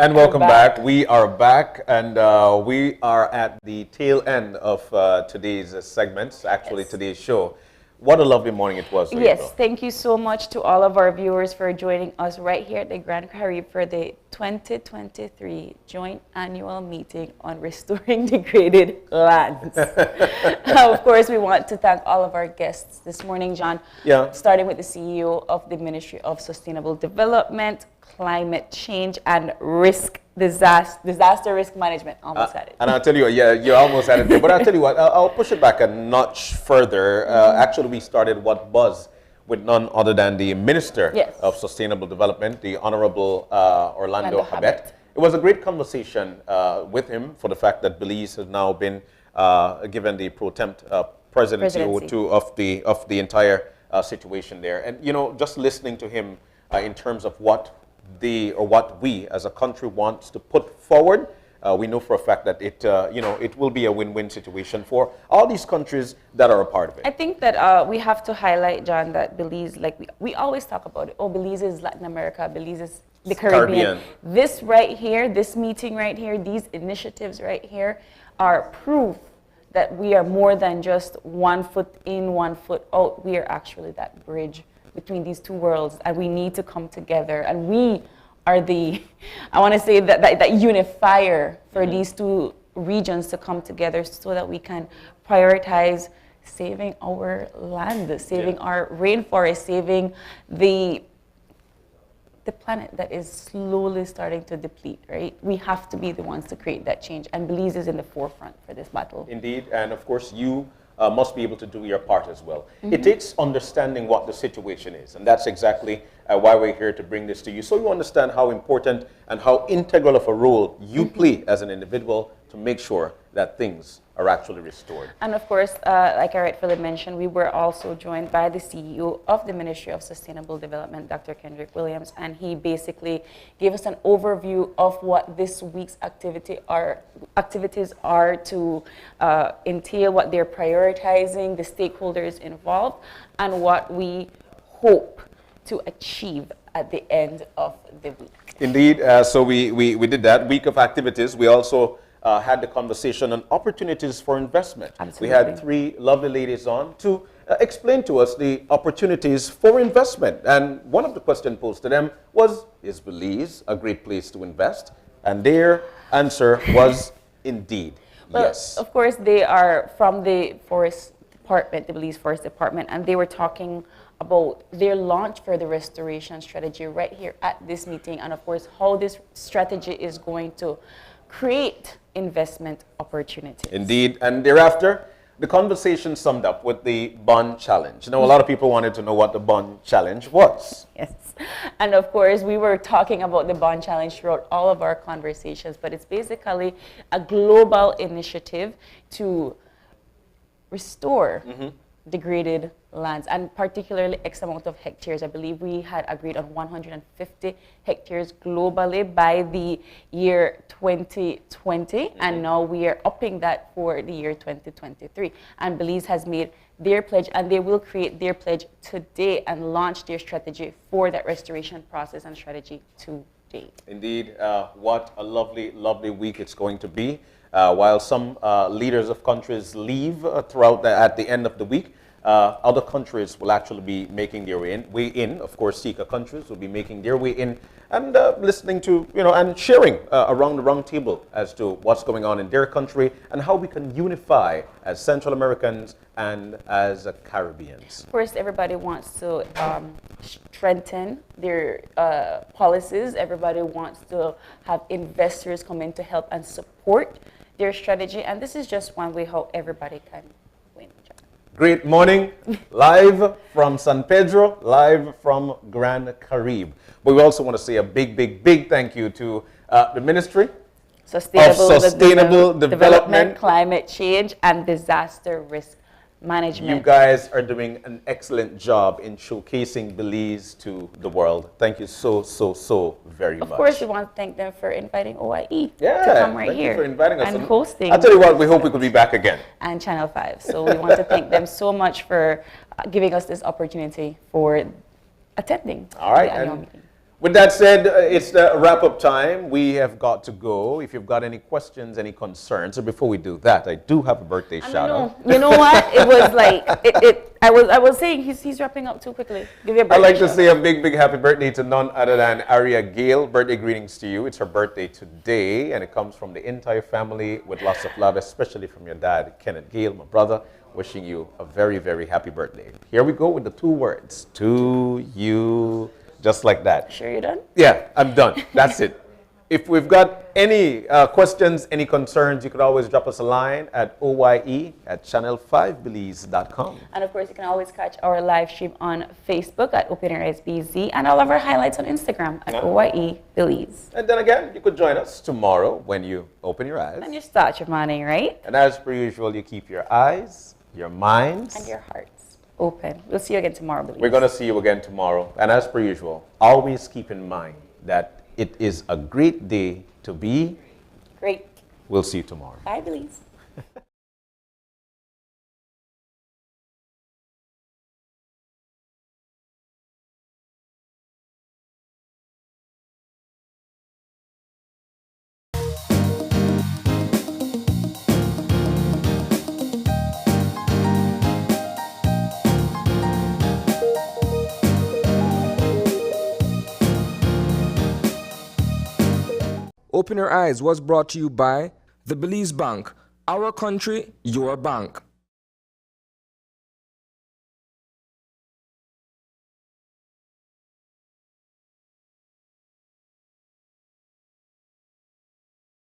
And welcome back. We are back, and we are at the tail end of today's segments, actually today's show. What a lovely morning it was. Yes, April. thank you so much to all of our viewers for joining us right here at the Grand Carib for the 2023 Joint Annual Meeting on Restoring Degraded Lands. Of course, we want to thank all of our guests this morning, John. Yeah. Starting with the CEO of the Ministry of Sustainable Development, Climate Change, and Disaster Risk Management. Almost had it. And I'll tell you, yeah, you almost had it there. But I'll tell you what, I'll push it back a notch further. Actually, we started What Buzz with none other than the Minister of Sustainable Development, the Honorable Orlando Habet. It was a great conversation with him for the fact that Belize has now been given the pro temp presidency of the entire situation there. And, you know, just listening to him in terms of what we as a country wants to put forward, we know for a fact that it will be a win-win situation for all these countries that are a part of it. I think that we have to highlight, John, that Belize, like we always talk about it. Oh, Belize is Latin America. Belize is the Caribbean. This right here, this meeting right here, these initiatives right here are proof that we are more than just 1 foot in, 1 foot out. We are actually that bridge between these two worlds, and we need to come together. And we are the, I want to say that unifier for these two regions to come together so that we can prioritize saving our land, saving our rainforest, saving the planet that is slowly starting to deplete, right? We have to be the ones to create that change, and Belize is in the forefront for this battle. Indeed, and of course you must be able to do your part as well. It takes understanding what the situation is, and that's exactly why we're here to bring this to you, so you understand how important and how integral of a role you play as an individual to make sure that things are actually restored. And of course, like I rightfully mentioned, we were also joined by the CEO of the Ministry of Sustainable Development, Dr. Kenrick Williams, and he basically gave us an overview of what this week's activities are to entail, what they're prioritizing, the stakeholders involved, and what we hope to achieve at the end of the week. Indeed, so we did that week of activities. We also had the conversation on opportunities for investment. Absolutely. We had 3 lovely ladies on to explain to us the opportunities for investment. And one of the questions posed to them was, is Belize a great place to invest? And their answer was indeed, well, yes. Of course, they are from the Forest Department, the Belize Forest Department, and they were talking about their launch for the restoration strategy right here at this meeting, and of course, how this strategy is going to create investment opportunities. Indeed, and thereafter, the conversation summed up with the bond challenge. Now, a lot of people wanted to know what the bond challenge was. Yes, and of course, we were talking about the bond challenge throughout all of our conversations, but it's basically a global initiative to restore degraded lands, and particularly X amount of hectares. I believe we had agreed on 150 hectares globally by the year 2020, and now we are upping that for the year 2023. And Belize has made their pledge, and they will create their pledge today and launch their strategy for that restoration process and strategy today. Indeed, what a lovely, lovely week it's going to be. While some leaders of countries leave at the end of the week, other countries will actually be making their way in. Of course, SECA countries will be making their way in and listening to, and sharing around the round table as to what's going on in their country and how we can unify as Central Americans and as Caribbeans. Of course, everybody wants to strengthen their policies. Everybody wants to have investors come in to help and support their strategy. And this is just one way how everybody can win. Great morning, live from San Pedro, live from Grand Carib. But we also want to say a big, big, big thank you to the Ministry of Sustainable Development, Climate Change, and Disaster Risk Management. You guys are doing an excellent job in showcasing Belize to the world. Thank you so, so, so very much. Of course, we want to thank them for inviting OIE to come right here. Thank you for inviting us. And hosting. I'll tell you what, we hope we could be back again. And Channel 5. So we want to thank them so much for giving us this opportunity for attending All right. the annual meeting. With that said, it's the wrap-up time. We have got to go. If you've got any questions, any concerns, so before we do that, I do have a birthday shout-out. You know what? It was like, I was saying he's wrapping up too quickly. Give you a birthday I'd like to shout-out. say a big, big happy birthday to none other than Aria Gale. Birthday greetings to you. It's her birthday today, and it comes from the entire family with lots of love, especially from your dad, Kenneth Gale, my brother. Wishing you a very, very happy birthday. Here we go with the 2 words. To you. Just like that. Sure you're done? Yeah, I'm done. That's it. If we've got any questions, any concerns, you could always drop us a line at oye@channel5belize.com. And of course, you can always catch our live stream on Facebook at Open Your Eyes BZ and all of our highlights on Instagram at OYE Belize. And then again, you could join us tomorrow when you open your eyes. And you start your morning, right? And as per usual, you keep your eyes, your minds, And your hearts open. We'll see you again tomorrow, Belize. We're going to see you again tomorrow. And as per usual, always keep in mind that it is a great day to be great. We'll see you tomorrow. Bye, Belize. Open Your Eyes was brought to you by the Belize Bank, our country, your bank.